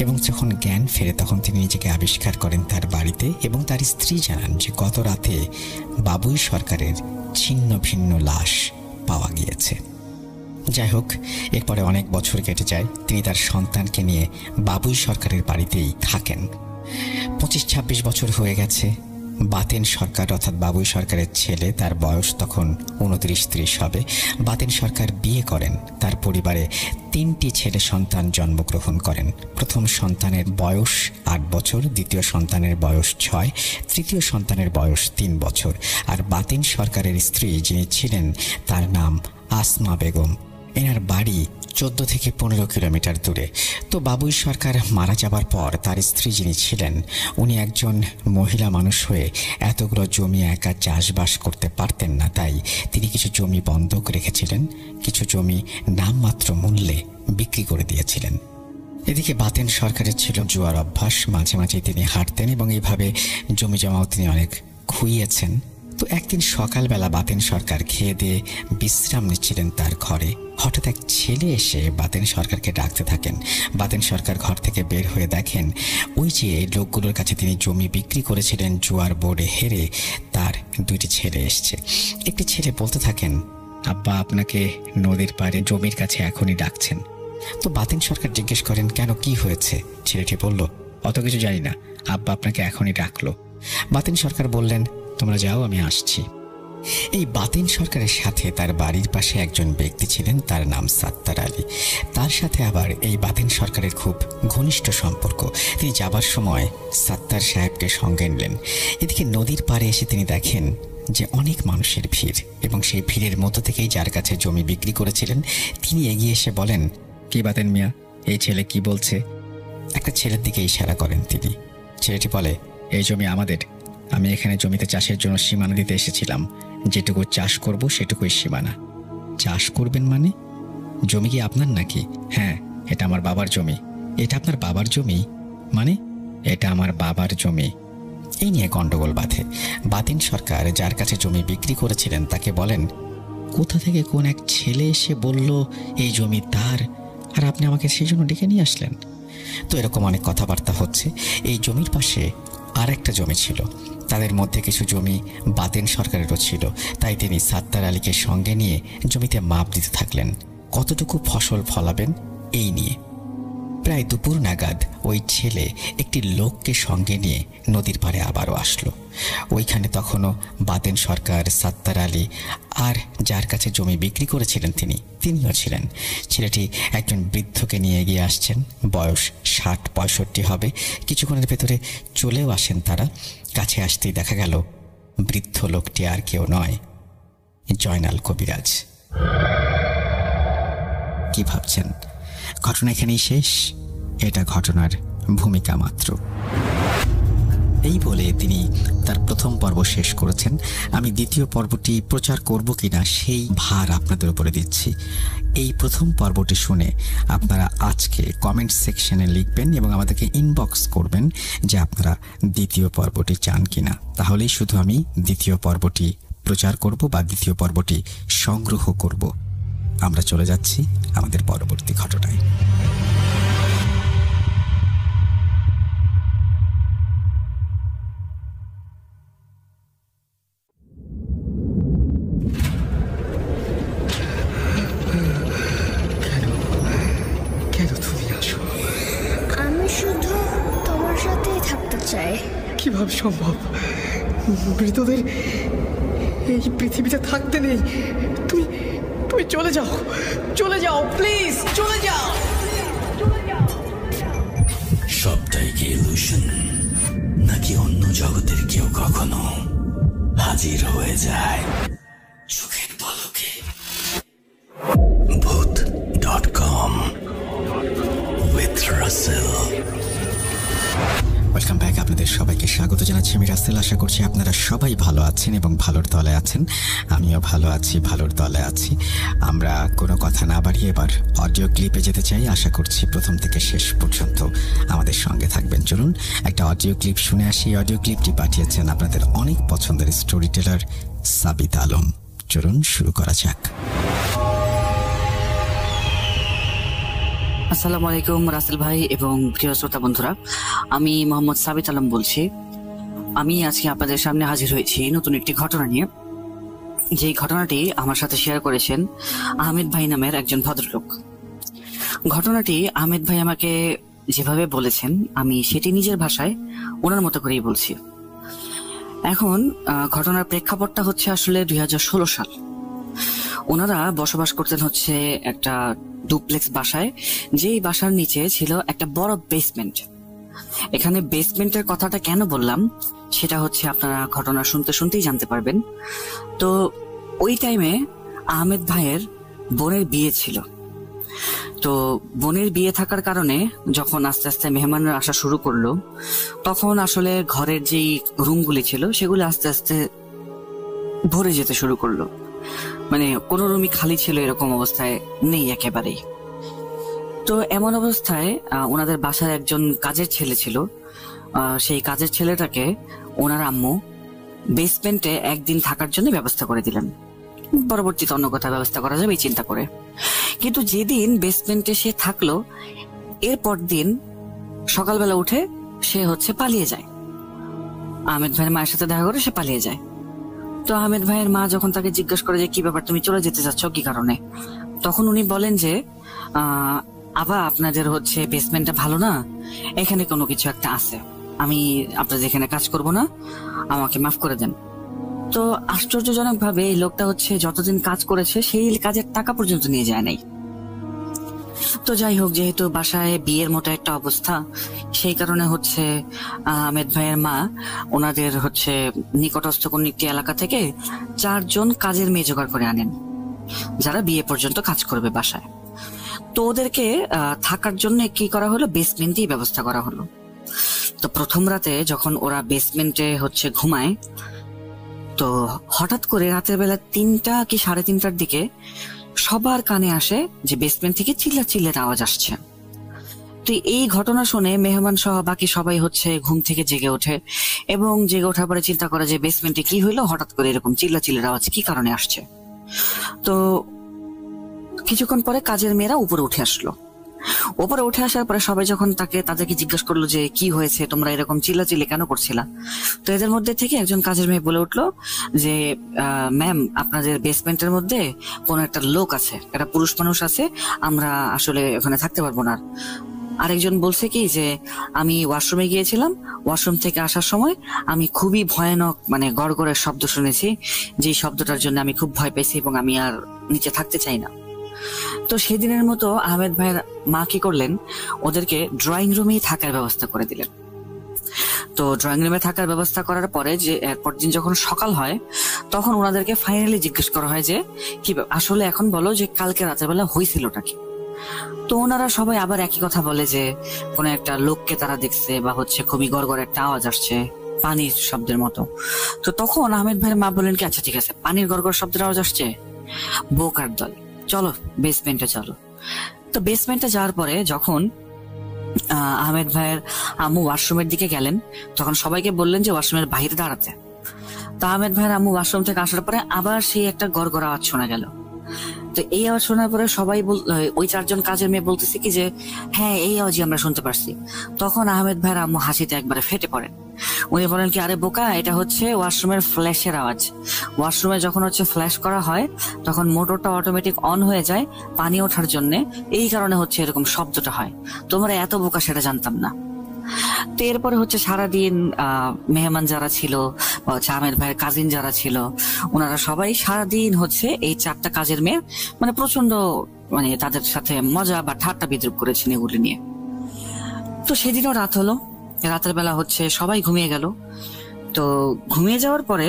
এবং যখন জ্ঞান ফেরে তখন তিনি নিজেকে আবিষ্কার করেন তার বাড়িতে, এবং তার স্ত্রী জানান যে গত রাতে বাবুই সরকারের ছিন্ন ভিন্ন লাশ পাওয়া গিয়েছে। যাই হোক, এরপরে অনেক বছর কেটে যায়। তিনি তার সন্তানকে নিয়ে বাবুই সরকারের বাড়িতেই থাকেন। 25-26 বছর হয়ে গেছে। বাতেন সরকার অর্থাৎ বাবুই সরকারের ছেলে, তার বয়স তখন 29-30 হবে। বাতেন সরকার বিয়ে করেন। তার পরিবারে 3টি ছেলে সন্তান জন্মগ্রহণ করেন। প্রথম সন্তানের বয়স 8 বছর, দ্বিতীয় সন্তানের বয়স 6, তৃতীয় সন্তানের বয়স 3 বছর। আর বাতেন সরকারের স্ত্রী যিনি ছিলেন তার নাম আসমা বেগম। এনার বাড়ি 14 থেকে 15 কিলোমিটার দূরে। তো বাবুই সরকার মারা যাবার পর তার স্ত্রী যিনি ছিলেন উনি একজন মহিলা মানুষ হয়ে এতগুলো জমি একা চাষবাস করতে পারতেন না, তাই তিনি কিছু জমি বন্ধক রেখেছিলেন, কিছু জমি নামমাত্র মূল্যে বিক্রি করে দিয়েছিলেন। এদিকে বাতেন সরকারের ছিল জুয়ার অভ্যাস, মাঝে মাঝে তিনি হাঁটতেন এবং এইভাবে জমি জমাও তিনি অনেক খুইয়েছেন। তো একদিন সকালবেলা বাতেন সরকার খেয়ে দিয়ে বিশ্রাম নিচ্ছিলেন তার ঘরে। হঠাৎ এক ছেলে এসে বাতেন সরকারকে ডাকতে থাকেন। বাতেন সরকার ঘর থেকে বের হয়ে দেখেন ওই যে লোকগুলোর কাছে তিনি জমি বিক্রি করেছিলেন জুয়ার বোর্ডে হেরে, তার 2টি ছেলে এসছে। একটি ছেলে বলতে থাকেন, আব্বা আপনাকে নদীর পাড়ে জমির কাছে এখনই ডাকছেন। তো বাতেন সরকার জিজ্ঞেস করেন, কেন, কি হয়েছে? ছেলেটি বলল, অত কিছু জানি না, আব্বা আপনাকে এখনই ডাকলো। বাতেন সরকার বললেন, তোমরা যাও, আমি আসছি। এই বাতেন সরকারের সাথে তার বাড়ির পাশে একজন ব্যক্তি ছিলেন, তার নাম সাত্তার আলী। তার সাথে আবার এই বাতেন সরকারের খুব ঘনিষ্ঠ সম্পর্ক। তিনি যাবার সময় সাত্তার সাহেবকে সঙ্গে নিলেন। এদিকে নদীর পাড়ে এসে তিনি দেখেন যে অনেক মানুষের ভিড়, এবং সেই ভিড়ের মধ্য থেকেই যার কাছে জমি বিক্রি করেছিলেন তিনি এগিয়ে এসে বলেন, কি বাতেন মিয়া, এই ছেলে কি বলছে? একটা ছেলের দিকে ইশারা করেন তিনি। ছেলেটি বলে, এই জমি আমাদের, আমি এখানে জমিতে চাষের জন্য সীমানা দিতে এসেছিলাম, যেটুকু চাষ করব সেটুকুই সীমানা। চাষ করবেন মানে? জমি কি আপনার নাকি? হ্যাঁ, এটা আমার বাবার জমি। এটা আপনার বাবার জমি মানে? এটা আমার বাবার জমি। এই নিয়ে গন্ডগোল বাধে। বাতেন সরকার যার কাছে জমি বিক্রি করেছিলেন তাকে বলেন, কোথা থেকে কোন এক ছেলে এসে বলল এই জমি তার, আর আপনি আমাকে সেই জন্য ডেকে নিয়ে আসলেন? তো এরকম অনেক কথাবার্তা হচ্ছে। এই জমির পাশে আর একটা জমি ছিল, তাদের মধ্যে কিছু জমি বাতেন সরকারেরও ছিল, তাই তিনি সাত্তার আলীকে সঙ্গে নিয়ে জমিতে মাপ দিতে থাকলেন, কতটুকু ফসল ফলাবেন এই নিয়ে। প্রায় দুপুর নাগাদ ওই ছেলে একটি লোককে সঙ্গে নিয়ে নদীর পাড়ে আবারও আসলো। ওইখানে তখনও বাতেন সরকার, সাত্তার আলী আর যার কাছে জমি বিক্রি করেছিলেন তিনিও ছিলেন। ছেলেটি একজন বৃদ্ধকে নিয়ে এগিয়ে আসছেন, বয়স 60-65 হবে। কিছুক্ষণের ভেতরে চলেও আসেন তারা। কাছে আসতেই দেখা গেল বৃদ্ধ লোকটি আর কেউ নয়, জয়নাল কবিরাজ। কি ভাবছেন ঘটনা এখানেই শেষ? এটা ঘটনার ভূমিকা মাত্র। এই বলে তিনি তার প্রথম পর্ব শেষ করেছেন। আমি দ্বিতীয় পর্বটি প্রচার করব কিনা সেই ভার আপনাদের উপরে দিচ্ছি। এই প্রথম পর্বটি শুনে আপনারা আজকে কমেন্ট সেকশনে লিখবেন এবং আমাদেরকে ইনবক্স করবেন যে আপনারা দ্বিতীয় পর্বটি চান কিনা। তাহলেই শুধু আমি দ্বিতীয় পর্বটি প্রচার করব বা দ্বিতীয় পর্বটি সংগ্রহ করব। আমরা চলে যাচ্ছি আমাদের পরবর্তী ঘটনায়। কেন তুমি আসো? আমি শুধু তোমার সাথেই থাকতে চাই। কিভাবে সম্ভব? মৃতদের এই পৃথিবীতে থাকতে নেই। তুমি তুমি চলে যাও, চলে যাও, প্লিজ চলে যাও। সবটাই কি ইলুশন, নাকি অন্য জগতের কেউ কখনো হাজির হয়ে যায় চোখের পলকে? ভূত.com with রাসেল। Welcome back. আপনাদের সবাইকে স্বাগত জানাচ্ছি। আমি রাসেল। আশা করছি আপনারা সবাই ভালো আছেন এবং ভালোর দলে আছেন। আমিও ভালো আছি, ভালোর দলে আছি। আমরা কোনো কথা না বাড়িয়ে এবার অডিও ক্লিপে যেতে চাই। আশা করছি প্রথম থেকে শেষ পর্যন্ত আমাদের সঙ্গে থাকবেন। চলুন একটা অডিও ক্লিপ শুনে আসি। অডিও ক্লিপটি পাঠিয়েছেন আপনাদের অনেক পছন্দের স্টোরি টেলার সাবিত আলম। চলুন শুরু করা যাক। আসসালামু আলাইকুম রাসেল ভাই এবং প্রিয় শ্রোতা বন্ধুরা, আমি মোহাম্মদ সাবিত আলম বলছি। আমি আজকে আপনাদের সামনে হাজির হয়েছি নতুন একটি ঘটনা নিয়ে। যে ঘটনাটি আমার সাথে শেয়ার করেছেন আহমেদ ভাই নামের একজন ভদ্রলোক। ঘটনাটি আহমেদ ভাই আমাকে যেভাবে বলেছেন আমি সেটি নিজের ভাষায় ওনার মতো করেই বলছি। এখন ঘটনার প্রেক্ষাপটটা হচ্ছে আসলে 2016 সাল। ওনারা বসবাস করতেন হচ্ছে একটা ডুপ্লেক্স বাসায়, যেই বাসার নিচে ছিল একটা বড় বেসমেন্ট। এখানে বেসমেন্টের কথাটা কেন বললাম সেটা হচ্ছে আপনারা ঘটনা শুনতে শুনতেই জানতে পারবেন। তো ওই টাইমে আহমেদ ভাইয়ের বোনের বিয়ে ছিল। তো বোনের বিয়ে থাকার কারণে যখন আস্তে আস্তে মেহমানরা আসা শুরু করলো, তখন আসলে ঘরের যেই রুমগুলি ছিল সেগুলো আস্তে আস্তে ভরে যেতে শুরু করলো। মানে কোনো রুমই খালি ছিল এরকম অবস্থায় নেই একেবারেই। তো এমন অবস্থায় ওনাদের বাসায় একজন কাজের ছেলে ছিল। সেই কাজের ছেলেটাকে ওনার আম্মু বেসমেন্টে একদিন থাকার জন্য ব্যবস্থা করে দিলেন। পরবর্তীতে অন্য কথা ব্যবস্থা করা যাবে এই চিন্তা করে। কিন্তু যেদিন বেসমেন্টে সে থাকলো, এরপর দিন সকালবেলা উঠে সে হচ্ছে পালিয়ে যায়। আহমেদ ভাইয়ের মায়ের সাথে দেখা করে সে পালিয়ে যায়। তো আহমেদ ভাইয়ের মা যখন তাকে জিজ্ঞেস করে যে কি ব্যাপার, তুমি চলে যেতে চাচ্ছ কি কারণে, তখন উনি বলেন যে আবা আপনাদের হচ্ছে বেসমেন্টটা ভালো না, এখানে কোনো কিছু একটা আছে, আমি আপনাদের এখানে কাজ করব না, আমাকে মাফ করে দেন। তো আশ্চর্যজনক ভাবে এই লোকটা হচ্ছে যতদিন কাজ করেছে সেই কাজের টাকা পর্যন্ত নিয়ে যায় নাই। তো যাই হোক, যেহেতু বাসায় বিয়ের মতো একটা অবস্থা, সেই কারণে হচ্ছে আহমেদ ভাইয়ের মা ওনাদের হচ্ছে নিকটস্থ কোন একটি এলাকা থেকে 4 জন কাজের মেয়ে জোগাড় করে আনেন, যারা বিয়ে পর্যন্ত কাজ করবে বাসায়। তো ওদেরকে থাকার জন্য কি করা হলো, বেসমেন্টেই ব্যবস্থা করা হলো। তো প্রথম রাতে যখন ওরা বেসমেন্টে হচ্ছে ঘুমায়, তো হঠাৎ করে রাতের বেলা 3টা কি 3:30টার দিকে সবার কানে আসে যে বেসমেন্ট থেকে চিল্লার আওয়াজ আসছে। তো এই ঘটনা শুনে মেহমান সহ বাকি সবাই হচ্ছে ঘুম থেকে জেগে ওঠে এবং জেগে ওঠার পরে চিন্তা করে যে বেসমেন্টে কি হইলো, হঠাৎ করে এরকম চিল্লার আওয়াজ কি কারণে আসছে। তো কিছুক্ষণ পরে কাজের মেয়েরা উপরে উঠে আসলো। উপরে উঠে আসার পরে সবাই যখন তাদেরকে জিজ্ঞেস করলো যে কি হয়েছে, তোমরা এরকম চিল্লাচিল্লি কেন করছিলা, তো এদের মধ্যে থেকে একজন কাজের মেয়ে বলে উঠলো যে ম্যাম, আপনাদের বেসমেন্টের মধ্যে কোন একটা লোক আছে, একটা পুরুষ মানুষ আছে, আমরা আসলে ওখানে থাকতে পারবো না। আরেকজন বলছে কি যে আমি ওয়াশরুমে গিয়েছিলাম, ওয়াশরুম থেকে আসার সময় আমি খুবই ভয়ানক মানে গড়গড়ের শব্দ শুনেছি, যে শব্দটার জন্য আমি খুব ভয় পেয়েছি এবং আমি আর নিচে থাকতে চাই না। তো সেদিনের মতো আহমেদ ভাইয়ের মা কি করলেন, ওদেরকে ড্রয়িং রুমেই থাকার ব্যবস্থা করে দিলেন। তো ড্রয়িং রুমে থাকার ব্যবস্থা করার পরে যে এরপর দিন যখন সকাল হয়, তখন ওনাদেরকে ফাইনালি জিজ্ঞেস করা হয় যে কি আসলে এখন বলো যে কালকে রাতের বেলা হয়েছিলটা কি। তো ওনারা সবাই আবার একই কথা বলে যে কোনো একটা লোককে তারা দেখছে বা হচ্ছে খুবই গড়গড় একটা আওয়াজ আসছে পানির শব্দের মতো। তো তখন আহমেদ ভাইয়ের মা বললেন কি আচ্ছা ঠিক আছে, পানির গড়গড় শব্দের আওয়াজ আসছে, বোকার দল, চলো বেসমেন্টে চলো। তো বেসমেন্টে যাওয়ার পরে যখন আহমেদ ভাইয়ের আম্মু ওয়াশরুমের দিকে গেলেন, তখন সবাইকে বললেন যে ওয়াশরুমের বাইরে দাঁড়াতে। তো আহমেদ ভাইয়ের আম্মু ওয়াশরুম থেকে আসার পরে আবার সেই একটা গড়গড় আওয়াজ শোনা গেল। তো এই আওয়াজ শোনার পরে সবাই ওই 4 জন কাজের মেয়ে বলতেছে কি যে হ্যাঁ এই আওয়াজই আমরা শুনতে পারছি। তখন আহমেদ ভাইয়ের আম্মু হাসিতে একবারে ফেটে পড়েন। উনি বলেন কি আরে বোকা, এটা হচ্ছে ওয়াশরুমের ফ্ল্যাশের আওয়াজ। ওয়াশরুমে যখন হচ্ছে ফ্ল্যাশ করা হয় তখন মোটরটা অটোমেটিক অন হয়ে যায় পানি ওঠার জন্য, এই কারণে হচ্ছে এরকম শব্দটা হয়, তোমরা এত বোকা সেটা জানতাম না। তো এরপরে হচ্ছে সারাদিন মেহমান যারা ছিল বা হচ্ছে আহমেদ ভাইয়ের কাজিন যারা ছিল, ওনারা সবাই সারাদিন হচ্ছে এই 4টা কাজের মেয়ে মানে প্রচন্ড মানে তাদের সাথে মজা বা ঠাট্টা বিদ্রুপ করেছেন এগুলি নিয়ে। তো সেদিনও রাত হলো, রাতের বেলা হচ্ছে সবাই ঘুমিয়ে গেল। তো ঘুমিয়ে যাওয়ার পরে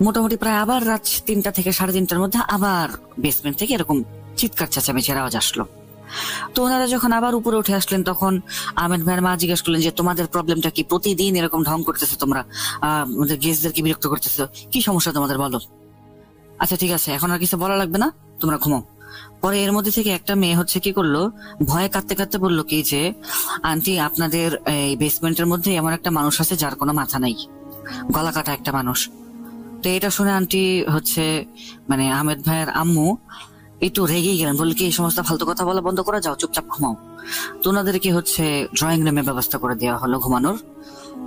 মোটামুটি প্রায় আবার রাত 3টা থেকে 3:30টার মধ্যে আবার বেসমেন্ট থেকে এরকম চিৎকার চেঁচামেচির আওয়াজ আসলো। তো ওনারা যখন আবার উপরে উঠে আসলেন, তখন আহমেদ ভাইয়ের মা জিজ্ঞেস করলেন যে তোমাদের প্রবলেমটা কি, প্রতিদিন এরকম ঢং করতেছো তোমরা, আমাদের গেস্টদেরকে বিরক্ত করতেছো, কি সমস্যা তোমাদের বলো। আচ্ছা ঠিক আছে, এখন আর কিছু বলা লাগবে না, তোমরা ঘুমাও। পরে এর মধ্যে থেকে একটা মেয়ে হচ্ছে কি করলো, ভয়ে কাঁদতে কাঁদতে বললো কি যে আন্টি আপনাদের এই বেসমেন্টের মধ্যে এমন একটা মানুষ আছে যার কোনো মাথা নাই, গলা কাটা একটা মানুষ। তো এটা শুনে আন্টি হচ্ছে মানে আহমেদ ভাইয়ের আম্মু একটু রেগেই গেলেন, বললেন কি এই সমস্ত ফালতু কথা বলা বন্ধ করা, যাও চুপচাপ ঘুমাও। তো ওনাদেরকে হচ্ছে ড্রয়িং রুমে ব্যবস্থা করে দেওয়া হলো ঘুমানোর।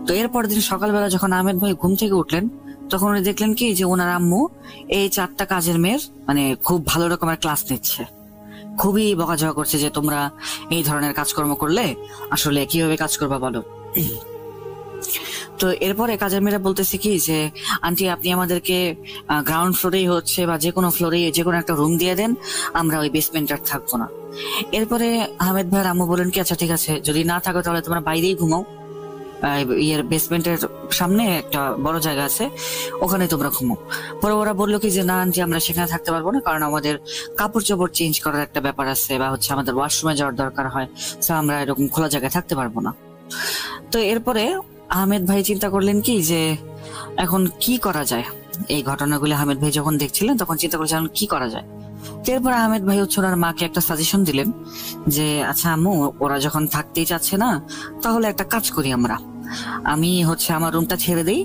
তো এরপর দিন সকালবেলা যখন আহমেদ ভাই ঘুম থেকে উঠলেন, তখন উনি দেখলেন কি যে ওনার আম্মু এই 4টা কাজের মেয়ের মানে খুব ভালো রকমের ক্লাস নিচ্ছে, খুবই বকাঝকা করছে যে তোমরা এই ধরনের কাজকর্ম করলে আসলে কিভাবে কাজ করবা বলো। তো এরপরে কাজের মেয়েরা বলতেছে কি যে আন্টি আপনি আমাদেরকে গ্রাউন্ড ফ্লোরেই হচ্ছে বা যে কোনো ফ্লোরে যে কোনো একটা রুম দিয়ে দেন, আমরা ওই বেসমেন্ট আর থাকবো না। এরপরে আহমেদ ভাইয়ের আম্মু বলেন কি আচ্ছা ঠিক আছে, যদি না থাকো তাহলে তোমরা বাইরেই ঘুমাও, বেসমেন্টের সামনে একটা বড় জায়গা আছে, ওখানে তোমরা ঘুমাও। পরে ওরা বললো কি যে না আন্টি আমরা সেখানে থাকতে পারবো না, কারণ আমাদের কাপড় চোপড় চেঞ্জ করার একটা ব্যাপার আছে বা হচ্ছে আমাদের ওয়াশরুমে যাওয়ার দরকার হয়, তো আমরা এরকম খোলা জায়গায় থাকতে পারবো না। তো এরপরে আহমেদ ভাই চিন্তা করলেন কি যে এখন কি করা যায়। এই ঘটনাগুলো আহমেদ ভাই যখন দেখছিলেন তখন চিন্তা করছিলেন কি করা যায়। এরপর আহমেদ ভাই হচ্ছে ওনার মাকে একটা সাজেশন দিলেন যে আচ্ছা আম্মু ওরা যখন থাকতেই চাচ্ছে না, তাহলে একটা কাজ করি আমি হচ্ছে আমার রুমটা ছেড়ে দেই,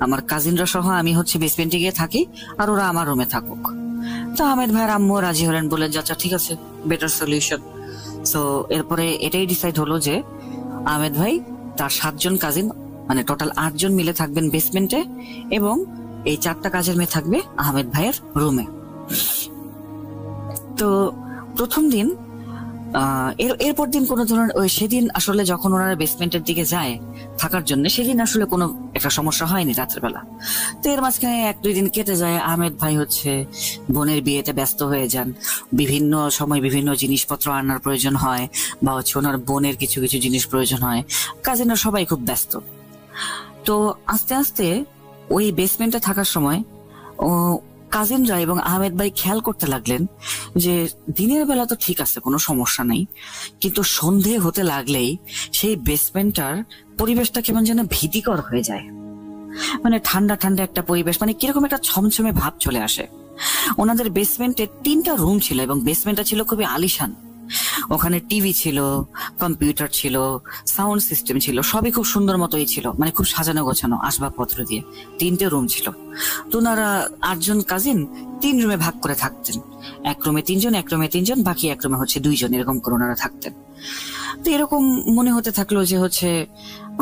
আমার কাজিনরা সহ আমি হচ্ছে বেসমেন্টে গিয়ে থাকি আর ওরা আমার রুমে থাকুক। তো আহমেদ ভাইয়ের আম্মু রাজি হলেন, বললেন যে আচ্ছা ঠিক আছে, বেটার সলিউশন। তো এরপরে এটাই ডিসাইড হলো যে আহমেদ ভাই তার 7 জন কাজিন মানে টোটাল 8 জন মিলে থাকবেন বেসমেন্টে এবং এই 4টা কাজের মেয়ে থাকবে আহমেদ ভাইয়ের রুমে। তো প্রথম দিন এরপর দিন কোনো ধরনের সেদিন আসলে যখন ওনারা বেসমেন্টের দিকে যায় থাকার জন্য, সেদিন আসলে কোনো একটা সমস্যা হয়নি রাতের বেলা। তো এর মাঝখানে 1-2 দিন কেটে যায়, আহমেদ ভাই হচ্ছে বোনের বিয়েতে ব্যস্ত হয়ে যান, বিভিন্ন সময় বিভিন্ন জিনিসপত্র আনার প্রয়োজন হয় বা হচ্ছে ওনার বোনের কিছু কিছু জিনিস প্রয়োজন হয়, কাজিনরা সবাই খুব ব্যস্ত। তো আস্তে আস্তে ওই বেসমেন্টে থাকার সময় কাজিনরা এবং আহমেদ ভাই খেয়াল করতে লাগলেন যে দিনের বেলা তো ঠিক আছে, কোনো সমস্যা নেই, কিন্তু সন্ধে হতে লাগলেই সেই বেসমেন্টটার পরিবেশটা কেমন যেন ভীতিকর হয়ে যায়। মানে ঠান্ডা ঠান্ডা একটা পরিবেশ, মানে কিরকম একটা ছমছমে ভাব চলে আসে। ওনাদের বেসমেন্টে 3টা রুম ছিল এবং বেসমেন্টটা ছিল খুবই আলিশান। ওখানে টিভি ছিল, কম্পিউটার ছিল, সাউন্ড সিস্টেম ছিল, সবই খুব সুন্দর মতোই ছিল, মানে খুব সাজানো গোছানো আসবাবপত্র দিয়ে 3টে রুম ছিল। তো ওনারা 8 জন কাজিন 3 রুমে ভাগ করে থাকতেন, এক রুমে 3 জন, এক রুমে 3 জন, বাকি এক রুমে হচ্ছে 2 জন, এরকম করে ওনারা থাকতেন। তো এরকম মনে হতে থাকলো যে হচ্ছে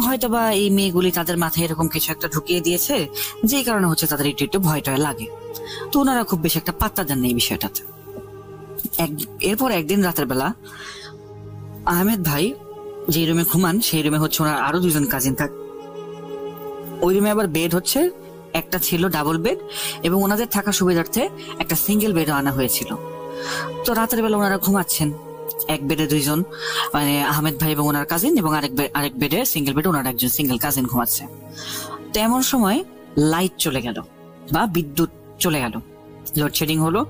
হয়তোবা এই মেয়েগুলি তাদের মাথায় এরকম কিছু একটা ঢুকিয়ে দিয়েছে, যেই কারণে হচ্ছে তাদের একটু একটু ভয় টয় লাগে। তো ওনারা খুব বেশি একটা পাত্তা দেন না এই বিষয়টাতে। এরপর একদিন রাতের বেলা আহমেদ ভাই যে রুমে ঘুমান সেই রুমে হচ্ছে ওনার আরো 2 জন কাজিন থাকে। ওই রুমে আবার বেড হচ্ছে একটা ছিল ডাবল বেড এবং ওনাদের থাকা সুবিধার্থে একটা সিঙ্গেল বেডও আনা হয়েছিল। তো রাতের বেলা ওনারা ঘুমাচ্ছেন, এক বেডে 2 জন মানে আহমেদ ভাই এবং ওনার কাজিন, এবং আরেক বেডে সিঙ্গেল বেডে ওনার একজন সিঙ্গেল কাজিন ঘুমাচ্ছে। তো এমন সময় লাইট চলে গেল বা বিদ্যুৎ চলে গেল, লোডশেডিং হলো।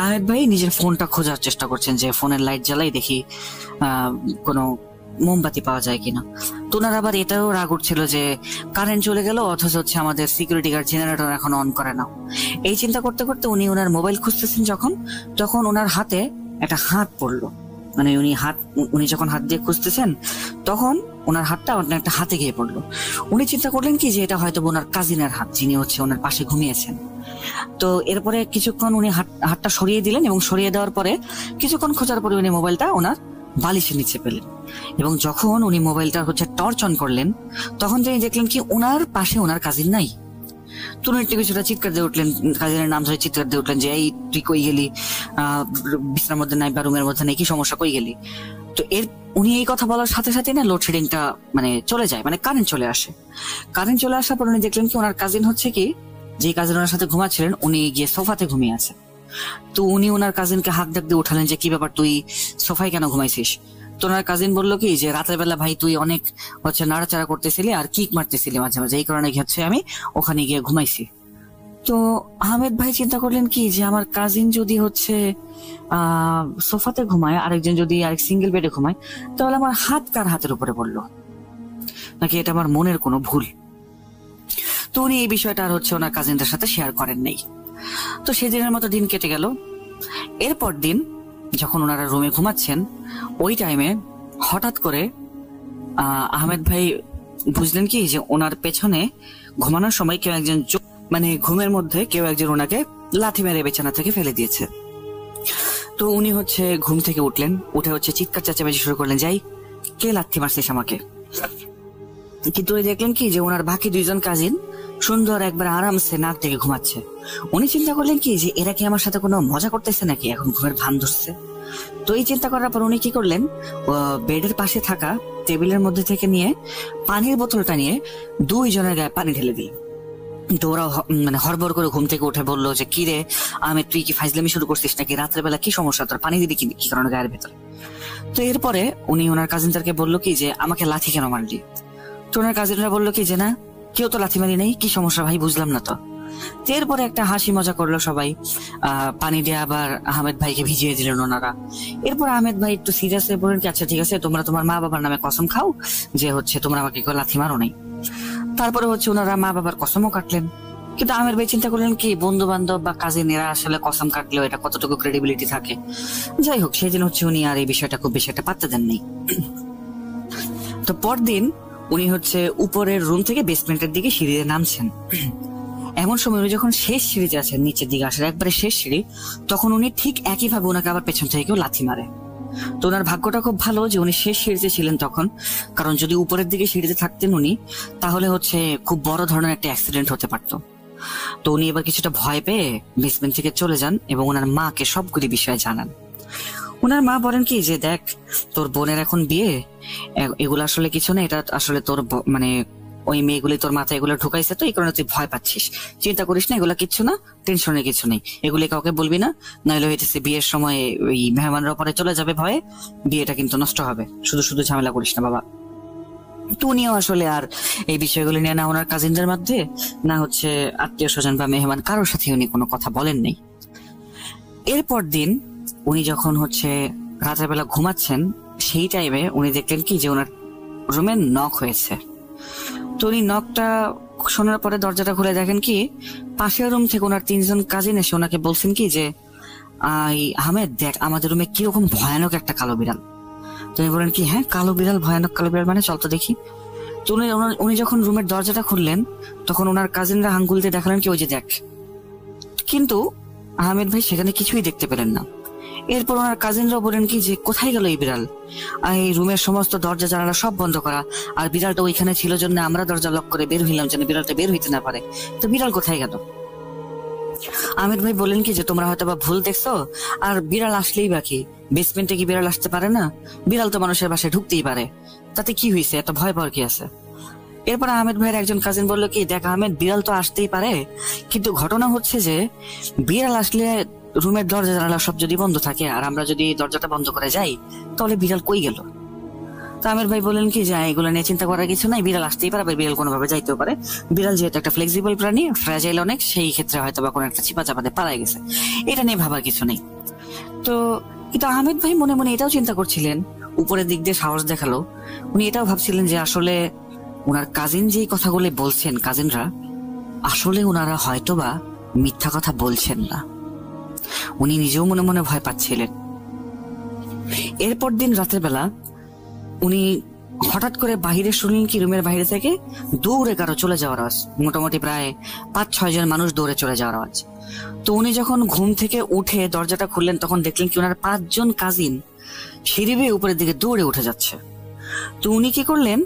আহমেদ ভাই নিজের ফোনটা খোঁজার চেষ্টা করছেন যে ফোনের লাইট জ্বালাই দেখি কোনো মোমবাতি পাওয়া যায় কিনা। তো ওনার আবার এটাও রাগ উঠছিল যে কারেন্ট চলে গেল অথচ হচ্ছে আমাদের সিকিউরিটি গার্ড জেনারেটর এখন অন করে না। এই চিন্তা করতে করতে উনি ওনার মোবাইল খুঁজতেছেন তখন ওনার হাতে একটা হাত পড়লো। মানে উনি যখন হাত দিয়ে খুঁজতেছেন তখন ওনার হাতটা অন্য একটা হাতে গিয়ে পড়লো। উনি চিন্তা করলেন কি যে এটা হয়তো ওনার কাজিনের হাত, যিনি হচ্ছে ওনার পাশে ঘুমিয়েছেন। তো এরপরে কিছুক্ষণ উনি হাতটা সরিয়ে দিলেন এবং সরিয়ে দেওয়ার পরে কিছুক্ষণ খোঁজার পরে উনি মোবাইলটা ওনার বালিশের নিচে পেলেন। এবং যখন উনি মোবাইলটা হচ্ছে টর্চ অন করলেন তখন তিনি দেখলেন কি ওনার পাশে ওনার কাজিন নাই। তো উনি একটু কিছুটা চিৎকার দিয়ে উঠলেন, কাজিনের নাম ধরে চিৎকার দিয়ে উঠলেন যে এই তুই কই গেলি, বিছানার মধ্যে নাই বা রুমের মধ্যে নাই, কি সমস্যা, কই গেলি। তো উনি এই কথা বলার সাথে সাথে না লোডশেডিংটা মানে চলে যায়, মানে কারেন্ট চলে আসে। কারেন্ট চলে আসার পর উনি দেখলেন কি ওনার কাজিন হচ্ছে কি যে কাজিন ওনার সাথে ঘুমাচ্ছিলেন উনি গিয়ে সোফাতে ঘুমিয়ে আছে। তো উনি ওনার কাজিনকে হাত ডাক দিয়ে উঠালেন যে কি ব্যাপার, তুই সোফায় কেন ঘুমাইছিস। তো ওনার কাজিন বললো কি যে রাতের বেলা ভাই তুই অনেক হচ্ছে নাড়াচাড়া করতেছিলি আর কিক মারতেছিলি মাঝে মাঝে, এই কারণে হচ্ছে আমি ওখানে গিয়ে ঘুমাইছি। তো আহমেদ ভাই চিন্তা করলেন কি যে আমার কাজিন যদি হচ্ছে সোফাতে ঘুমায়, আরেকজন যদি আরেক সিঙ্গেল বেডে ঘুমায়, তাহলে আমার হাত কার হাতের উপরে পড়লো, নাকি এটা আমার মনের কোনো ভুল। তো উনি এই বিষয়টা আর হচ্ছে ওনার কাজিনদের সাথে শেয়ার করেন নাই। তো সেদিনের মতো দিন কেটে গেল। এরপর দিন যখন ওনারা রুমে ঘুমাচ্ছেন ওই টাইমে হঠাৎ করে আহমেদ ভাই বুঝলেন কি যে ওনার পেছনে ঘুমানোর সময় কেউ একজন মানে ঘুমের মধ্যে কেউ একজন ওনাকে লাথি মেরে বিছানা থেকে ফেলে দিয়েছে। তো উনি হচ্ছে ঘুম থেকে উঠলেন, উঠে হচ্ছে চিৎকার চেঁচামেচি শুরু করলেন, যাই কে লাথি মারছিস আমাকে। কিন্তু দেখলেন কি যে ওনার বাকি 2 জন কাজিন সুন্দর একবার আরামসে নাক ডেকে ঘুমাচ্ছে। উনি চিন্তা করলেন কি যে এরা কি আমার সাথে কোনো মজা করতেছে নাকি, এখন ঘুমের ভান ধরছে। তো এই চিন্তা করার পর উনি কি করলেন, বেডের পাশে থাকা টেবিলের মধ্যে থেকে নিয়ে পানির বোতলটা নিয়ে 2 জনের গায়ে পানি ঢেলে দিলেন। তো ওরা মানে হড়বড় করে ঘুম থেকে উঠে বললো যে কি রে আহমেদ, তুই কি ফাইজলামি শুরু করছিস নাকি? রাত্রের বেলা কি সমস্যা তোর, পানি দিবি কি কারণে গায়ের ভেতরে? তো এরপরে উনি ওনার কাজিনদেরকে বললো কি যে আমাকে লাথি কেন মারলি? তো ওনার কাজিনরা বললো কি যে না, কেউ তো লাথি মারি নেই, কি সমস্যা ভাই, বুঝলাম না তো। এরপরে একটা হাসি মজা করলো সবাই, পানি দিয়ে আবার আহমেদ ভাইকে ভিজিয়ে দিলেন ওনারা। এরপর আহমেদ ভাই একটু সিরিয়াস হয়ে বললেন কি আচ্ছা ঠিক আছে, তোমরা তোমার মা বাবার নামে কসম খাও যে তোমরা আমাকে কেউ লাথি মারো নাই। তারপরে ওনারা মা বাবার কসমও কাটলেন। কিন্তু আহমেদ ভাই চিন্তা করলেন কি বন্ধু বান্ধব বা কাজিনেরা আসলে কসম কাটলেও এটা কতটুকু ক্রেডিবিলিটি থাকে। যাই হোক, সেদিন উনি আর এই বিষয়টা খুব বেশি একটা পাত্তা দেন নাই। তো পরদিন উনি উপরের রুম থেকে বেসমেন্টের দিকে সিঁড়িতে নামছেন। এমন সময় উনি যখন শেষ সিঁড়িতে আছেন, নিচের দিকে আসার একবারে শেষ সিঁড়ি, তখন উনি ঠিক একইভাবে ওনাকে আবার পেছন থেকে কেউ লাথি মারে। তো ওনার ভাগ্যটা খুব ভালো যে উনি শেষ সিঁড়িতে ছিলেন তখন, কারণ যদি উপরের দিকে সিঁড়িতে থাকতেন উনি, তাহলে খুব বড় ধরনের একটা অ্যাক্সিডেন্ট হতে পারতো। তো উনি এবার কিছুটা ভয় পেয়ে বেসমেন্ট থেকে চলে যান এবং ওনার মাকে সবগুলি বিষয়ে জানান। ওনার মা বলেন কি যে দেখ, তোর বোনের এখন বিয়ে, এগুলো আসলে কিছু না, এটা আসলে তোর মানে ওই মেয়েগুলি তোর মাথায় এগুলো ঢুকাইছে, তো এই কারণে তুই ভয় পাচ্ছিস, চিন্তা করিস না, এগুলো কিচ্ছু না, টেনশনের কিছু নেই, এগুলি কাউকে বলবি না, নাহলে হইতেছে বিয়ের সময় ওই মেহমানরা পরে চলে যাবে ভয়ে, বিয়েটা কিন্তু নষ্ট হবে, শুধু শুধু ঝামেলা করিস না বাবা। তো উনিও আসলে আর এই বিষয়গুলি নিয়ে না ওনার কাজিনদের মধ্যে না আত্মীয় স্বজন বা মেহমান কারোর সাথে উনি কোনো কথা বলেন নাই। এরপর দিন উনি যখন রাতের বেলা ঘুমাচ্ছেন, সেই টাইমে উনি দেখলেন কি যে ওনার রুমে নক হয়েছে। তো উনি নকটা শোনার পরে দরজাটা খুলে দেখেন কি পাশের রুম থেকে ওনার 3 জন কাজিন এসে ওনাকে বলছেন কি যে আহমেদ দেখ, আমাদের রুমে কিরকম ভয়ানক একটা কালো বিড়াল। তুমি বলেন কি হ্যাঁ কালো বিড়াল, ভয়ানক কালো বিড়াল মানে, চল তো দেখি। তো উনি যখন রুমের দরজাটা খুললেন তখন ওনার কাজিনরা আঙ্গুল দিয়ে দেখালেন কি ওই যে দেখ, কিন্তু আহমেদ ভাই সেখানে কিছুই দেখতে পেলেন না। এরপর ওনার কাজিনরাও বলেন কি যে কোথায় গেল এই বিড়াল, এই রুমের সমস্ত দরজা জানালা সব বন্ধ করা, আর বিড়ালটা ওইখানে ছিল জন্য আমরা দরজা লক করে বের হইলাম যেন বিড়ালটা বের হইতে না পারে, তো বিড়াল কোথায় গেল? আহমেদ ভাই বলেন কি যে তোমরা হয়তো বা ভুল দেখছো, আর বিড়াল আসলেই বাকি, বেসমেন্টে কি বিড়াল আসতে পারে না? বিড়াল তো মানুষের বাসায় ঢুকতেই পারে, তাতে কি হয়েছে, এত ভয় পাওয়ার কি আছে? এরপর আহমেদ ভাইয়ের একজন কাজিন বললো কি দেখ আহমেদ, বিড়াল তো আসতেই পারে, কিন্তু ঘটনা যে বিড়াল আসলে রুমের দরজা জানালা সব যদি বন্ধ থাকে আর আমরা যদি দরজাটা বন্ধ করে যাই, তাহলে বিড়াল কই গেল? তো আহমেদ ভাই বলেন কি যে এগুলো নিয়ে চিন্তা করার কিছু নাই, বিড়াল আসতেই পারে, বিড়াল কোনোভাবে যাইতেও পারে, বিড়াল যেহেতু একটা ফ্লেক্সিবল প্রাণী, ফ্র্যাজাইল অনেক, সেই ক্ষেত্রে হয়তো বা কোনো একটা চিপা চাপাতে পালাই গেছে, এটা নিয়ে ভাবার কিছু নেই। তো কিন্তু আহমেদ ভাই মনে মনে এটাও চিন্তা করছিলেন, উপরের দিক দিয়ে সাহস দেখালো, উনি এটাও ভাবছিলেন যে আসলে ওনার কাজিন যেই কথাগুলো বলছেন, কাজিনরা আসলে ওনারা হয়তোবা মিথ্যা কথা বলছেন না। উনি নিজেও মনে মনে ভয় পাচ্ছিলেন। এরপর দিন রাতের বেলা উনি হঠাৎ করে বাহিরে শুনলেন কি রুমের বাইরে থেকে দৌড়ে কারো চলে যাওয়ার আওয়াজ, মোটামুটি প্রায় 5-6 জন মানুষ দৌড়ে চলে যাওয়ার আওয়াজ। তো উনি যখন ঘুম থেকে উঠে দরজাটা খুললেন তখন দেখলেন কি ওনার 5 জন কাজিন সিঁড়ি বেয়ে উপরের দিকে দৌড়ে উঠে যাচ্ছে। তো উনি কি করলেন,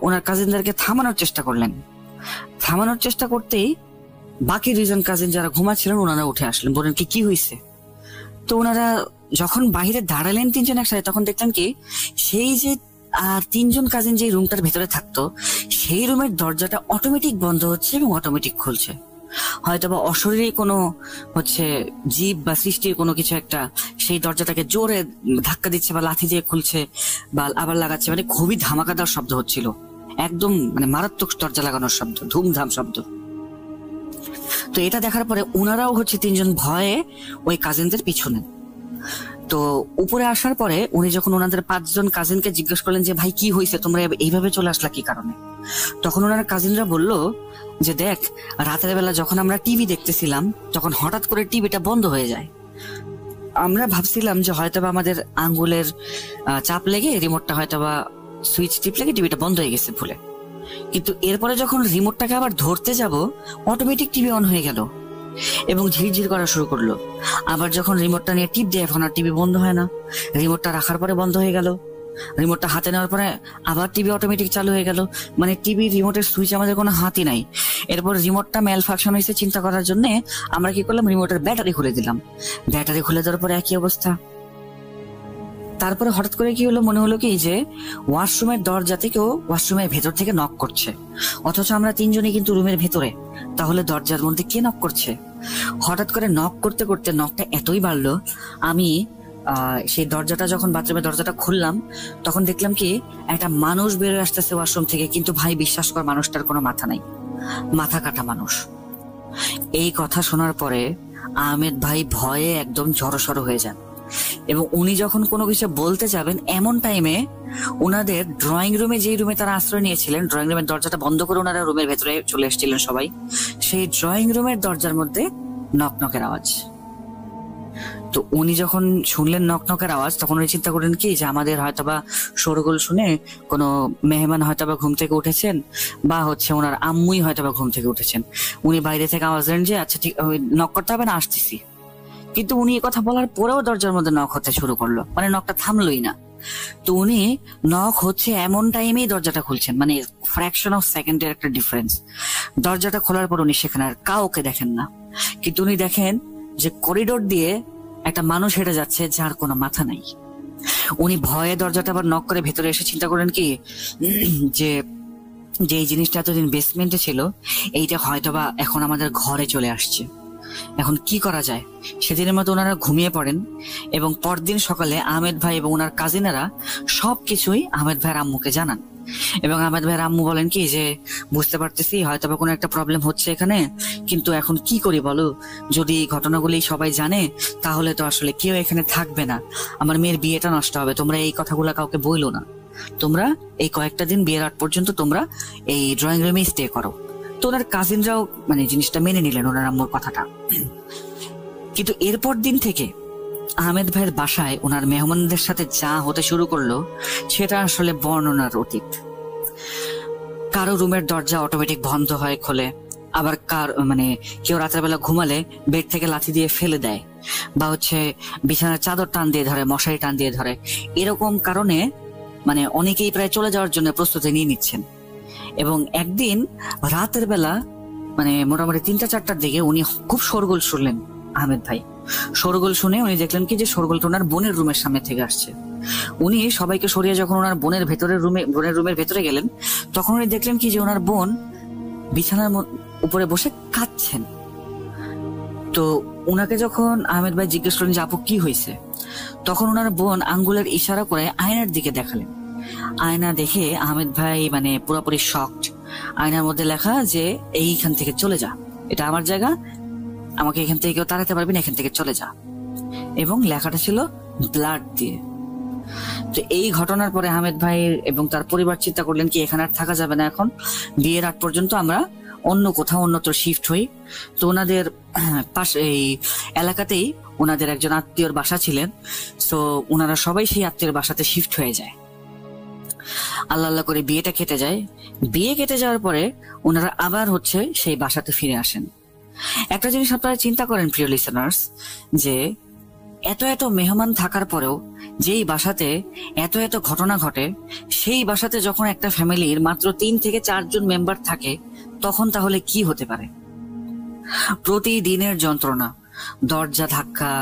ওনার কাজিনদেরকে থামানোর চেষ্টা করলেন। থামানোর চেষ্টা করতেই বাকি 2 জন কাজিন যারা ঘুমাচ্ছিলেন ওনারা উঠে আসলেন, বলেন কি হয়েছে? তো ওনারা যখন বাহিরে দাঁড়ালেন 3 জন একসাথে, তখন দেখলেন কি সেই যে 3 জন কাজিন যে রুমটার ভেতরে থাকতো সেই রুমের দরজাটা অটোমেটিক বন্ধ হচ্ছে এবং অটোমেটিক খুলছে। হয়তোবা অশরীরী কোনো জীব বা সৃষ্টির কোনো কিছু একটা সেই দরজাটাকে জোরে ধাক্কা দিচ্ছে বা লাথি দিয়ে খুলছে বা আবার লাগাচ্ছে, মানে খুবই ধামাকাদার শব্দ হচ্ছিল, একদম মানে মারাত্মক দরজা লাগানোর শব্দ, ধুমধাম শব্দ। তো এটা দেখার পরে ওনারাও 3 জন ভয়ে ওই কাজিনদের পিছু নেন। তো উপরে আসার পরে উনি যখন ওনাদের 5 জন কাজিনকে জিজ্ঞেস করলেন যে ভাই কি হয়েছে, তোমরা এইভাবে চলে আসলা কি কারণে? তখন ওনার কাজিনরা বলল যে দেখ, রাতের বেলা যখন আমরা টিভি দেখতেছিলাম তখন হঠাৎ করে টিভিটা বন্ধ হয়ে যায়, আমরা ভাবছিলাম যে হয়তোবা আমাদের আঙ্গুলের চাপ লেগে রিমোটটা হয়তোবা সুইচ টিপ লেগে টিভিটা বন্ধ হয়ে গেছে ভুলে, কিন্তু এরপরে যখন রিমোটটাকে আবার ধরতে যাব অটোমেটিক টিভি অন হয়ে গেল এবং ঝিরঝির করা শুরু করলো। আবার যখন রিমোটটা নিয়ে টিপ দিয়ে এখন আর টিভি বন্ধ হয় না, রিমোটটা রাখার পরে বন্ধ হয়ে গেল। রিমোটটা হাতে নেওয়ার পরে আবার টিভি অটোমেটিক চালু হয়ে গেল। মানে টিভি রিমোটের সুইচ আমাদের কোনো হাতই নাই। এরপর রিমোটটা ম্যাল ফাংশন হয়েছে চিন্তা করার জন্য আমরা কি করলাম, রিমোটের ব্যাটারি খুলে দিলাম। ব্যাটারি খুলে দেওয়ার পরে একই অবস্থা। তারপরে হঠাৎ করে কি হলো, মনে হলো কি যে ওয়াশরুমের দরজা থেকেও ওয়াশরুমের ভেতর থেকে নক করছে, অথচ আমরা তিনজনই কিন্তু রুমের ভেতরে। তাহলে দরজার মধ্যে কে নক করছে? হঠাৎ করে নক করতে করতে নকটা এতই বাড়লো, আমি সেই দরজাটা যখন বাথরুমের দরজাটা খুললাম তখন দেখলাম কি একটা মানুষ বেরোয় আসতেছে ওয়াশরুম থেকে। কিন্তু ভাই বিশ্বাস কর, মানুষটার কোনো মাথা নাই, মাথা কাটা মানুষ। এই কথা শোনার পরে আহমেদ ভাই ভয়ে একদম জড়সড় হয়ে যান, এবং উনি যখন কোনো কিছু বলতে যাবেন এমন টাইমে ওনাদের ড্রয়িং রুমে, যেই রুমে তারা আশ্রয় নিয়েছিলেন, ড্রয়িং রুমের দরজাটা বন্ধ করে ওনারা রুমের ভেতরে চলে এসেছিলেন সবাই, সেই ড্রয়িং রুমের দরজার মধ্যে নক নকের আওয়াজ। তো উনি যখন শুনলেন নক নকের আওয়াজ তখন উনি চিন্তা করলেন কি যে আমাদের হয়তোবা শোরগোল শুনে কোনো মেহমান হয়তোবা ঘুম থেকে উঠেছেন, বা হচ্ছে ওনার আম্মুই হয়তোবা ঘুম থেকে উঠেছেন। উনি বাইরে থেকে আওয়াজ দেন যে আচ্ছা ঠিক নক করতে হবে না, আসতেছি। কিন্তু উনি কথা বলার পরেও দরজার মধ্যে নক হতে শুরু করলো, মানে নকটা থামলোই না। তো উনি নক হচ্ছে এমন টাইমেই দরজাটা খুলছেন, মানে ফ্র্যাকশন অফ সেকেন্ডের একটা ডিফারেন্স। দরজাটা খোলার পর উনি সেখানে আর কাউকে দেখেন না, কিন্তু উনি দেখেন যে করিডোর দিয়ে একটা মানুষ হেঁটে যাচ্ছে যার কোনো মাথা নাই। উনি ভয়ে দরজাটা আবার নক করে ভেতরে এসে চিন্তা করেন কি যে এই জিনিসটা এতদিন বেসমেন্টে ছিল, এইটা হয়তোবা এখন আমাদের ঘরে চলে আসছে, এখন কি করা যায়। সেদিনের মতো ওনারা ঘুমিয়ে পড়েন, এবং পরদিন সকালে আহমেদ ভাই এবং ওনার কাজিনেরা সবকিছুই আহমেদ ভাইয়ের আম্মুকে জানান। এবং আহমেদ ভাইয়ের আম্মু বলেন কি যে বুঝতে পারতেছি হয়তোবা কোনো একটা প্রবলেম হচ্ছে এখানে, কিন্তু এখন কি করি বলো, যদি এই ঘটনাগুলি সবাই জানে তাহলে তো আসলে কেউ এখানে থাকবে না, আমার মেয়ের বিয়েটা নষ্ট হবে। তোমরা এই কথাগুলো কাউকে বইলো না, তোমরা এই কয়েকটা দিন বিয়ের আগ পর্যন্ত তোমরা এই ড্রয়িং রুমে স্টে করো। তো ওনার কাজিনরাও মানে জিনিসটা মেনে নিলেন ওনার আম্মুর কথাটা। কিন্তু এরপর দিন থেকে আহমেদ ভাইয়ের বাসায় ওনার মেহমানদের সাথে যা হতে শুরু করলো সেটা আসলে বর্ণনার অতীত। কারো রুমের দরজা অটোমেটিক বন্ধ হয়, খোলে, আবার কেউ রাতের বেলা ঘুমালে বেড থেকে লাথি দিয়ে ফেলে দেয়, বা হচ্ছে বিছানার চাদর টান দিয়ে ধরে, মশারি টান দিয়ে ধরে। এরকম কারণে মানে অনেকেই প্রায় চলে যাওয়ার জন্য প্রস্তুতি নিয়ে নিচ্ছেন। এবং একদিন রাতের বেলা মানে মোটামুটি 3টা-4টার দিকে উনি খুব শোরগোল শুনলেন। আহমেদ ভাই শোরগোল শুনে উনি দেখলেন কি যে শোরগোলটা ওনার বোনের রুমের সামনে থেকে আসছে। উনি সবাইকে সরিয়ে যখন ওনার বোনের রুমের ভেতরে গেলেন তখন উনি দেখলেন কি যে ওনার বোন বিছানার উপরে বসে কাঁদছেন। তো উনাকে যখন আহমেদ ভাই জিজ্ঞেস করলেন যে আপু কি হয়েছে, তখন ওনার বোন আঙ্গুলের ইশারা করে আয়নার দিকে দেখালেন। আয়না দেখে আহমেদ ভাই মানে পুরোপুরি শকড। আয়নার মধ্যে লেখা যে এইখান থেকে চলে যা, এটা আমার জায়গা, আমাকে এখান থেকে কেউ তাড়াতে পারবি না, এখান থেকে চলে যা। এবং লেখাটা ছিল ব্লাড দিয়ে। তো এই ঘটনার পরে আহমেদ ভাই এবং তার পরিবার চিন্তা করলেন কি এখানে আর থাকা যাবে না, এখন বিয়ের আগ পর্যন্ত আমরা অন্য কোথাও অন্যত্র শিফট হই। তো ওনাদের পাশে এই এলাকাতেই ওনাদের একজন আত্মীয়র বাসা ছিলেন, তো ওনারা সবাই সেই আত্মীয়র বাসাতে শিফট হয়ে যায়। আল্লাহ আল্লাহ করে বিয়েটা কেটে যায়। বিয়ে কেটে যাওয়ার পরে ওনারা আবার হচ্ছে সেই বাসাতে ফিরে আসেন। একটা জিনিস আপনারা চিন্তা করেন প্রিয় লিসেনার্স, যে এত এত মেহমান থাকার পরেও যেই বাসাতে এত এত ঘটনা ঘটে, সেই বাসাতে যখন একটা ফ্যামিলির মাত্র 3 থেকে 4 জন মেম্বার থাকে তখন তাহলে কি হতে পারে। প্রতিদিনের যন্ত্রণা, দরজা ধাক্কা,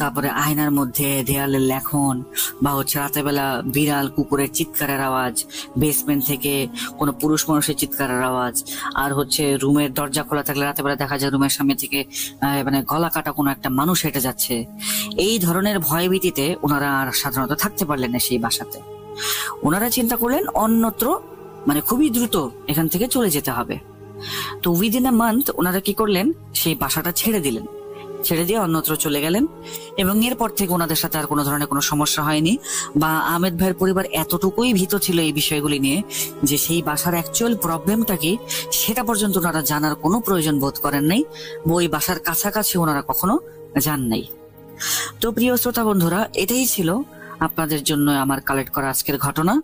তারপরে আয়নার মধ্যে দেয়ালের লেখন, বা হচ্ছে রাতের বেলা বিড়াল কুকুরের চিৎকারের আওয়াজ, বেসমেন্ট থেকে কোনো পুরুষ মানুষের চিৎকারের আওয়াজ, আর হচ্ছে রুমের দরজা খোলা থাকলে রাতের বেলা দেখা যায় রুমের সামনে থেকে মানে গলা কাটা কোনো একটা মানুষ হেঁটে যাচ্ছে। এই ধরনের ভয়ভীতিতে ওনারা আর সাধারণত থাকতে পারলেন না সেই বাসাতে। ওনারা চিন্তা করলেন অন্যত্র মানে খুবই দ্রুত এখান থেকে চলে যেতে হবে। তো উইদিন আ মান্থ ওনারা কি করলেন, সেই বাসাটা ছেড়ে দিলেন, ছেড়ে দিয়ে অন্যত্র চলে গেলেন। এবং এরপর থেকে ওনাদের সাথে আর কোনো ধরনের কোনো সমস্যা হয়নি, বা আহমেদ ভাইয়ের পরিবার এতটুকুই ভীত ছিল এই বিষয়গুলি নিয়ে যে সেই বাসার অ্যাকচুয়াল প্রবলেমটা কি সেটা পর্যন্ত ওনারা জানার কোনো প্রয়োজন বোধ করেন নাই, বা ওই বাসার কাছাকাছি ওনারা কখনো যান নাই। তো প্রিয় শ্রোতা বন্ধুরা, এটাই ছিল আপনাদের জন্য আমার কালেক্ট করা আজকের ঘটনা।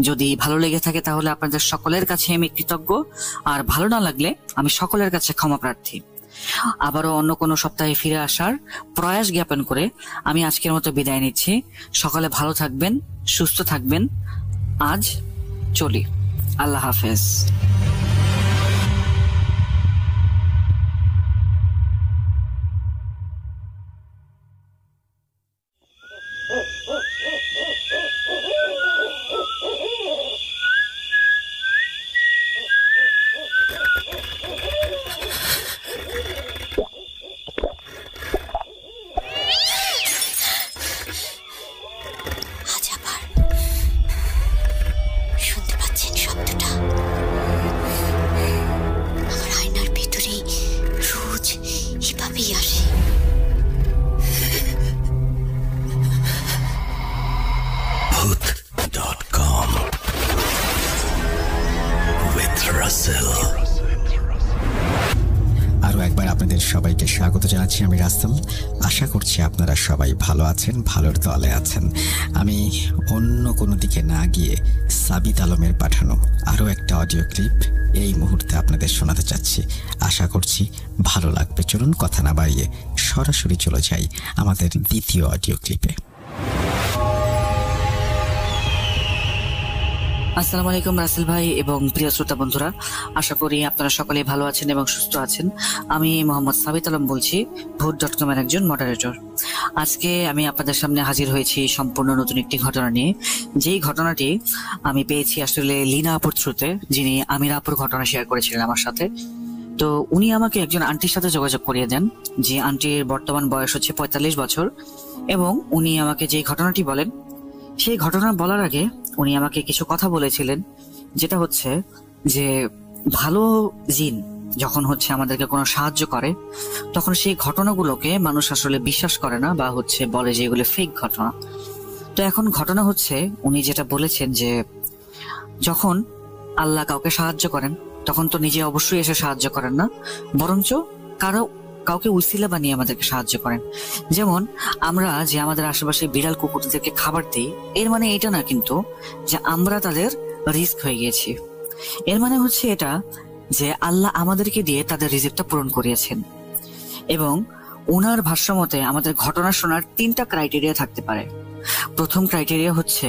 যদি ভালো লেগে থাকে তাহলে আপনাদের সকলের কাছে আমি কৃতজ্ঞ, আর ভালো না লাগলে আমি সকলের কাছে ক্ষমা প্রার্থী। আবারও অন্য কোনো সপ্তাহে ফিরে আসার প্রয়াস জ্ঞাপন করে আমি আজকের মতো বিদায় নিচ্ছি। সকলে ভালো থাকবেন, সুস্থ থাকবেন। আজ চলি, আল্লাহ হাফেজ। আজ আবার শুনতে পাচ্ছেন শব্দটা? আমার আয়নার ভেতরে রোজ এভাবেই আসে। Bhoot.com with Russell. আরও একবার আপনাদের সবাইকে স্বাগত জানাচ্ছি। আমি রাসেল। আশা করছি আপনারা সবাই ভালো আছেন, ভালোর দলে আছেন। আমি অন্য কোনো দিকে না গিয়ে সাবিত আলমের পাঠানো আরও একটা অডিও ক্লিপ এই মুহূর্তে আপনাদের শোনাতে চাচ্ছি। আশা করছি ভালো লাগবে। চলুন কথা না বাড়িয়ে সরাসরি চলে যাই আমাদের দ্বিতীয় অডিও ক্লিপে। আসসালামু আলাইকুম রাসেল ভাই এবং প্রিয় শ্রোতা বন্ধুরা, আশা করি আপনারা সকলে ভালো আছেন এবং সুস্থ আছেন। আমি মোহাম্মদ সাবিত আলম বলছি, ভূত.com এর একজন মডারেটর। আজকে আমি আপনাদের সামনে হাজির হয়েছি সম্পূর্ণ নতুন একটি ঘটনা নিয়ে। যেই ঘটনাটি আমি পেয়েছি আসলে লীনা আপুর থ্রুতে, যিনি আমিরা আপুর ঘটনা শেয়ার করেছিলেন আমার সাথে। তো উনি আমাকে একজন আন্টির সাথে যোগাযোগ করিয়ে দেন, যে আন্টির বর্তমান বয়স হচ্ছে 45 বছর, এবং উনি আমাকে যে ঘটনাটি বলেন, সেই ঘটনা বলার আগে উনি আমাকে কিছু কথা বলেছিলেন, যেটা হচ্ছে যে ভালো জিন যখন হচ্ছে আমাদেরকে কোনো সাহায্য করে, তখন সেই ঘটনাগুলোকে মানুষ আসলে বিশ্বাস করে না, বা হচ্ছে বলে যে এগুলো ফেক ঘটনা। তো এখন ঘটনা হচ্ছে উনি যেটা বলেছেন যে যখন আল্লাহ কাউকে সাহায্য করেন, তখন তো নিজে অবশ্যই এসে সাহায্য করেন না, বরঞ্চ কাউকে উসিলা বানিয়ে আমাদেরকে সাহায্য করেন। যেমন আমরা যে আমাদের আশেপাশে বিড়াল কুকুরদেরকে খাবার দিই, এর মানে এটা না কিন্তু যে আমরা তাদের রিস্ক হয়ে গিয়েছি। এর মানে হচ্ছে এটা যে আল্লাহ আমাদেরকে দিয়ে তাদের রিজিকটা পূরণ করিয়েছেন। এবং ওনার ভাষ্য মতে আমাদের ঘটনা শোনার 3টা ক্রাইটেরিয়া থাকতে পারে। প্রথম ক্রাইটেরিয়া হচ্ছে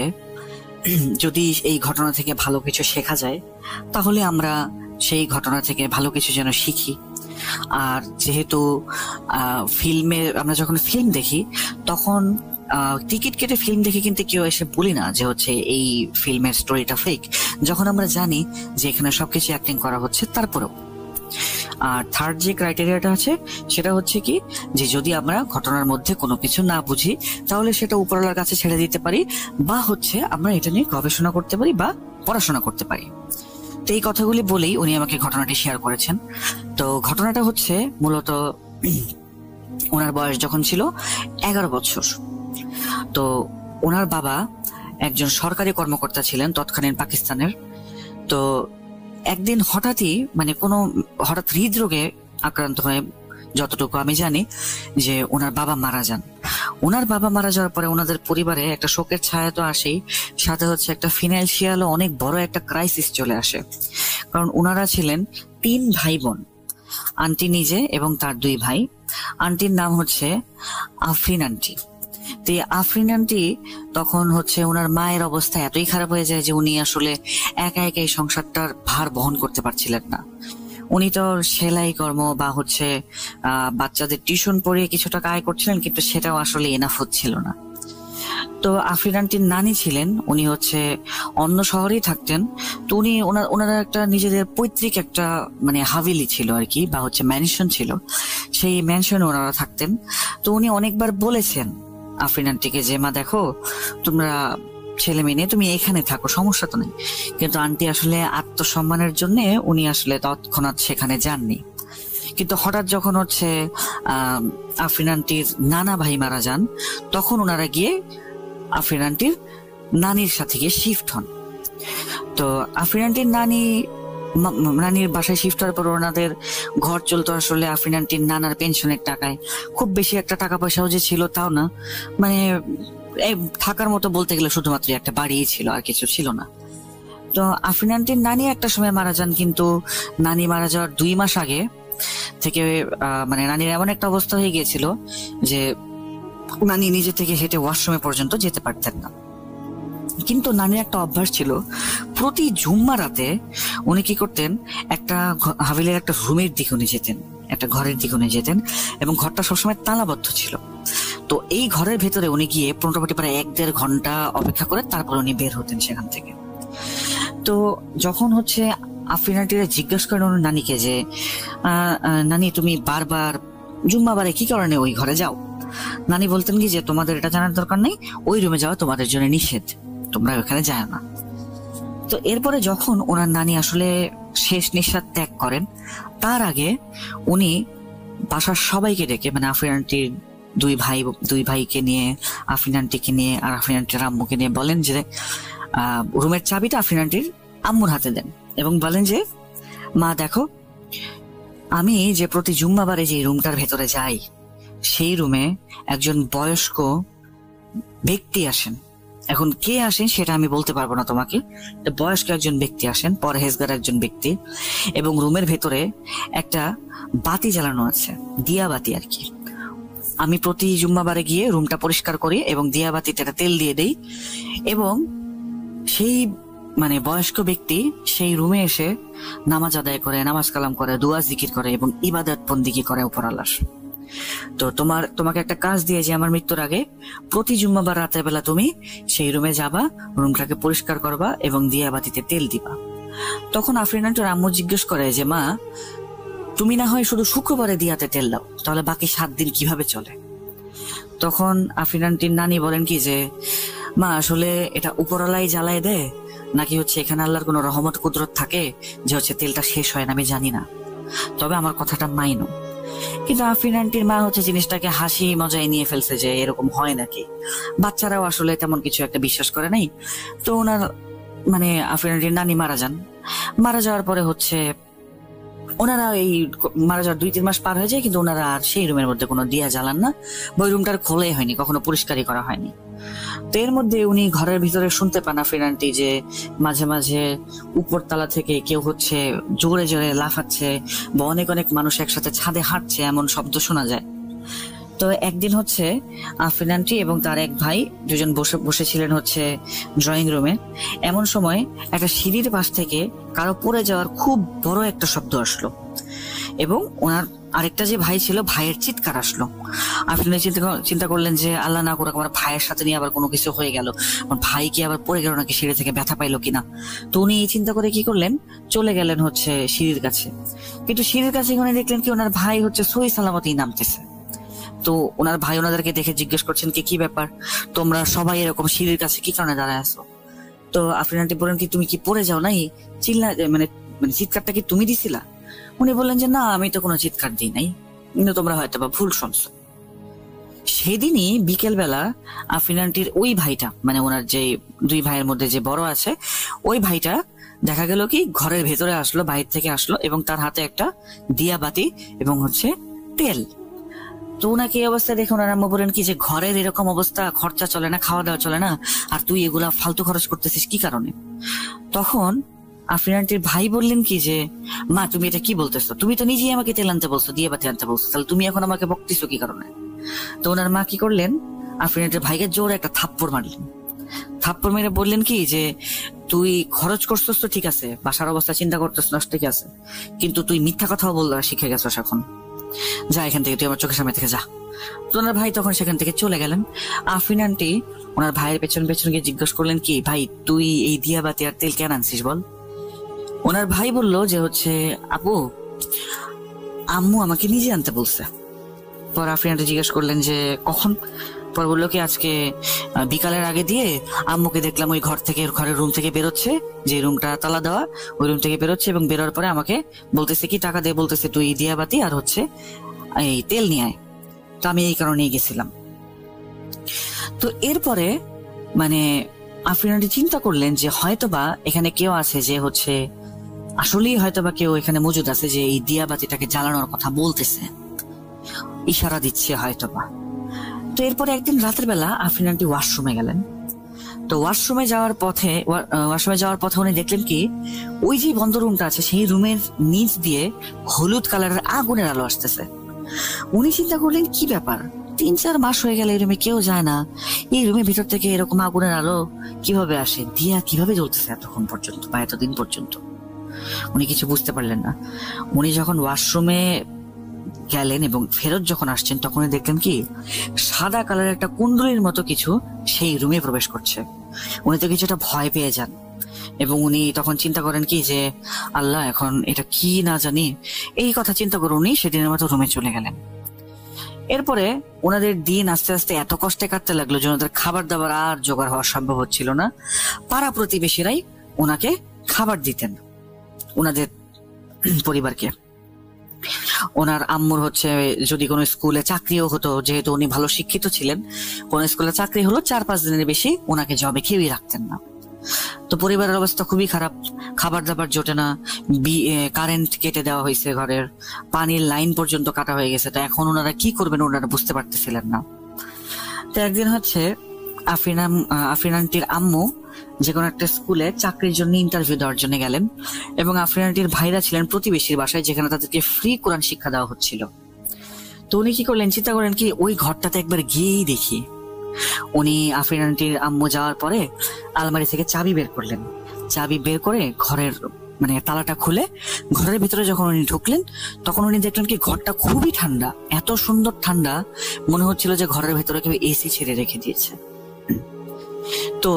যদি এই ঘটনা থেকে ভালো কিছু শেখা যায়, তাহলে আমরা সেই ঘটনা থেকে ভালো কিছু যেন শিখি। আর যেহেতু আমরা যখন ফিল্ম দেখি, তখন টিকিট কেটে ফিল্ম দেখে কিন্তু কেউ এসে বলি না যে হচ্ছে এই ফিল্মের স্টোরিটা ফেক, যখন আমরা জানি যে এখানে সবকিছু অ্যাক্টিং করা হচ্ছে তারপরেও। আর থার্ড যে ক্রাইটেরিয়াটা আছে সেটা হচ্ছে কি, যে যদি আমরা ঘটনার মধ্যে কোনো কিছু না বুঝি, তাহলে সেটা উপরওয়ালার কাছে ছেড়ে দিতে পারি, বা হচ্ছে আমরা এটা নিয়ে গবেষণা করতে পারি বা পড়াশোনা করতে পারি। তো এই কথাগুলি বলেই উনি আমাকে ঘটনাটি শেয়ার করেছেন। তো ঘটনাটা হচ্ছে মূলত ওনার বয়স যখন ছিল 11 বছর। তো ওনার বাবা একজন সরকারি কর্মকর্তা ছিলেন তৎকালীন পাকিস্তানের। তো একদিন হঠাৎ হৃদরোগে আক্রান্ত হয়ে, যতটুকু আমি জানি, যে ওনার বাবা মারা যান। ওনার বাবা মারা যাওয়ার পরে ওনাদের পরিবারে একটা শোকের ছায়া তো আসেই, সাথে হচ্ছে একটা ফিনান্সিয়াল ও অনেক বড় একটা ক্রাইসিস চলে আসে। কারণ ওনারা ছিলেন 3 ভাই বোন, আন্টি নিজে এবং তার 2 ভাই। আন্টির নাম হচ্ছে আফরিন আন্টি। তো আফরিন আন্টি তখন হচ্ছে ওনার মায়ের অবস্থা এতই খারাপ হয়ে যায় যে উনি আসলে একা একা এই সংসারটার ভার বহন করতে পারছিলেন না। উনি তো সেলাই কর্ম বা হচ্ছে বাচ্চাদের টিউশন পড়িয়ে কিছু টাকা আয় করছিলেন, কিন্তু সেটাও আসলে এনাফ হচ্ছিল না। তো আফরিন আন্টির নানি ছিলেন, উনি হচ্ছে অন্য শহরেই থাকতেন। তো উনি ওনারা একটা নিজেদের পৈতৃক একটা হাভেলি ছিল আর কি, বা হচ্ছে ম্যানশন ছিল, সেই ম্যানশনে ওনারা থাকতেন। তো উনি অনেকবার বলেছেন আফরিন আন্টিকে যে মা দেখো, তোমরা ছেলে মেয়ে নিয়ে তুমি এখানে থাকো, সমস্যা তো নেই। কিন্তু আন্টি আসলে আত্মসম্মানের জন্য উনি আসলে তৎক্ষণাৎ সেখানে যাননি। কিন্তু হঠাৎ যখন হচ্ছে আফরিন আন্টির নানা ভাই মারা যান, তখন ওনারা গিয়ে আফরিন আন্টির নানির সাথে গিয়ে শিফট হন। তো আফরিন আন্টির নানির বাসায় শিফট হওয়ার পর ওনাদের ঘর চলতো আসলে আফরিন আন্টির নানার পেনশনের টাকায়। খুব বেশি একটা টাকা পয়সাও যে ছিল তাও না, থাকার মতো বলতে গেলে শুধুমাত্র একটা বাড়িই ছিল, আর কিছু ছিল না। তো আফরিন আন্টির নানি একটা সময় মারা যান, কিন্তু নানি মারা যাওয়ার 2 মাস আগে থেকে নানির এমন একটা অবস্থা হয়ে গিয়েছিল যে নানি নিজে থেকে হেঁটে ওয়াশরুমে পর্যন্ত যেতে পারতেন না। কিন্তু নানির একটা অভ্যাস ছিল, প্রতি জুম্মা রাতে উনি কি করতেন, একটা হাভেলির একটা রুমের দিকে উনি যেতেন, একটা ঘরের দিকে উনি যেতেন, এবং ঘরটা সবসময় তালাবদ্ধ ছিল। তো এই ঘরের ভেতরে উনি গিয়ে মোটামুটি প্রায় 1-1.5 ঘন্টা অপেক্ষা করে তারপর উনি বের হতেন সেখান থেকে। তো যখন হচ্ছে আফরিন আন্টিরা জিজ্ঞাসা করেন ওনার নানিকে যে নানি তুমি বারবার জুম্মাবারে কি কারণে ওই ঘরে যাও, নানি বলতেন কি যে তোমাদের এটা জানার দরকার নেই, ওই রুমে যাওয়া তোমাদের জন্য নিষেধ, তোমরা ওখানে যায় না। তো এরপরে যখন ওনার নানি আসলে শেষ নিঃশ্বাস ত্যাগ করেন, তার আগে উনি বাসার সবাইকে ডেকে, মানে আফরিন আন্টির দুই ভাইকে নিয়ে, আফরিন আন্টিকে নিয়ে আর আফরিন আন্টির আম্মুকে নিয়ে বলেন যে রুমের চাবিটা আফরিন আন্টির আম্মুর হাতে দেন এবং বলেন যে মা দেখো, আমি যে প্রতি জুম্মাবারে যে রুমটার ভেতরে যাই, সেই রুমে একজন বয়স্ক ব্যক্তি আসেন। এখন কে আসেন সেটা আমি বলতে পারবো না তোমাকে, বয়স্ক একজন ব্যক্তি আসেন, পরহেজগার একজন ব্যক্তি, এবং রুমের ভেতরে একটা বাতি জ্বালানো আছে, দিয়া বাতি আর কি। আমি প্রতি জুম্মাবারে গিয়ে রুমটা পরিষ্কার করি এবং দিয়া বাতিটা তেল দিয়ে দেই, এবং সেই মানে বয়স্ক ব্যক্তি সেই রুমে এসে নামাজ আদায় করে, নামাজ কালাম করে, দুয়া জিকির করে এবং ইবাদত বন্দিগি করে উপর আল্লাহর। তো তোমাকে একটা কাজ দিয়ে যে আমার মৃত্যুর আগে প্রতি জুম্মাবার রাতের বেলা তুমি সেই রুমে যাবা, রুমটাকে পরিষ্কার করবা এবং দিয়া বাতিতে তেল দিবা। তখন আফরিন আন্টির আম্মু জিজ্ঞেস করে যে মা, তুমি না হয় শুধু শুক্রবারে দিয়াতে তেল দাও, তাহলে বাকি 7 দিন কিভাবে চলে? তখন আফরিন আন্টির নানি বলেন কি যে মা, আসলে এটা উপরওয়ালাই জ্বালায় দেয়, নাকি হচ্ছে এখানে আল্লাহর কোনো রহমত কুদরত থাকে যে হচ্ছে তেলটা শেষ হয় না, আমি জানি না, তবে আমার কথাটা মাইনো। কিন্তু আফরিন আন্টির মা হচ্ছে জিনিসটাকে হাসি মজায় নিয়ে ফেলছে যে এরকম হয় নাকি, বাচ্চারাও আসলে তেমন কিছু একটা বিশ্বাস করে নাই। তো ওনার মানে আফরিন আন্টির নানি মারা যান। মারা যাওয়ার পরে হচ্ছে ওনারা এই মারা যাওয়ার 2-3 মাস পার হয়ে যায়, কিন্তু ওনারা আর সেই রুমের মধ্যে কোনো দিয়া জ্বালান না, ওই রুমটার খোলাই হয়নি, কখনো পরিষ্কারই করা হয়নি। তো এর মধ্যে উনি ঘরের ভিতরে শুনতে পান আফরিন আন্টি যে মাঝে মাঝে উপরতলা থেকে কেউ হচ্ছে জোরে জোরে লাফাচ্ছে বা অনেক অনেক মানুষ একসাথে ছাদে হাঁটছে, এমন শব্দ শোনা যায়। তো একদিন হচ্ছে আফরিন আন্টি এবং তার এক ভাই দুজন বসেছিলেন হচ্ছে ড্রয়িং রুমে। এমন সময় একটা সিঁড়ির পাশ থেকে কারো পড়ে যাওয়ার খুব বড় একটা শব্দ আসলো এবং ওনার আরেকটা যে ভাই ছিল, ভাইয়ের চিৎকার আসলো। আফরিন চিন্তা করলেন যে আল্লাহ না করে আমার ভাইয়ের সাথে নিয়ে আবার কোনো কিছু হয়ে গেল, আমার ভাই কি আবার পড়ে গেল নাকি, সিঁড়ি থেকে ব্যথা পাইলো কিনা। তো উনি এই চিন্তা করে কি করলেন, চলে গেলেন হচ্ছে সিঁড়ির কাছে। কিন্তু সিঁড়ির কাছে উনি দেখলেন কি ওনার ভাই হচ্ছে সহি সালামতি নামতেছে। তো ওনার ভাই ওনাদেরকে দেখে জিজ্ঞেস করছেন কি ব্যাপার, তোমরা সবাই এরকম সিঁড়ির কাছে কি কারণে দাঁড়ায় আছো? তো আফরিন আন্টি বলেন কি তুমি কি পড়ে যাও নাই, মানে চিৎকারটা কি তুমি দিছিলা? উনি বললেন যে না, আমি তো কোনো চিৎকার দিই নাই, কিন্তু তোমরা হয়তো বা ভুল শুনছো। সেদিনই বিকেল বেলা আফরিন আন্টির ওই ভাইটা, মানে ওনার যে 2 ভাইয়ের মধ্যে যে বড় আছে, ওই ভাইটা দেখা গেল কি ঘরের ভেতরে আসলো, বাইরে থেকে আসলো এবং তার হাতে একটা দিয়া বাতি এবং হচ্ছে তেল। তো ওনাকে এই অবস্থা দেখে ওনার আম্মু বলেন কি যে ঘরের এরকম অবস্থা, খরচা চলে না, খাওয়া দাওয়া চলে না, আর তুই এগুলা ফালতু খরচ করতেছিস কি কারণে? তখন আফরিন আন্টির ভাই বললেন কি যে মা, তুমি এটা কি বলতেছো, তুমি তো নিজেই আমাকে তেল আনতে বলছো, দিয়ে বাতি আনতে বলছো, তাহলে তুমি এখন আমাকে বকতেছো কি কারণে? তো ওনার মা কি করলেন, আফরিন আন্টির ভাইকে জোরে একটা থাপ্পড় মারলেন। থাপ্পড় মেরে বললেন কি যে তুই খরচ করছিস তো ঠিক আছে, বাসার অবস্থা চিন্তা করতেছ না ঠিক আছে, কিন্তু তুই মিথ্যা কথাও বলতে শিখে গেছিস, এখন যা এখান থেকে, তুই আমার চোখের সামনে থেকে যা। তো ওনার ভাই তখন সেখান থেকে চলে গেলেন। আফরিন আন্টি ওনার ভাইয়ের পেছন পেছন গিয়ে জিজ্ঞেস করলেন কি, ভাই তুই এই দিয়া বাতি আর তেল কেন আনছিস বল? ওনার ভাই বলল যে হচ্ছে আপু, আম্মু আমাকে নিজে আনতে বলছে। পর আফরিন আন্টি জিজ্ঞেস করলেন যে কখন? পর বললো কি আজকে বিকালের আগে দিয়ে আম্মুকে দেখলাম ওই ঘরের রুম থেকে বেরোচ্ছে, যে রুমটা তালা দেওয়া, ওই রুম থেকে বেরোচ্ছে এবং বেরোর পরে আমাকে বলতেছে কি টাকা দিয়ে বলতেছে তুই দিয়া বাতি আর হচ্ছে এই তেল নিয়ে আয়। তো আমি এই কারণেই গেছিলাম। তো এরপরে মানে আফরিন আন্টি চিন্তা করলেন যে হয়তোবা এখানে কেউ আছে যে হচ্ছে আসলেই হয়তোবা কেউ এখানে মজুদ আছে যে এই দিয়া বাতিটাকে জ্বালানোর কথা বলতেছে, ইশারা দিচ্ছে হয়তোবা। তো এরপরে একদিন রাতের বেলা আফরিন আন্টি ওয়াশরুমে গেলেন। তো ওয়াশরুমে যাওয়ার পথে উনি দেখলেন কি ওই যে বন্ধ রুমটা আছে সেই রুমের নিচ দিয়ে হলুদ কালারের আগুনের আলো আসতেছে। উনি চিন্তা করলেন কি ব্যাপার, 3-4 মাস হয়ে গেল এই রুমে কেউ যায় না। এই রুমের ভিতর থেকে এরকম আগুনের আলো কিভাবে আসে, দিয়া কিভাবে জ্বলতেছে এতক্ষণ পর্যন্ত বা এতদিন পর্যন্ত? উনি কিছু বুঝতে পারলেন না। উনি যখন ওয়াশরুমে গেলেন এবং ফেরত যখন আসছেন, তখন দেখলেন কি সাদা কালারের একটা কুণ্ডলীর মতো কিছু সেই রুমে প্রবেশ করছে। উনি তো কিছুটা ভয় পেয়ে যান এবং উনি তখন চিন্তা করেন কি যে আল্লাহ, এখন এটা কি না জানি। এই কথা চিন্তা করে উনি সেদিনের মতো রুমে চলে গেলেন। এরপরে ওনাদের দিন আস্তে আস্তে এত কষ্টে কাটতে লাগলো যে ওনাদের খাবার দাবার আর জোগাড় হওয়া সম্ভব হচ্ছিল না। পাড়া প্রতিবেশীরাই ওনাকে খাবার দিতেন, ওনাদের পরিবারকে। ওনার আম্মুর হচ্ছে যদি কোনো স্কুলে চাকরিও হতো, যেহেতু উনি ভালো শিক্ষিত ছিলেন, কোন স্কুলে চাকরি হলো 4-5 দিনের বেশি ওনাকে জবে কেউই রাখতেন না। তো পরিবারের অবস্থা খুবই খারাপ, খাবার দাবার জোটে না, কারেন্ট কেটে দেওয়া হয়েছে, ঘরের পানির লাইন পর্যন্ত কাটা হয়ে গেছে। তো এখন ওনারা কি করবেন ওনারা বুঝতে পারতেছিলেন না। তো একদিন হচ্ছে আফরিন আন্টির আম্মু যে কোনো একটা স্কুলে চাকরির জন্য ইন্টারভিউ দেওয়ার জন্য গেলেন এবং আফরিন আন্টির ভাইরা ছিলেন প্রতিবেশীর বাসায়, যেখানে তাদেরকে ফ্রি কোরআন শিক্ষা দেওয়া হচ্ছিল। তো উনি কি করলেন, চিন্তা করেন কি ওই ঘরটাতে একবার গিয়েই দেখি। উনি আফরিন আন্টির আম্মু যাওয়ার পরে আলমারি থেকে চাবি বের করলেন। চাবি বের করে ঘরের তালাটা খুলে ঘরের ভিতরে যখন উনি ঢুকলেন, তখন উনি দেখলেন কি ঘরটা খুবই ঠান্ডা, এত সুন্দর ঠান্ডা, মনে হচ্ছিল যে ঘরের ভেতরে কেউ এসি ছেড়ে রেখে দিয়েছে। তো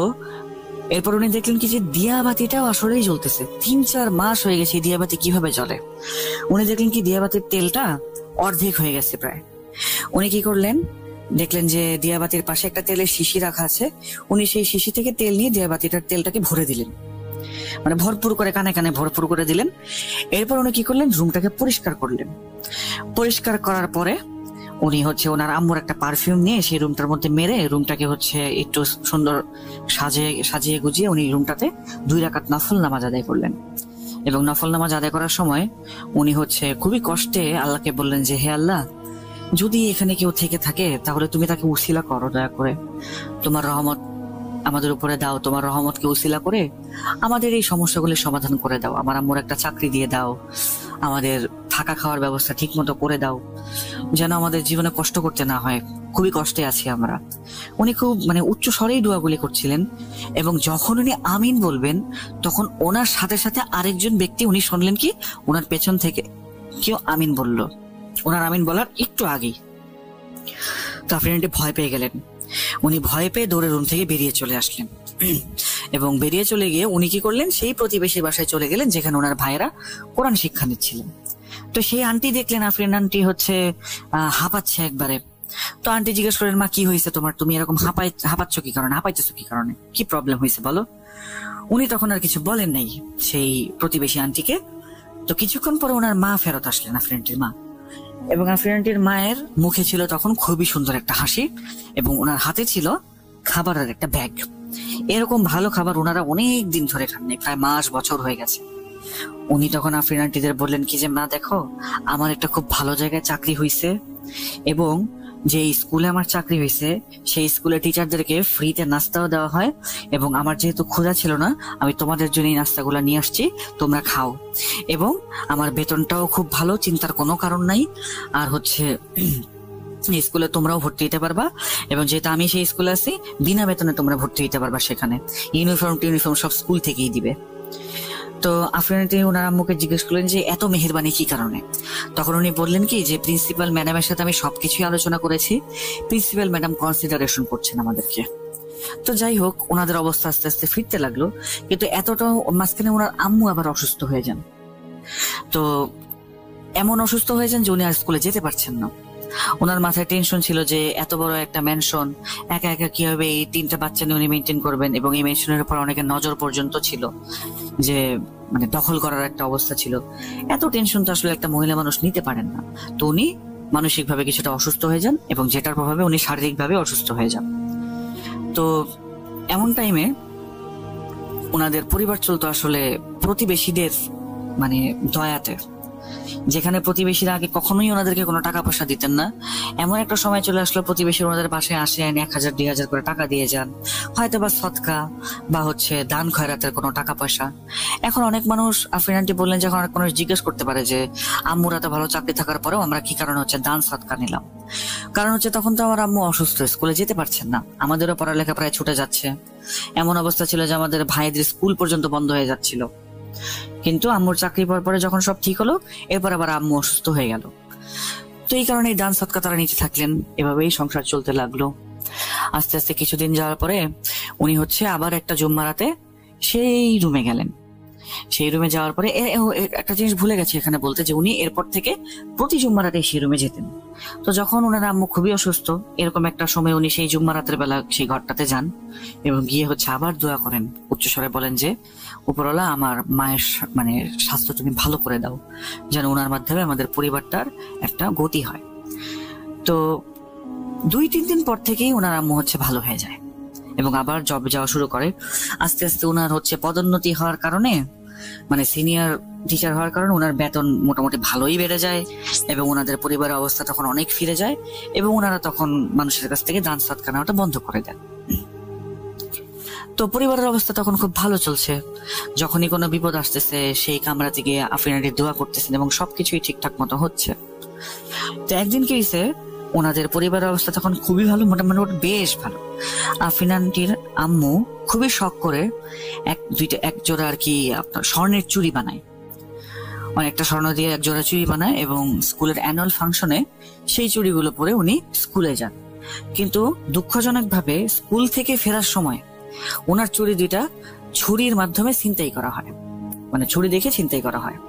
এরপর উনি দেখলেন কি যে দিয়াবাতিটাও আসলেই জ্বলতেছে। 3-4 মাস হয়ে গেছে দিয়াবাতি কিভাবে জ্বলে। উনি দেখলেন কি দিয়াবাতির তেলটা অর্ধেক হয়ে গেছে প্রায়। উনি কি করলেন, দেখলেন যে দিয়াবাতির পাশে একটা তেলের শিশি রাখা আছে। উনি সেই শিশি থেকে তেল নিয়ে দিয়াবাতিটার তেলটাকে ভরে দিলেন, ভরপুর করে কানে কানে ভরপুর করে দিলেন। এরপর উনি কি করলেন, রুমটাকে পরিষ্কার করলেন। পরিষ্কার করার পরে উনি হচ্ছে ওনার আম্মুর একটা পারফিউম নিয়ে সেই রুমটার মধ্যে মেরে রুমটাকে হচ্ছে একটু সুন্দর সাজিয়ে গুজিয়ে উনি রুমটাতে 2 রাকাত নফল নামাজ আদায় করলেন। এবং নফল নামাজ আদায় করার সময় উনি হচ্ছে খুবই কষ্টে আল্লাহকে বললেন যে হে আল্লাহ, যদি এখানে কেউ থেকে থাকে তাহলে তুমি তাকে উসিলা করো, দয়া করে তোমার রহমত আমাদের উপরে দাও, তোমার রহমতকে উসিলা করে আমাদের এই সমস্যাগুলির সমাধান করে দাও, আমার আম্মুর একটা চাকরি দিয়ে দাও, আমাদের থাকা খাওয়ার ব্যবস্থা ঠিক মতো করে দাও, যেন আমাদের জীবনে কষ্ট করতে না হয়, খুবই কষ্টে আছি আমরা। উনি খুব উচ্চ স্বরেই দোয়াগুলি করছিলেন এবং যখন উনি আমিন বলবেন তখন ওনার সাথে সাথে আরেকজন ব্যক্তি উনি শুনলেন কি ওনার পেছন থেকে কেউ আমিন বলল, ওনার আমিন বলার একটু আগেই। তো আফরিন আন্টি ভয় পেয়ে গেলেন। উনি ভয় পেয়ে দৌড়ে রুম থেকে বেরিয়ে চলে আসলেন এবং বেরিয়ে চলে গিয়ে উনি কি করলেন, সেই প্রতিবেশীর বাসায় চলে গেলেন যেখানে ওনার ভাইয়েরা কোরআন শিক্ষা নিচ্ছিলেন। তো সেই আন্টি দেখলেন আফরিন আন্টি হচ্ছে হাঁপাচ্ছে একবারে। তো আন্টি জিজ্ঞেস করেন, মা কি হয়েছে তোমার, তুমি এরকম হাঁপাচ্ছ কি কারণে, হাঁপাইতেছো কি কারণে, কি প্রবলেম হয়েছে বলো। উনি তখন আর কিছু বলেন নাই সেই প্রতিবেশী আন্টিকে। তো কিছুক্ষণ পরে ওনার মা ফেরত আসলেন, আফরিন আন্টির মা, এবং আফরিন আন্টির মায়ের মুখে ছিল তখন খুবই সুন্দর একটা হাসি এবং ওনার হাতে ছিল খাবারের একটা ব্যাগ। এরকম ভালো খাবার ওনারা অনেক দিন ধরে খাননি, প্রায় মাস বছর হয়ে গেছে। উনি তখন আফরিন আন্টিদের বললেন কি যে মা দেখো, আমার একটা খুব ভালো জায়গায় চাকরি হয়েছে এবং যে স্কুলে আমার চাকরি হয়েছে সেই স্কুলের টিচারদেরকে ফ্রিতে নাস্তাও দেওয়া হয় এবং আমার যেহেতু ক্ষুধা ছিল না, আমি তোমাদের জন্য এই নাস্তাগুলো নিয়ে আসছি, তোমরা খাও। এবং আমার বেতনটাও খুব ভালো, চিন্তার কোনো কারণ নাই। আর হচ্ছে স্কুলে তোমরাও ভর্তি হতে পারবা এবং যেহেতু আমি সেই স্কুলে আছি বিনা বেতনে তোমরা ভর্তি হতে পারবা, সেখানে ইউনিফর্ম সব স্কুল থেকেই দিবে। তো আফরিন আন্টি ওনার আম্মুকে জিজ্ঞেস করলেন যে এত মেহেরবানি কি কারণে। তখন উনি বললেন কি যে প্রিন্সিপাল ম্যাডামের সাথে আমি সবকিছুই আলোচনা করেছি, প্রিন্সিপাল ম্যাডাম কনসিডারেশন করছেন আমাদেরকে। তো যাই হোক, ওনাদের অবস্থা আস্তে আস্তে ফিরতে লাগলো, কিন্তু এতটাও মাঝখানে ওনার আম্মু আবার অসুস্থ হয়ে যান। তো এমন অসুস্থ হয়ে যান যে উনি আর স্কুলে যেতে পারছেন না। ওনার মাথায় টেনশন ছিল যে এত বড় একটা ম্যানশন একা একা কিভাবে এই 3টা বাচ্চা নিয়ে উনি মেনটেন করবেন, এবং এই ম্যানশনের উপর অনেকের নজর পর্যন্ত ছিল, যে দখল করার একটা অবস্থা ছিল। এত টেনশন তো আসলে একটা মহিলা মানুষ নিতে পারেন না। তো উনি মানসিকভাবে কিছুটা অসুস্থ হয়ে যান এবং যেটার প্রভাবে উনি শারীরিকভাবে অসুস্থ হয়ে যান। তো এমন টাইমে ওনাদের পরিবার চলতো আসলে প্রতিবেশীদের দয়াতে। যেখানে প্রতিবেশীরা আগে কখনোই ওনাদেরকে কোনো টাকা পয়সা দিতেন না, এমন একটা সময় চলে আসলো প্রতিবেশী ওনাদের বাসায় আসেন, 1000 2000 করে টাকা দিয়ে যান, হয়তো বা সদকা বা দান খয়রাতের কোনো টাকা পয়সা। এখন অনেক মানুষ, আফরিন আন্টি বললেন, যখন অনেক মানুষ জিজ্ঞেস করতে পারে যে আম্মুর এত ভালো চাকরি থাকার পরেও আমরা কি কারণে দান সদকা নিলাম। কারণ তখন তো আমার আম্মু অসুস্থ, স্কুলে যেতে পারছেন না, আমাদেরও পড়ালেখা প্রায় ছুটে যাচ্ছে। এমন অবস্থা ছিল যে আমাদের ভাইদের স্কুল পর্যন্ত বন্ধ হয়ে যাচ্ছিল। কিন্তু আম্মুর চাকরি পাওয়ার পরে যখন সব ঠিক হলো, এরপর আবার আম্মু অসুস্থ হয়ে গেল। তো এই কারণে দান সদকা তারা নিতে থাকলেন, এভাবেই সংসার চলতে লাগলো। আস্তে আস্তে কিছুদিন যাওয়ার পরে উনি আবার একটা জুম্মা রাতে সেই রুমে গেলেন। সেই রুমে যাওয়ার পরে একটা জিনিস ভুলে গেছে এখানে বলতে, যে উনি এরপর থেকে প্রতি জুম্মা রাতে সেই রুমে যেতেন। তো যখন ওনার আম্মু খুবই অসুস্থ, এরকম একটা সময় উনি সেই জুম্মা রাতের বেলা সেই ঘরটাতে যান এবং গিয়ে আবার দোয়া করেন, উচ্চস্বরে বলেন যে উপরওয়ালা আমার মায়ের স্বাস্থ্য তুমি ভালো করে দাও, যেন ওনার মাধ্যমে আমাদের পরিবারটার একটা গতি হয়। তো 2-3 দিন পর থেকেই ওনার আম্মু ভালো হয়ে যায় এবং আবার জবে যাওয়া শুরু করে। আস্তে আস্তে ওনার পদোন্নতি হওয়ার কারণে, সিনিয়র টিচার হওয়ার কারণে ওনার বেতন মোটামুটি ভালোই বেড়ে যায় এবং ওনাদের পরিবারের অবস্থা তখন অনেক ফিরে যায় এবং ওনারা তখন মানুষের কাছ থেকে দান সদকা নেওয়াটা বন্ধ করে দেন। তো পরিবারের অবস্থা তখন খুব ভালো চলছে। যখনই কোনো বিপদ আসতেছে, সেই কামরাতে গিয়ে আফরিন আন্টি দোয়া করতেছেন এবং সবকিছুই ঠিকঠাক মতো হচ্ছে। তো একদিন কি হয়েছে, ওনাদের পরিবারের অবস্থা তখন খুবই ভালো, মোটামুটি বেশ ভালো। আফরিন আন্টির আম্মু খুবই শখ করে এক জোড়া আপনার স্বর্ণের চুড়ি বানায়, অনেকটা স্বর্ণ দিয়ে এক জোড়া চুড়ি বানায় এবং স্কুলের অ্যানুয়াল ফাংশনে সেই চুড়িগুলো পরে উনি স্কুলে যান। কিন্তু দুঃখজনক ভাবে স্কুল থেকে ফেরার সময় ওনার চুড়ি 2টা ছুরির মাধ্যমে ছিনতাই করা হয়, ছুরি দেখে ছিনতাই করা হয়।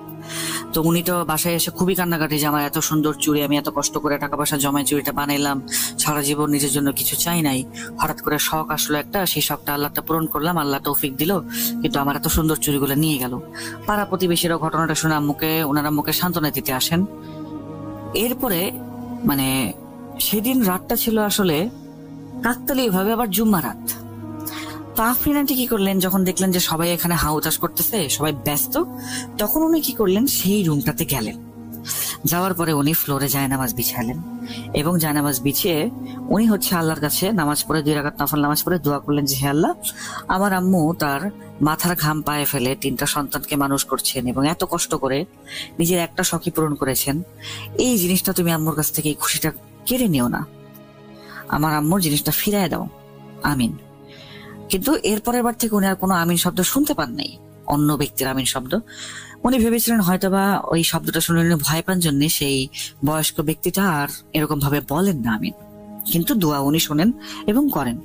তো উনি তো বাসায় এসে খুবই কান্নাকাটি, যে আমার এত সুন্দর চুড়ি, আমি এত কষ্ট করে টাকা পয়সা জমায় চুড়িটা বানাইলাম, সারা জীবন নিজের জন্য কিছু চাই নাই, হঠাৎ করে শখ আসলো একটা, সেই শখটা আল্লাহটা পূরণ করলাম, আল্লাহ তৌফিক দিল, কিন্তু আমার এত সুন্দর চুড়িগুলো নিয়ে গেল। পাড়া প্রতিবেশীরা ঘটনাটা শুনে ওনার আম্মুকে সান্ত্বনা দিতে আসেন। এরপরে সেদিন রাতটা ছিল কাকতালীয় ভাবে আবার জুম্মা রাত। তো আফরিন আন্টি কি করলেন, যখন দেখলেন যে সবাই এখানে হাউতাস করতেছে, সবাই ব্যস্ত, তখন উনি কি করলেন, সেই রুমটাতে গেলেন। যাওয়ার পরে উনি ফ্লোরে জায়নামাজ বিছালেন এবং জায়নামাজ বিছিয়ে উনি আল্লাহর কাছে নামাজ পড়ে 2 রাকাত নফল নামাজ পড়ে দোয়া করলেন যে হে আল্লাহ, আমার আম্মু তার মাথার ঘাম পায়ে ফেলে 3টা সন্তানকে মানুষ করছেন এবং এত কষ্ট করে নিজের একটা শখই পূরণ করেছেন, এই জিনিসটা তুমি আম্মুর কাছ থেকে এই খুশিটা কেড়ে নিও না, আমার আম্মুর জিনিসটা ফিরায় দাও, আমিন। কিন্তু এরপরের বার থেকে উনি আর কোনো আমিন শব্দ শুনতে পান নাই, অন্য ব্যক্তির আমিন শব্দ। উনি ভেবেছিলেন হয়তোবা ওই শব্দটা শুনে উনি ভয় পান জন্য সেই বয়স্ক ব্যক্তিটা আর এরকম ভাবে বলেন না আমিন, কিন্তু দোয়া উনি শোনেন এবং করেন।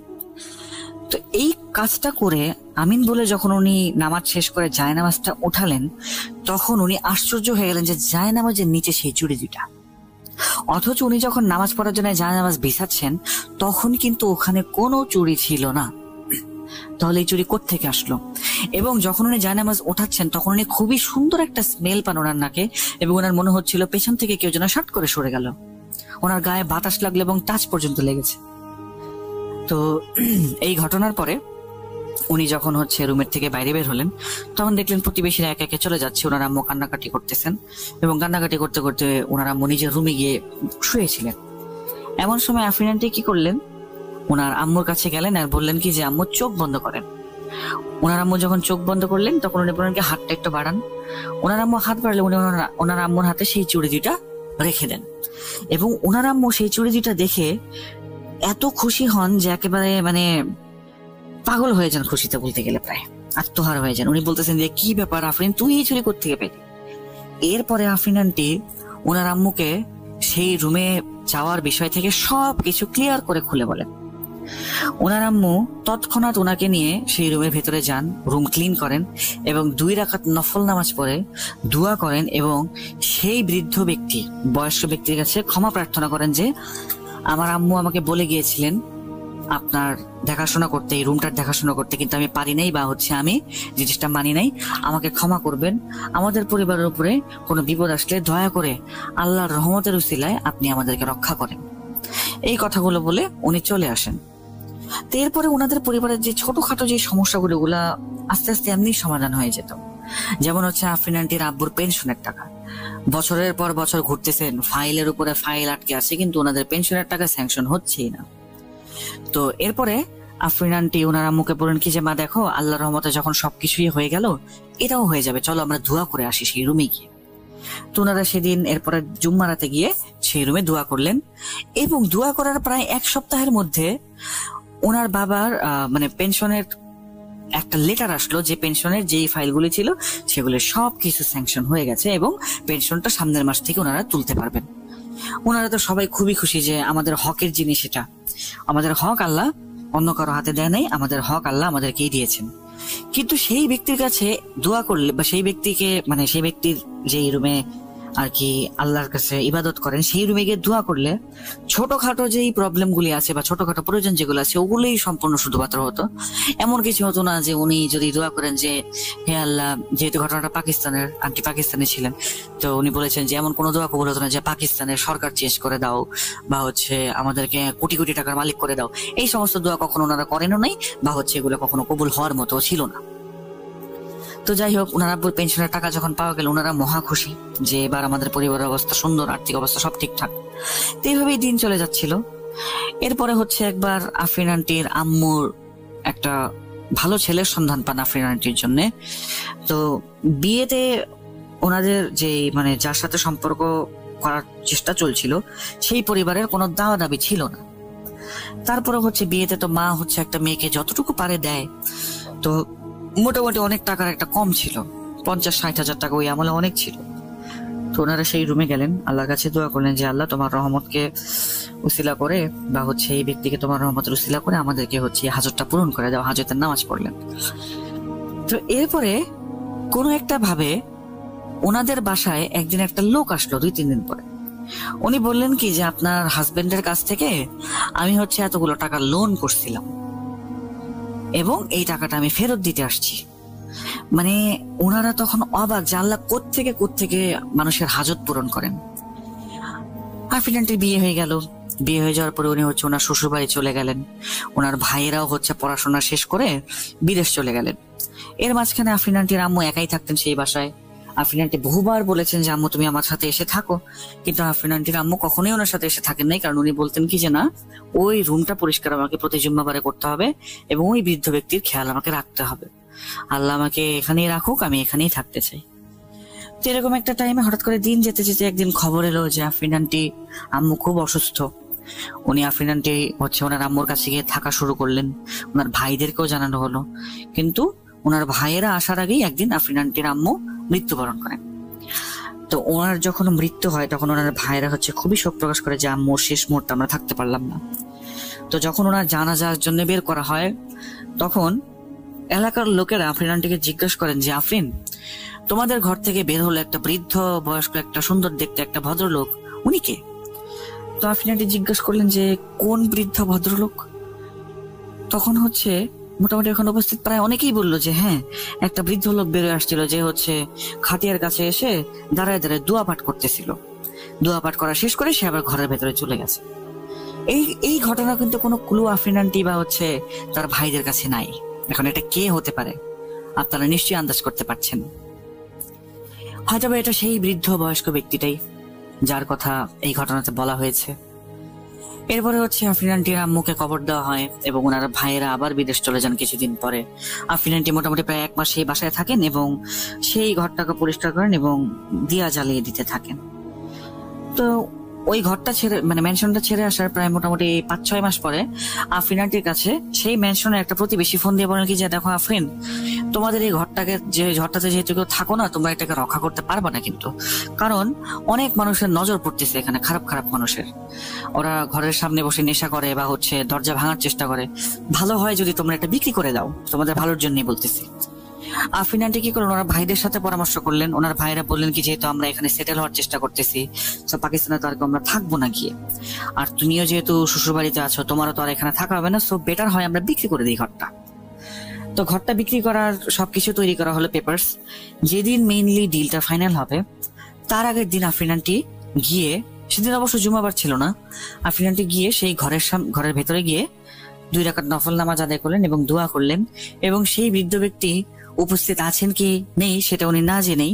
তো এই কাজটা করে আমিন বলে যখন উনি নামাজ শেষ করে জায়নামাজটা উঠালেন, তখন উনি আশ্চর্য হয়ে গেলেন যে জায়নামাজের নিচে সেই চুড়ি 2টা। অথচ উনি যখন নামাজ পড়ার জন্য জায়নামাজ বিছাচ্ছেন, তখন কিন্তু ওখানে কোনো চুড়ি ছিল না। তাহলে এই চুড়ি কোত্থেকে আসলো? এবং যখন উনি জায়নামাজ ওঠাচ্ছেন, তখন উনি খুবই সুন্দর একটা স্মেল পান ওনার নাকে এবং ওনার মনে হচ্ছিল পেছন থেকে কেউ যেন শার্ট করে সরে গেল, ওনার গায়ে বাতাস লাগলো এবং টাচ পর্যন্ত লেগেছে। তো এই ঘটনার পরে উনি যখন রুমের থেকে বাইরে বের হলেন, তখন দেখলেন প্রতিবেশীরা একে একে চলে যাচ্ছে, ওনার আম্মু কান্নাকাটি করতেছেন এবং কান্নাকাটি করতে করতে ওনার আম্মু নিজের রুমে গিয়ে শুয়েছিলেন। এমন সময় আফরিন আন্টি কি করলেন, ওনার আম্মুর কাছে গেলেন আর বললেন কি যে আম্মু চোখ বন্ধ করেন। ওনার আম্মু যখন চোখ বন্ধ করলেন, তখন উনি বললেন কি হাতটা একটু বাড়ান। ওনার আম্মু হাত বাড়ালে উনি ওনার আম্মুর হাতে সেই চুড়ি 2টা রেখে দেন এবং ওনার আম্মু সেই চুড়ি 2টা দেখে এত খুশি হন যে একেবারে পাগল হয়ে যান, খুশিতে বলতে গেলে প্রায় আত্মহারা হয়ে যান। উনি বলতেছেন যে কি ব্যাপার আফরিন, তুই এই চুড়ি কোত্থেকে পেলি? এরপরে আফরিন আন্টি ওনার আম্মুকে সেই রুমে যাওয়ার বিষয় থেকে সবকিছু ক্লিয়ার করে খুলে বলেন। ওনার আম্মু তৎক্ষণাৎ ওনাকে নিয়ে সেই রুমের ভেতরে যান, রুম ক্লিন করেন এবং 2 রাকাত নফল নামাজ পড়ে দোয়া করেন এবং সেই বৃদ্ধ ব্যক্তি, বয়স্ক ব্যক্তির কাছে ক্ষমা প্রার্থনা করেন যে আমার আম্মু আমাকে বলে গিয়েছিলেন আপনার দেখাশোনা করতে, এই রুমটার দেখাশোনা করতে, কিন্তু আমি পারি নাই বা আমি জিনিসটা মানি নাই, আমাকে ক্ষমা করবেন। আমাদের পরিবারের উপরে কোনো বিপদ আসলে দয়া করে আল্লাহর রহমতের উসিলায় আপনি আমাদেরকে রক্ষা করেন। এই কথাগুলো বলে উনি চলে আসেন। তো এরপরে ওনাদের পরিবারের যে ছোটখাটো যে সমস্যাগুলো, ওগুলা আস্তে আস্তে এমনি সমাধান হয়ে যেত। যেমন আফরিন আন্টির আব্বুর পেনশনের টাকা, বছরের পর বছর ঘুরতেছেন, ফাইলের উপরে ফাইল আটকে আছে, কিন্তু ওনাদের পেনশনের টাকা স্যাংশন হচ্ছেই না। তো এরপরে আফরিন আন্টি ওনার আম্মুকে বলেন কি যে মা দেখো, আল্লাহর রহমতে যখন সবকিছুই হয়ে গেল, এটাও হয়ে যাবে, চলো আমরা দোয়া করে আসি সেই রুমে গিয়ে। তো ওনারা সেদিন এরপরে জুম্মা রাতে গিয়ে সেই রুমে দোয়া করলেন, এবং দোয়া করার প্রায় 1 সপ্তাহের মধ্যে ওনার বাবার মানে পেনশনের একটা লেটার আসলো, যে পেনশনের যেই ফাইলগুলি ছিল সেগুলো সবকিছু স্যাংশন হয়ে গেছে এবং পেনশনটা সামনের মাস থেকে ওনারা তুলতে পারবেন। ওনারা তো সবাই খুবই খুশি যে আমাদের হকের জিনিস, এটা আমাদের হক, আল্লাহ অন্য কারো হাতে দেয় নাই, আমাদের হক আল্লাহ আমাদেরকেই দিয়েছেন। কিন্তু সেই ব্যক্তির কাছে দোয়া করলে, বা সেই ব্যক্তিকে মানে সেই ব্যক্তির যেই রুমে আর কি আল্লাহর কাছে ইবাদত করেন, সেই রুমে গিয়ে দোয়া করলে ছোটখাটো যেই প্রবলেম গুলি আছে বা ছোটখাটো প্রয়োজন যেগুলো আছে ওগুলোই সম্পূর্ণ শুধুমাত্র হতো। এমন কিছু হতো না যে উনি যদি দোয়া করেন যে হে আল্লাহ, যেহেতু ঘটনাটা পাকিস্তানের, আন্টি পাকিস্তানে ছিলেন, তো উনি বলেছেন যে এমন কোনো দোয়া কবুল হতো না যে পাকিস্তানের সরকার চেঞ্জ করে দাও বা আমাদেরকে কোটি কোটি টাকার মালিক করে দাও। এই সমস্ত দোয়া কখনো ওনারা করেনও নাই, বা এগুলো কখনো কবুল হওয়ার মতো ছিল না। তো যাই হোক, ওনার আব্বুর পেনশনের টাকা যখন পাওয়া গেল, ওনারা মহা খুশি যে এবার আমাদের পরিবারের অবস্থা সুন্দর, আর্থিক অবস্থা সব ঠিকঠাক। তো এইভাবেই দিন চলে যাচ্ছিল। এরপরে একবার আফরিন আন্টির আম্মুর একটা ভালো ছেলের সন্ধান পান আফরিন আন্টির জন্য। তো বিয়েতে ওনাদের যে মানে যার সাথে সম্পর্ক করার চেষ্টা চলছিল সেই পরিবারের কোনো দাওয়া দাবি ছিল না। তারপরে বিয়েতে তো মা একটা মেয়েকে যতটুকু পারে দেয়। তো মোটামুটি অনেক টাকার একটা কম ছিল, 50-60 হাজার টাকা ওই আমলে অনেক ছিল। তো ওনারা সেই রুমে গেলেন, আল্লাহর কাছে দোয়া করলেন যে আল্লাহ তোমার রহমতকে উসিলা করে বা এই ব্যক্তিকে তোমার রহমতের উসিলা করে আমাদেরকে হাজতটা পূরণ করে দাও। হাজতের নামাজ পড়লেন। তো এরপরে কোনো একটা ভাবে ওনাদের বাসায় একদিন একটা লোক আসলো 2-3 দিন পরে। উনি বললেন কি যে আপনার হাজবেন্ডের কাছ থেকে আমি এতগুলো টাকা লোন করছিলাম এবং এই টাকাটা আমি ফেরত দিতে আসছি। মানে ওনারা তখন অবাক যে আল্লাহ কোত্থেকে মানুষের হাজত পূরণ করেন। আফরিন আন্টির বিয়ে হয়ে গেল। বিয়ে হয়ে যাওয়ার পরে উনি ওনার শ্বশুর বাড়ি চলে গেলেন। ওনার ভাইয়েরাও পড়াশোনা শেষ করে বিদেশ চলে গেলেন। এর মাঝখানে আফরিন আন্টির আম্মু একাই থাকতেন সেই বাসায়। আফরিন আন্টি বহুবার বলেছেন যে আম্মু তুমি আমার সাথে এসে থাকো, কিন্তু আফরিন আন্টির আম্মু কখনোই ওনার সাথে এসে থাকেন নাই, কারণ উনি বলতেন কি যে না, ওই রুমটা পরিষ্কার আমাকে প্রতি জুম্মাবারে করতে হবে এবং ওই বৃদ্ধ ব্যক্তির খেয়াল আমাকে রাখতে হবে। আল্লাহ আমাকে এখানেই রাখুক, আমি এখানেই থাকতে চাই। তো এরকম একটা টাইমে হঠাৎ করে দিন যেতে যেতে একদিন খবর এলো যে আফরিন আন্টি আম্মু খুব অসুস্থ। উনি আফরিন আন্টি ওনার আম্মুর কাছে গিয়ে থাকা শুরু করলেন। ওনার ভাইদেরকেও জানানো হলো, কিন্তু ওনার ভাইয়েরা আসার আগেই একদিন আফরিন আন্টির আম্মু মৃত্যুবরণ করেন। তো ওনার যখন মৃত্যু হয় তখন ওনার ভাইয়েরা খুবই শোক প্রকাশ করে যে আম্মুর শেষ মুহূর্তে আমরা থাকতে পারলাম না। তো যখন ওনার জানাজার জন্য বের করা হয় তখন এলাকার লোকেরা আফরিন আন্টিকে জিজ্ঞাসা করেন যে আফরিন, তোমাদের ঘর থেকে বের হলো একটা বৃদ্ধ বয়স্ক একটা সুন্দর দেখতে একটা ভদ্রলোক, উনি কে? তো আফরিন আন্টি জিজ্ঞাসা করলেন যে কোন বৃদ্ধ ভদ্রলোক? তখন মোটামুটি এখন উপস্থিত প্রায় অনেকেই বললো যে হ্যাঁ, একটা বৃদ্ধ লোক বেরোয় আসছিল যে খাটিয়ার কাছে এসে দাঁড়ায় দাঁড়ায় দোয়া পাঠ করতেছিল। দোয়া পাঠ করা শেষ করে সে আবার ঘরের ভেতরে চলে গেছে। এই ঘটনা কিন্তু কোনো ক্লু আফরিন আন্টি বা তার ভাইদের কাছে নাই। এখন এটা কে হতে পারে আপনারা নিশ্চয়ই আন্দাজ করতে পারছেন। হয়তো এটা সেই বৃদ্ধ বয়স্ক ব্যক্তিটাই যার কথা এই ঘটনাতে বলা হয়েছে। এরপরে আফরিন আন্টির আম্মুকে কবর দেওয়া হয় এবং ওনার ভাইয়েরা আবার বিদেশ চলে যান কিছুদিন পরে। আফরিন আন্টি মোটামুটি প্রায় 1 মাস সেই বাসায় থাকেন এবং সেই ঘরটাকে পরিষ্কার করেন এবং দিয়া জ্বালিয়ে দিতে থাকেন। তো ওই ঘরটা ছেড়ে ম্যানশনটা ছেড়ে আসার প্রায় মোটামুটি 5-6 মাস পরে আফরিন আন্টির কাছে সেই ম্যানশনের একটা প্রতিবেশী ফোন দিয়ে বলেন কি যে দেখো আফরিন, তোমাদের এই ঘরটাতে যেহেতু কেউ থাকো না, তোমরা এটাকে রক্ষা করতে পারবে না, কিন্তু কারণ অনেক মানুষের নজর পড়তেছে এখানে, খারাপ খারাপ মানুষের। ওরা ঘরের সামনে বসে নেশা করে বা দরজা ভাঙার চেষ্টা করে। ভালো হয় যদি তোমরা এটা বিক্রি করে দাও, তোমাদের ভালোর জন্যই বলতেছি। আফরিন আন্টি কি করলেন, ওনার ভাইদের সাথে পরামর্শ করলেন। ওনার ভাইরা বললেন কি যেহেতু আমরা এখানে সেটেল হওয়ার চেষ্টা করতেছি, তো পাকিস্তানে তো আর আমরা থাকবো না গিয়ে, আর তুমিও যেহেতু শ্বশুর বাড়িতে আছো, তোমারও তো আর এখানে থাকা হবে না, সো বেটার হয় আমরা বিক্রি করে দিই ঘরটা। তো ঘরটা বিক্রি করার সবকিছু তৈরি করা হলো, পেপারস। যেদিন মেইনলি ডিলটা ফাইনাল হবে তার আগের দিন আফরিন আন্টি গিয়ে, সেদিন অবশ্য জুমাবার ছিল না, আফরিন আন্টি গিয়ে সেই ঘরের ভেতরে গিয়ে 2 রাকাত নফল নামাজ আদায় করলেন এবং দোয়া করলেন। এবং সেই বৃদ্ধ ব্যক্তি উপস্থিত আছেন কি নেই সেটা উনি না জেনেই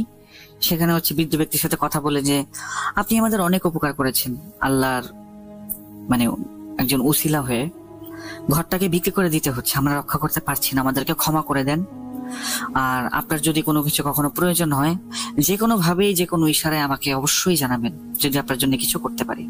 সেখানে হচ্ছে বৃদ্ধ ব্যক্তির সাথে কথা বলে যে আপনি আমাদের অনেক উপকার করেছেন, আল্লাহর মানে একজন উসিলা হয়ে ঘরটাকে বিক্রি করে দিতে হচ্ছে, আমরা রক্ষা করতে পারছি না, আমাদেরকে ক্ষমা করে দেন। আর আপনার যদি কোনো কিছু কখনো প্রয়োজন হয়, যে কোনো ভাবেই যে কোনো ইশারায় আমাকে অবশ্যই জানাবেন, যদি আপনার জন্য কিছু করতে পারি।